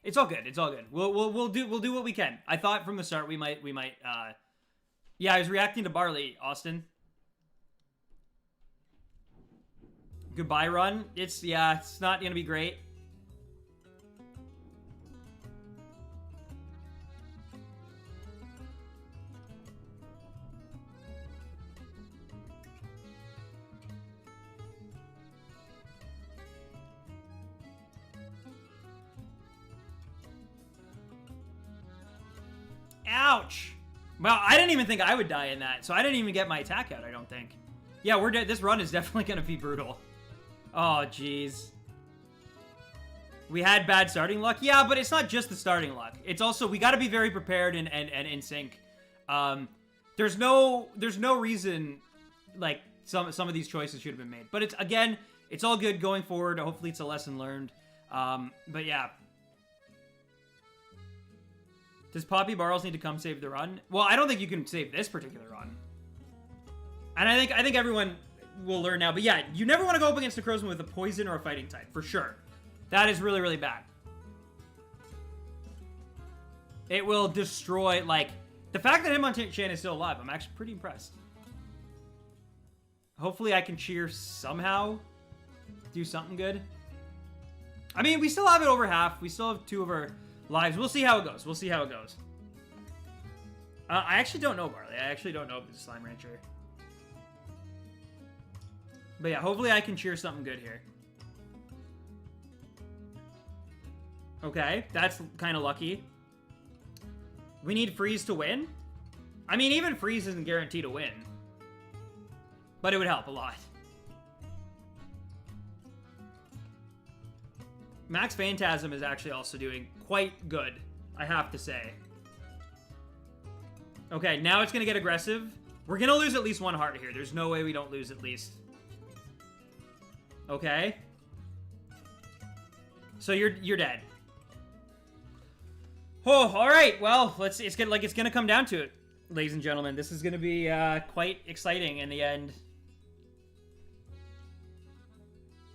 It's all good. It's all good. We'll do what we can. I thought from the start we might. Yeah, I was reacting to Barley, Austin. Goodbye run. It's not gonna be great. Ouch! Well, I didn't even think I would die in that, so I didn't even get my attack out, I don't think. Yeah, we're dead. This run is definitely going to be brutal. Oh, jeez. We had bad starting luck. Yeah, but it's not just the starting luck. It's also, we got to be very prepared and in sync. There's no reason, like, some of these choices should have been made. But it's, again, it's all good going forward. Hopefully it's a lesson learned. But yeah. Does Poppy Barrels need to come save the run? Well, I don't think you can save this particular run. And I think everyone will learn now. But yeah, you never want to go up against NECROZMA with a poison or a fighting type, for sure. That is really, really bad. It will destroy, like... The fact that Hitmonchan is still alive, I'm actually pretty impressed. Hopefully I can cheer somehow. Do something good. I mean, we still have it over half. We still have 2 of our... lives. We'll see how it goes. We'll see how it goes. I actually don't know, Barley. I actually don't know if it's a Slime Rancher. But yeah, hopefully I can cheer something good here. Okay, that's kind of lucky. We need Freeze to win? I mean, even Freeze isn't guaranteed to win. But it would help a lot. Max Phantasm is actually also doing quite good, I have to say. Okay, now it's going to get aggressive. We're going to lose at least 1 heart here. There's no way we don't lose at least. Okay. So you're dead. Oh, all right. Well, it's going to come down to it, ladies and gentlemen. This is going to be quite exciting in the end.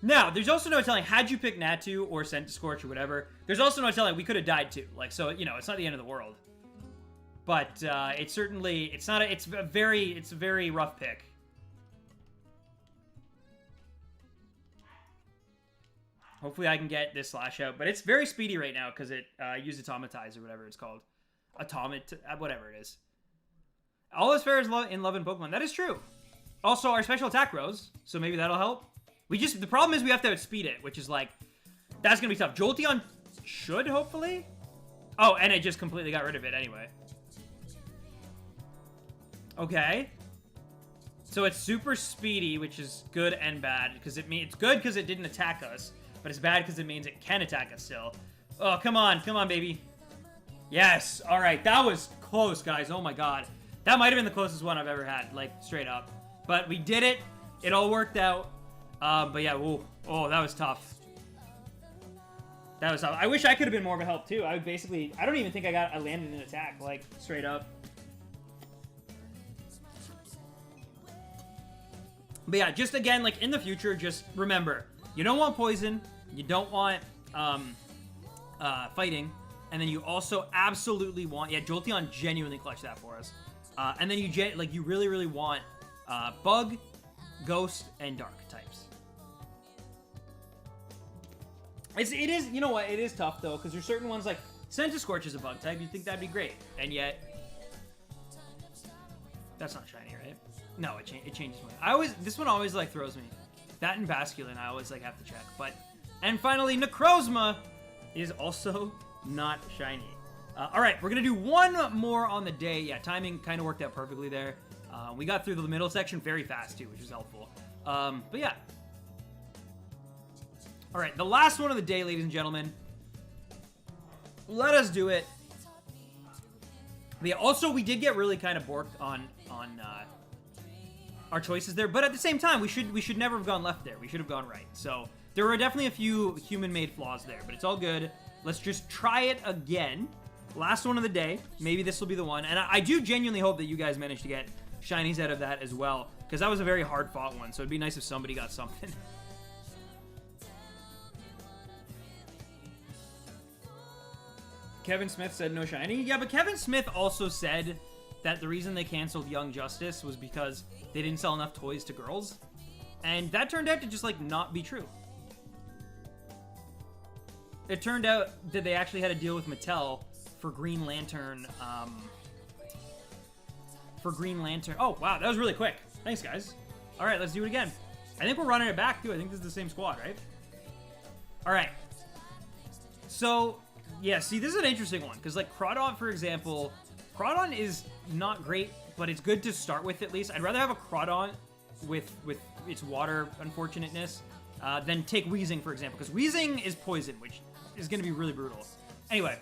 Now, there's also no telling, had you picked Natu or Scorch or whatever, there's also no telling we could have died too. Like, so, you know, it's not the end of the world. But it's certainly, it's a very rough pick. Hopefully I can get this Slash out, but it's very speedy right now because it used Automatize or whatever it's called. Whatever it is. All is fair in love and Pokemon. That is true. Also, our special attack rose, so maybe that'll help. The problem is we have to outspeed it, which is like, that's gonna be tough. Jolteon should, hopefully. Oh, and it just completely got rid of it anyway. Okay. So it's super speedy, which is good and bad, because it's good because it didn't attack us, but it's bad because it means it can attack us still. Oh, come on, baby. Yes, all right, that was close, guys. Oh my god. That might have been the closest one I've ever had, like, straight up. But we did it. It all worked out. But yeah, ooh. Oh, that was tough. That was tough. I wish I could have been more of a help, too. I don't even think I landed an attack, like, straight up. But yeah, just again, like, in the future, just remember, you don't want poison, you don't want, fighting, and then you also absolutely want, yeah, Jolteon genuinely clutched that for us. And then you really, really want, Bug, Ghost, and Dark types. It is, you know what, it is tough, though, because there's certain ones, like, Scorch is a Bug type, you'd think that'd be great, and yet, that's not shiny, right? No, it changes one. This one always, like, throws me. That and Basculin, I always, like, have to check, but, and finally, Necrozma is also not shiny. All right, we're gonna do one more on the day. Yeah, timing kind of worked out perfectly there. We got through the middle section very fast, too, which was helpful. But yeah. All right, the last one of the day, ladies and gentlemen. Let us do it. But yeah, also, we did get really kind of borked on our choices there, but at the same time, we should never have gone left there. We should have gone right. So there were definitely a few human-made flaws there, but it's all good. Let's just try it again. Last one of the day. Maybe this will be the one. And I do genuinely hope that you guys managed to get shinies out of that as well, because that was a very hard-fought one, so it'd be nice if somebody got something. Kevin Smith said no shiny. Yeah, but Kevin Smith also said that the reason they canceled Young Justice was because they didn't sell enough toys to girls. And that turned out to just, like, not be true. It turned out that they actually had a deal with Mattel for Green Lantern, Oh, wow, that was really quick. Thanks, guys. All right, let's do it again. I think we're running it back, too. I think this is the same squad, right? All right. So, yeah, see, this is an interesting one, because, like, Crawdon, for example, Crawdon is not great, but it's good to start with, at least. I'd rather have a Crawdon with its water unfortunateness than take Weezing, for example, because Weezing is poison, which is going to be really brutal. Anyway,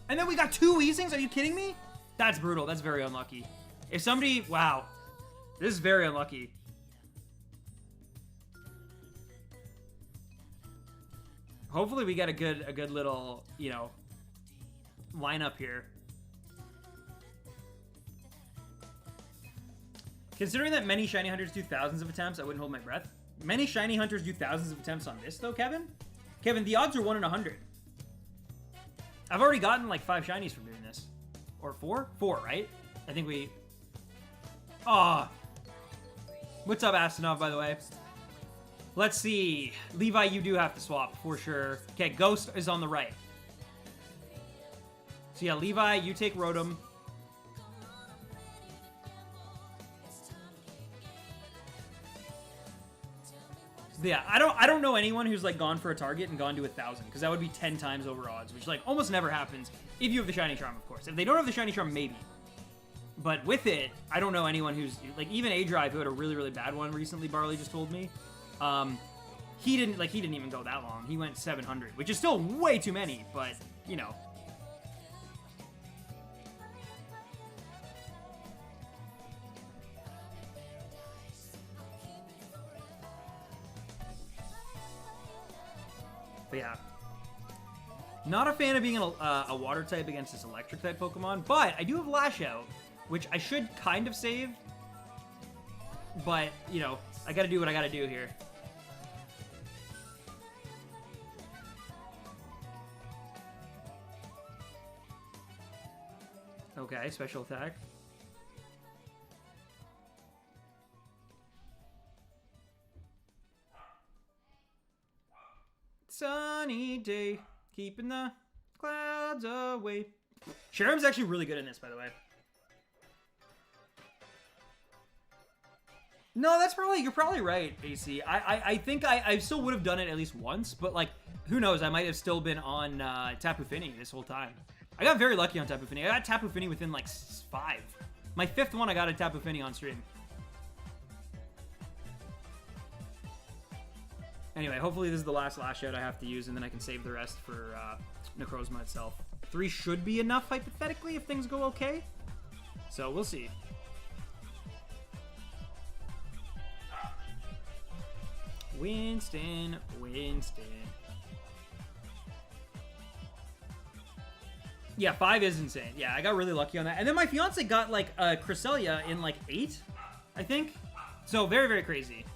and then we got 2 Weezings? Are you kidding me? That's brutal. That's very unlucky. If somebody... Wow. This is very unlucky. Hopefully we get a good little, you know, lineup here. Considering that many shiny hunters do thousands of attempts, I wouldn't hold my breath. Many shiny hunters do thousands of attempts on this, though, Kevin? Kevin, the odds are 1 in 100. I've already gotten, like, 5 shinies from doing this. Or 4? 4, right? I think we... Aw. What's up, Astanov, by the way? Let's see. Levi, you do have to swap, for sure. Okay, Ghost is on the right. So, yeah, Levi, you take Rotom. Yeah, I don't know anyone who's, like, gone for a target and gone to 1,000, because that would be 10 times over odds, which, like, almost never happens if you have the Shiny Charm, of course. If they don't have the Shiny Charm, maybe. But with it, I don't know anyone who's, like, even A-Drive, who had a really, really bad one recently, Barley just told me. He didn't even go that long. He went 700, which is still way too many, but, you know. But yeah, not a fan of being a water type against this electric type Pokemon, but I do have Lash Out, which I should kind of save, but, you know, I gotta do what I gotta do here. Okay, special attack. Sunny day, keeping the clouds away. Sharam's actually really good in this, by the way. No, that's probably, you're probably right, AC. I think I still would have done it at least once, but like, who knows? I might have still been on Tapu Fini this whole time. I got very lucky on Tapu Fini. I got Tapu Fini within like 5. My 5th one I got a Tapu Fini on stream. Anyway, hopefully this is the last Lash Out I have to use, and then I can save the rest for NECROZMA itself. 3 should be enough, hypothetically, if things go okay. So, we'll see. Winston. Yeah, 5 is insane. Yeah, I got really lucky on that. And then my fiance got, like, Cresselia in, like, 8, I think. So, very, very crazy.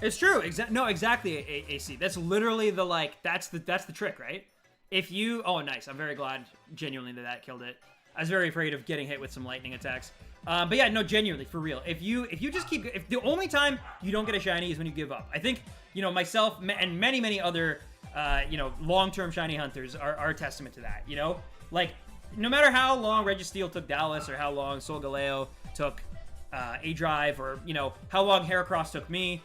It's true. No, exactly, AC. That's literally the, like, that's the trick, right? If you... Oh, nice. I'm very glad, genuinely, that killed it. I was very afraid of getting hit with some lightning attacks. But yeah, no, genuinely, for real. If you just keep... If the only time you don't get a shiny is when you give up. I think, you know, myself and many, many other, you know, long-term shiny hunters are a testament to that, you know? Like, no matter how long Registeel took Dallas or how long Solgaleo took A-Drive or, you know, how long Heracross took me...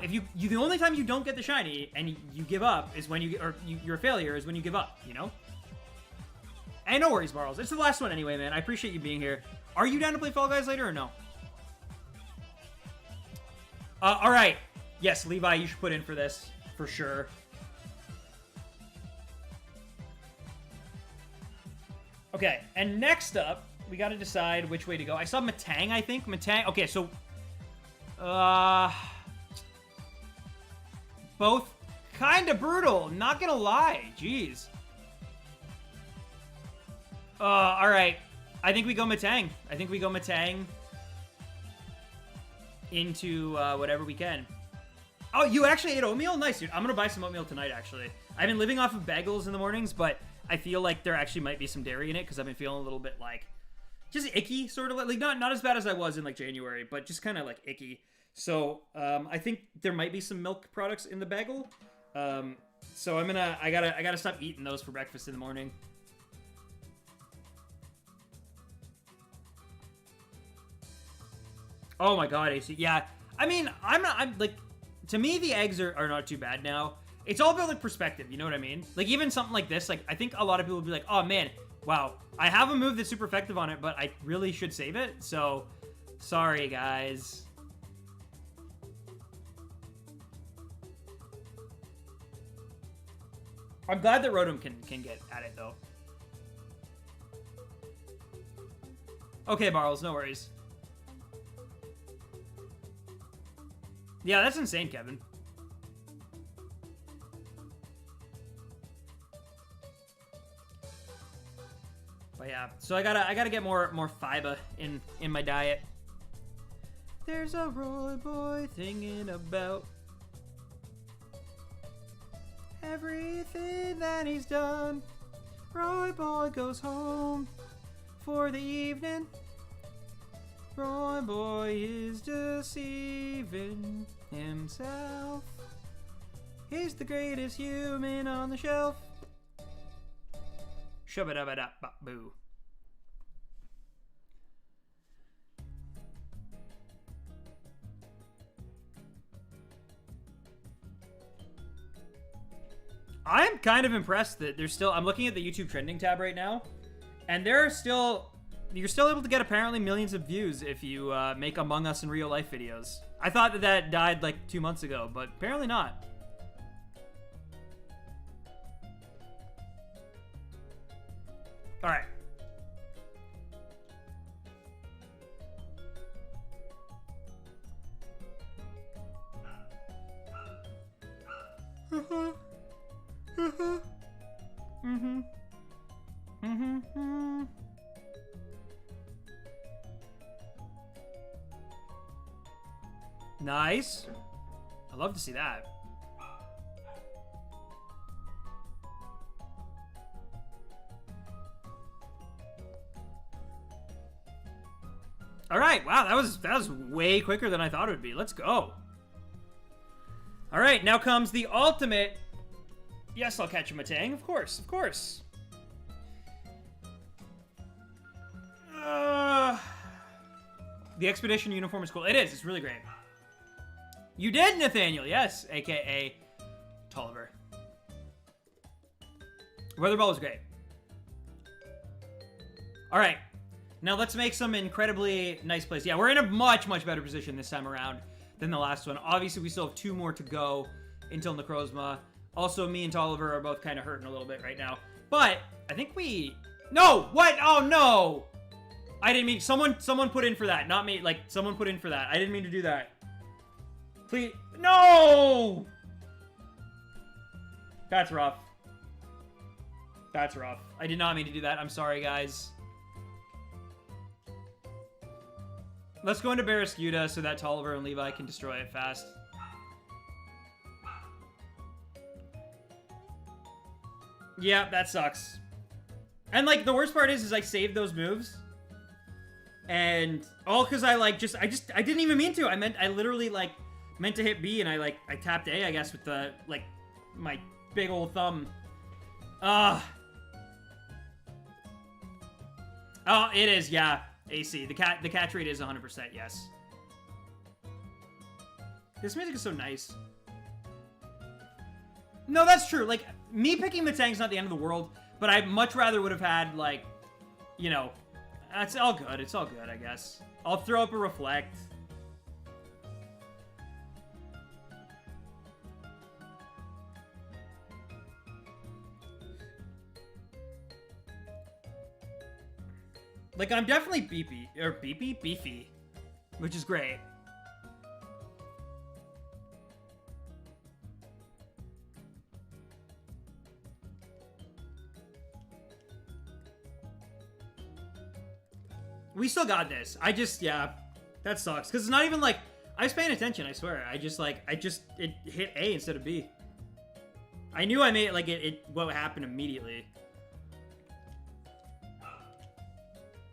if you the only time you don't get the shiny and you give up is when you're a failure is when you give up, you know? And no worries, Marls. It's the last one anyway, man. I appreciate you being here. Are you down to play Fall Guys later or no? All right. Yes, Levi, you should put in for this for sure. Okay, and next up, we got to decide which way to go. I saw Matang, I think. Matang. Okay, so both kind of brutal, not gonna lie. Jeez. All right. I think we go Matang. I think we go Matang into whatever we can. Oh, you actually ate oatmeal? Nice, dude. I'm gonna buy some oatmeal tonight, actually. I've been living off of bagels in the mornings, but I feel like there actually might be some dairy in it because I've been feeling a little bit like just icky, sort of like not as bad as I was in like January, but just kind of like icky. So I think there might be some milk products in the bagel. So I gotta stop eating those for breakfast in the morning. Oh my god, AC. Yeah, I mean, I'm like, to me the eggs are not too bad now. It's all about like perspective, you know what I mean? Like even something like this, like I think a lot of people would be like, oh man, wow, I have a move that's super effective on it, but I really should save it. So sorry guys. I'm glad that Rotom can get at it, though. Okay, Barles, no worries. Yeah, that's insane, Kevin. But yeah, so I gotta get more fiber in my diet. There's a Roy boy thinking about everything that he's done. Roy boy goes home for the evening. Roy boy is deceiving himself. He's the greatest human on the shelf. Shabba-dabba-da-ba-boo. I'm kind of impressed that there's still... I'm looking at the YouTube trending tab right now, and there are still... You're still able to get apparently millions of views if you make Among Us in real life videos. I thought that died like 2 months ago, but apparently not. All right. Nice. I love to see that. All right, wow, that was way quicker than I thought it would be. Let's go. All right, now comes the ultimate. Yes, I'll catch a Matang, of course, of course. The expedition uniform is cool. It is. It's really great. You did, Nathaniel. Yes, aka Tolliver. Weather ball was great. All right. Now let's make some incredibly nice plays. Yeah, we're in a much, much better position this time around than the last one. Obviously, we still have 2 more to go until NECROZMA. Also, me and Tolliver are both kind of hurting a little bit right now. But I think we... No! What? Oh, no! I didn't mean... Someone put in for that. Not me. Like, someone put in for that. I didn't mean to do that. Please... No! That's rough. That's rough. I did not mean to do that. I'm sorry, guys. Let's go into Barrascuda so that Tolliver and Levi can destroy it fast. Yeah, that sucks. And, like, the worst part is I saved those moves. And all because I, like, I didn't even mean to. I literally, like, meant to hit B and I tapped A, I guess, with the, like, my big old thumb. Oh, it is, yeah. AC. The catch rate is 100%, yes. This music is so nice. No, that's true. Like, me picking Matang's not the end of the world, but I much rather would have had, like, you know, it's all good. It's all good, I guess. I'll throw up a Reflect. Like, I'm definitely beefy, which is great. We still got this. Yeah, that sucks. Because it's not even like, I was paying attention, I swear. It hit A instead of B. I knew I made it, like, what happened immediately.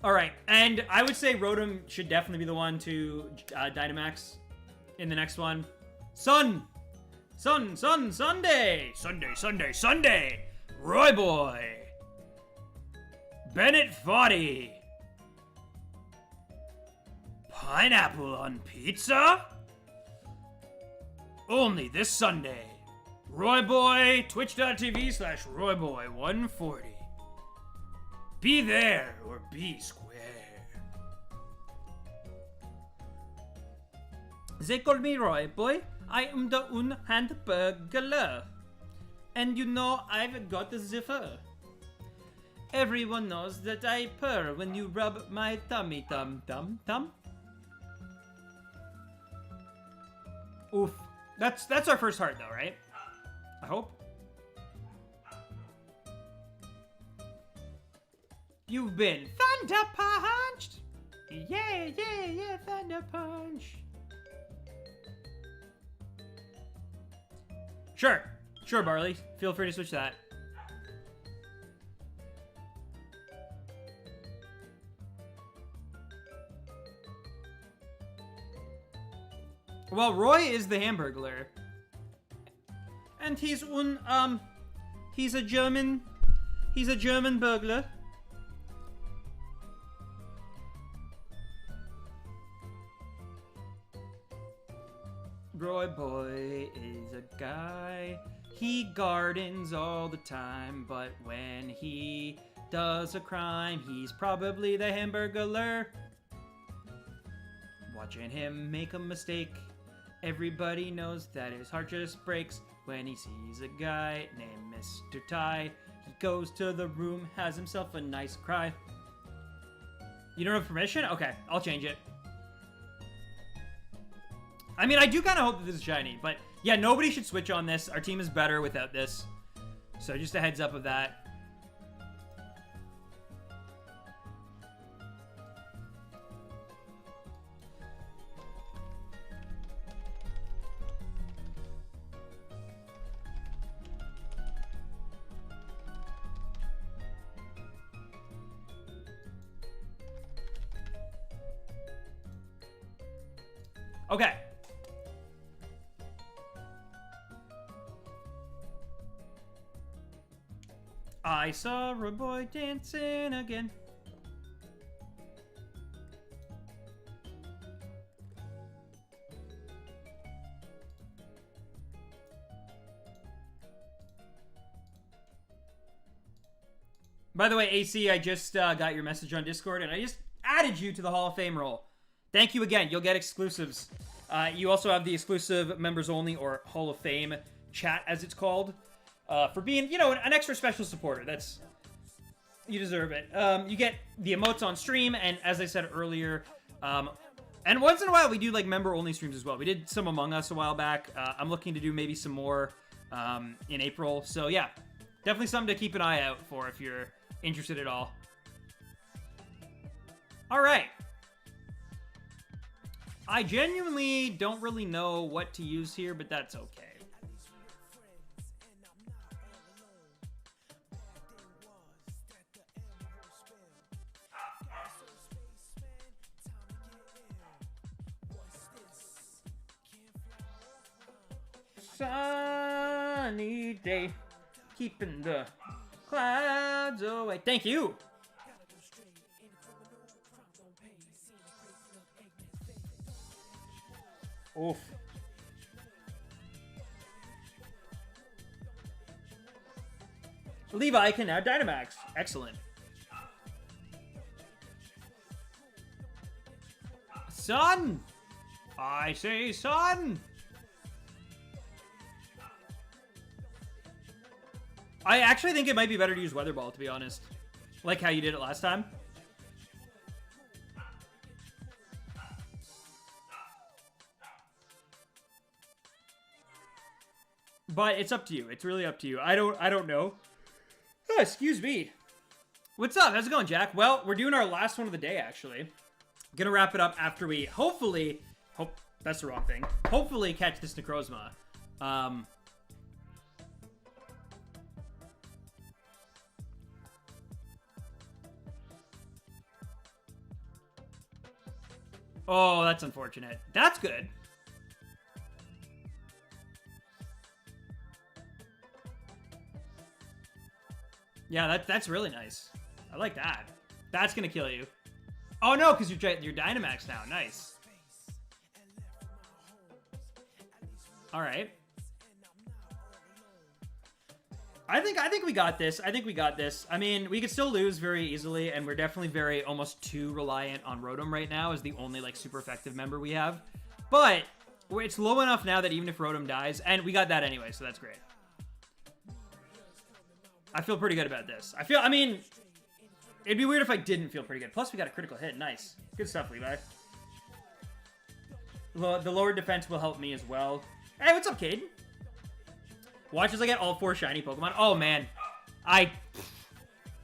All right, and I would say Rotom should definitely be the one to Dynamax in the next one. Sunday! Sunday! Roy Boy! Bennett Foddy! Pineapple on pizza? Only this Sunday. Roy Boy, twitch.tv/RoyBoy140. Be there or be square. They call me Roy Boy. I am the unhand burglar. And you know I've got the ziffer. Everyone knows that I purr when you rub my tummy tum. Oof. That's our first heart though, right? I hope. You've been Thunder Punched! Yeah, Thunder Punch. Sure, Barley. Feel free to switch that. Well, Roy is the Hamburglar. And he's a German burglar. Roy Boy is a guy, he gardens all the time, but when he does a crime, he's probably the Hamburglar. Watching him make a mistake, everybody knows that his heart just breaks when he sees a guy named Mr. Ty. He goes to the room, has himself a nice cry. You don't have permission? Okay, I'll change it. I mean, I do kind of hope that this is shiny, but yeah, nobody should switch on this. Our team is better without this. So just a heads up of that. Okay. I saw a boy dancing again. By the way, AC, I just got your message on Discord, and I just added you to the Hall of Fame roll. Thank you again. You'll get exclusives. You also have the exclusive members only, or Hall of Fame chat, as it's called, for being, you know, an extra special supporter. That's... You deserve it. You get the emotes on stream, and as I said earlier, and once in a while we do, like, member-only streams as well. We did some Among Us a while back. I'm looking to do maybe some more in April. So, yeah. Definitely something to keep an eye out for if you're interested at all. All right. I genuinely don't really know what to use here, but that's okay. Sunny day, keeping the clouds away. Thank you. Oof. Levi can now Dynamax. Excellent. Son! I say son! I actually think it might be better to use Weather Ball, to be honest. Like how you did it last time. But it's up to you. It's really up to you. I don't know. Oh, excuse me. What's up? How's it going, Jack? Well, we're doing our last one of the day, actually. Gonna wrap it up after we hopefully... that's the wrong thing. Hopefully catch this NECROZMA. Oh, that's unfortunate. That's good. Yeah, that's really nice. I like that. That's gonna kill you. Oh no, because you're Dynamax now. Nice. All right. I think we got this. I think we got this. I mean, we could still lose very easily, and we're definitely very almost too reliant on Rotom right now as the only like super effective member we have. But it's low enough now that even if Rotom dies, and we got that anyway, so that's great. I feel pretty good about this. I mean, it'd be weird if I didn't feel pretty good. Plus, we got a critical hit. Nice. Good stuff, Levi. The lower defense will help me as well. Hey, what's up, Caden? Watch as I get all 4 shiny Pokemon. Oh, man. I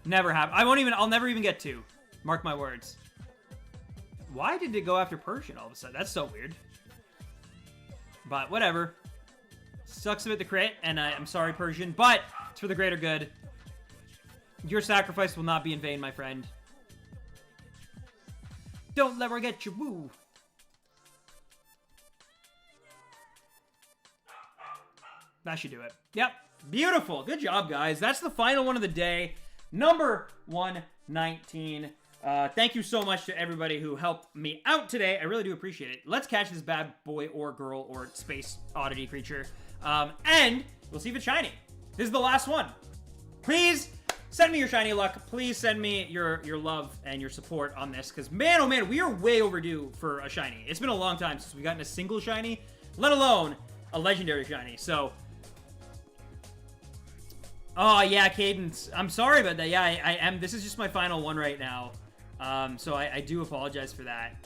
never have. I'll never even get 2. Mark my words. Why did it go after Persian all of a sudden? That's so weird. But whatever. Sucks a bit the crit, and I'm sorry, Persian, but it's for the greater good. Your sacrifice will not be in vain, my friend. Don't let her get you, woo. That should do it. Yep. Beautiful. Good job, guys. That's the final one of the day. Number 119. Thank you so much to everybody who helped me out today. I really do appreciate it. Let's catch this bad boy or girl or space oddity creature. And we'll see if it's shiny. This is the last one. Please send me your shiny luck. Please send me your love and your support on this. Because, man, oh, man, we are way overdue for a shiny. It's been a long time since we've gotten a single shiny, let alone a legendary shiny. So... Oh, yeah, Cadence. I'm sorry about that. Yeah, I am. This is just my final one right now. So I do apologize for that.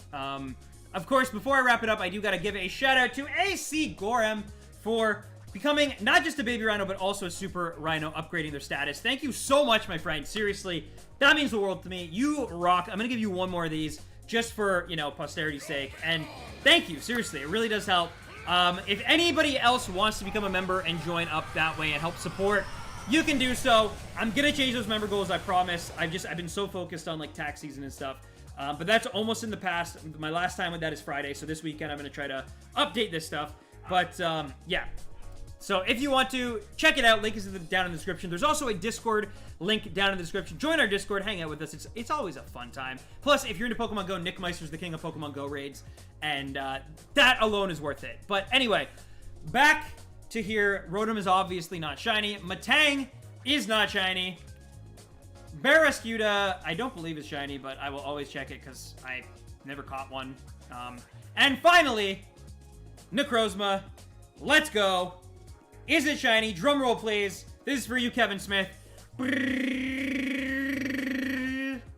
Of course, before I wrap it up, I do got to give a shout out to AC Gorem for becoming not just a baby rhino, but also a super rhino, upgrading their status. Thank you so much, my friend. Seriously, that means the world to me. You rock. I'm going to give you one more of these just for, you know, posterity's sake. And thank you. Seriously, it really does help. If anybody else wants to become a member and join up that way and help support, you can do so. I'm gonna change those member goals, I promise. I've been so focused on like tax season and stuff. But that's almost in the past. My last time with that is Friday, so this weekend I'm going to try to update this stuff. But, yeah. So if you want to, check it out. Link is down in the description. There's also a Discord link down in the description. Join our Discord. Hang out with us. It's always a fun time. Plus, if you're into Pokemon Go, Nick Meister's the king of Pokemon Go raids. And that alone is worth it. But anyway, back to here. Rotom is obviously not shiny. Matang is not shiny. Barrascuda, I don't believe is shiny, but I will always check it because I never caught one. And finally, Necrozma. Let's go. Is it shiny? Drum roll, please. This is for you, Kevin Smith. I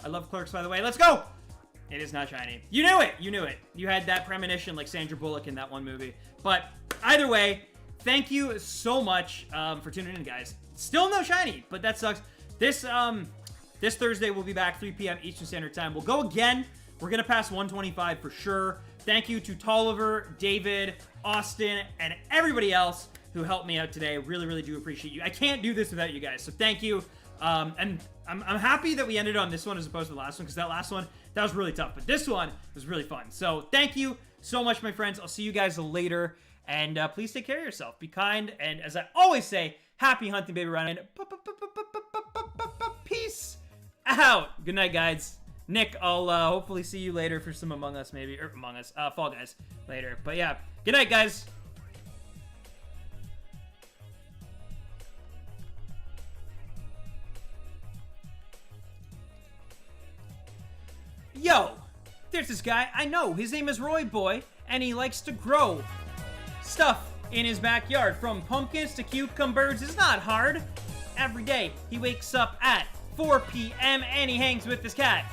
love Clerks, by the way. Let's go. It is not shiny. You knew it. You knew it. You had that premonition like Sandra Bullock in that one movie. But either way, thank you so much for tuning in, guys. Still no shiny, but that sucks. This Thursday, we'll be back 3 p.m. Eastern Standard Time. We'll go again. We're going to pass 125 for sure. Thank you to Tolliver, David, Austin, and everybody else who helped me out today. Really, really do appreciate you. I can't do this without you guys, so thank you. And I'm happy that we ended on this one as opposed to the last one, because that last one, that was really tough. But this one was really fun. So thank you so much, my friends. I'll see you guys later. And please take care of yourself. Be kind. And as I always say, happy hunting, baby Ryan. Peace out. Good night, guys. Nick, I'll hopefully see you later for some Among Us, maybe. Or Among Us. Fall Guys later. But yeah, good night, guys. Yo, there's this guy I know. His name is Roy Boy, and he likes to grow stuff in his backyard. From pumpkins to cucumbers. It's not hard. Every day, he wakes up at 4 p.m. and he hangs with his cat.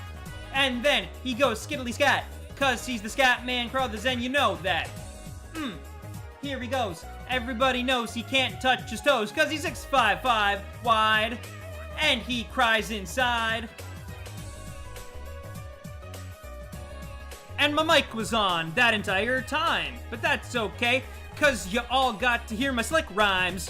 And then he goes skiddly scat, cause he's the scat man Crothers, and you know that. Here he goes. Everybody knows he can't touch his toes, cause he's 6'5" wide, and he cries inside. And my mic was on that entire time, but that's okay, cause you all got to hear my slick rhymes.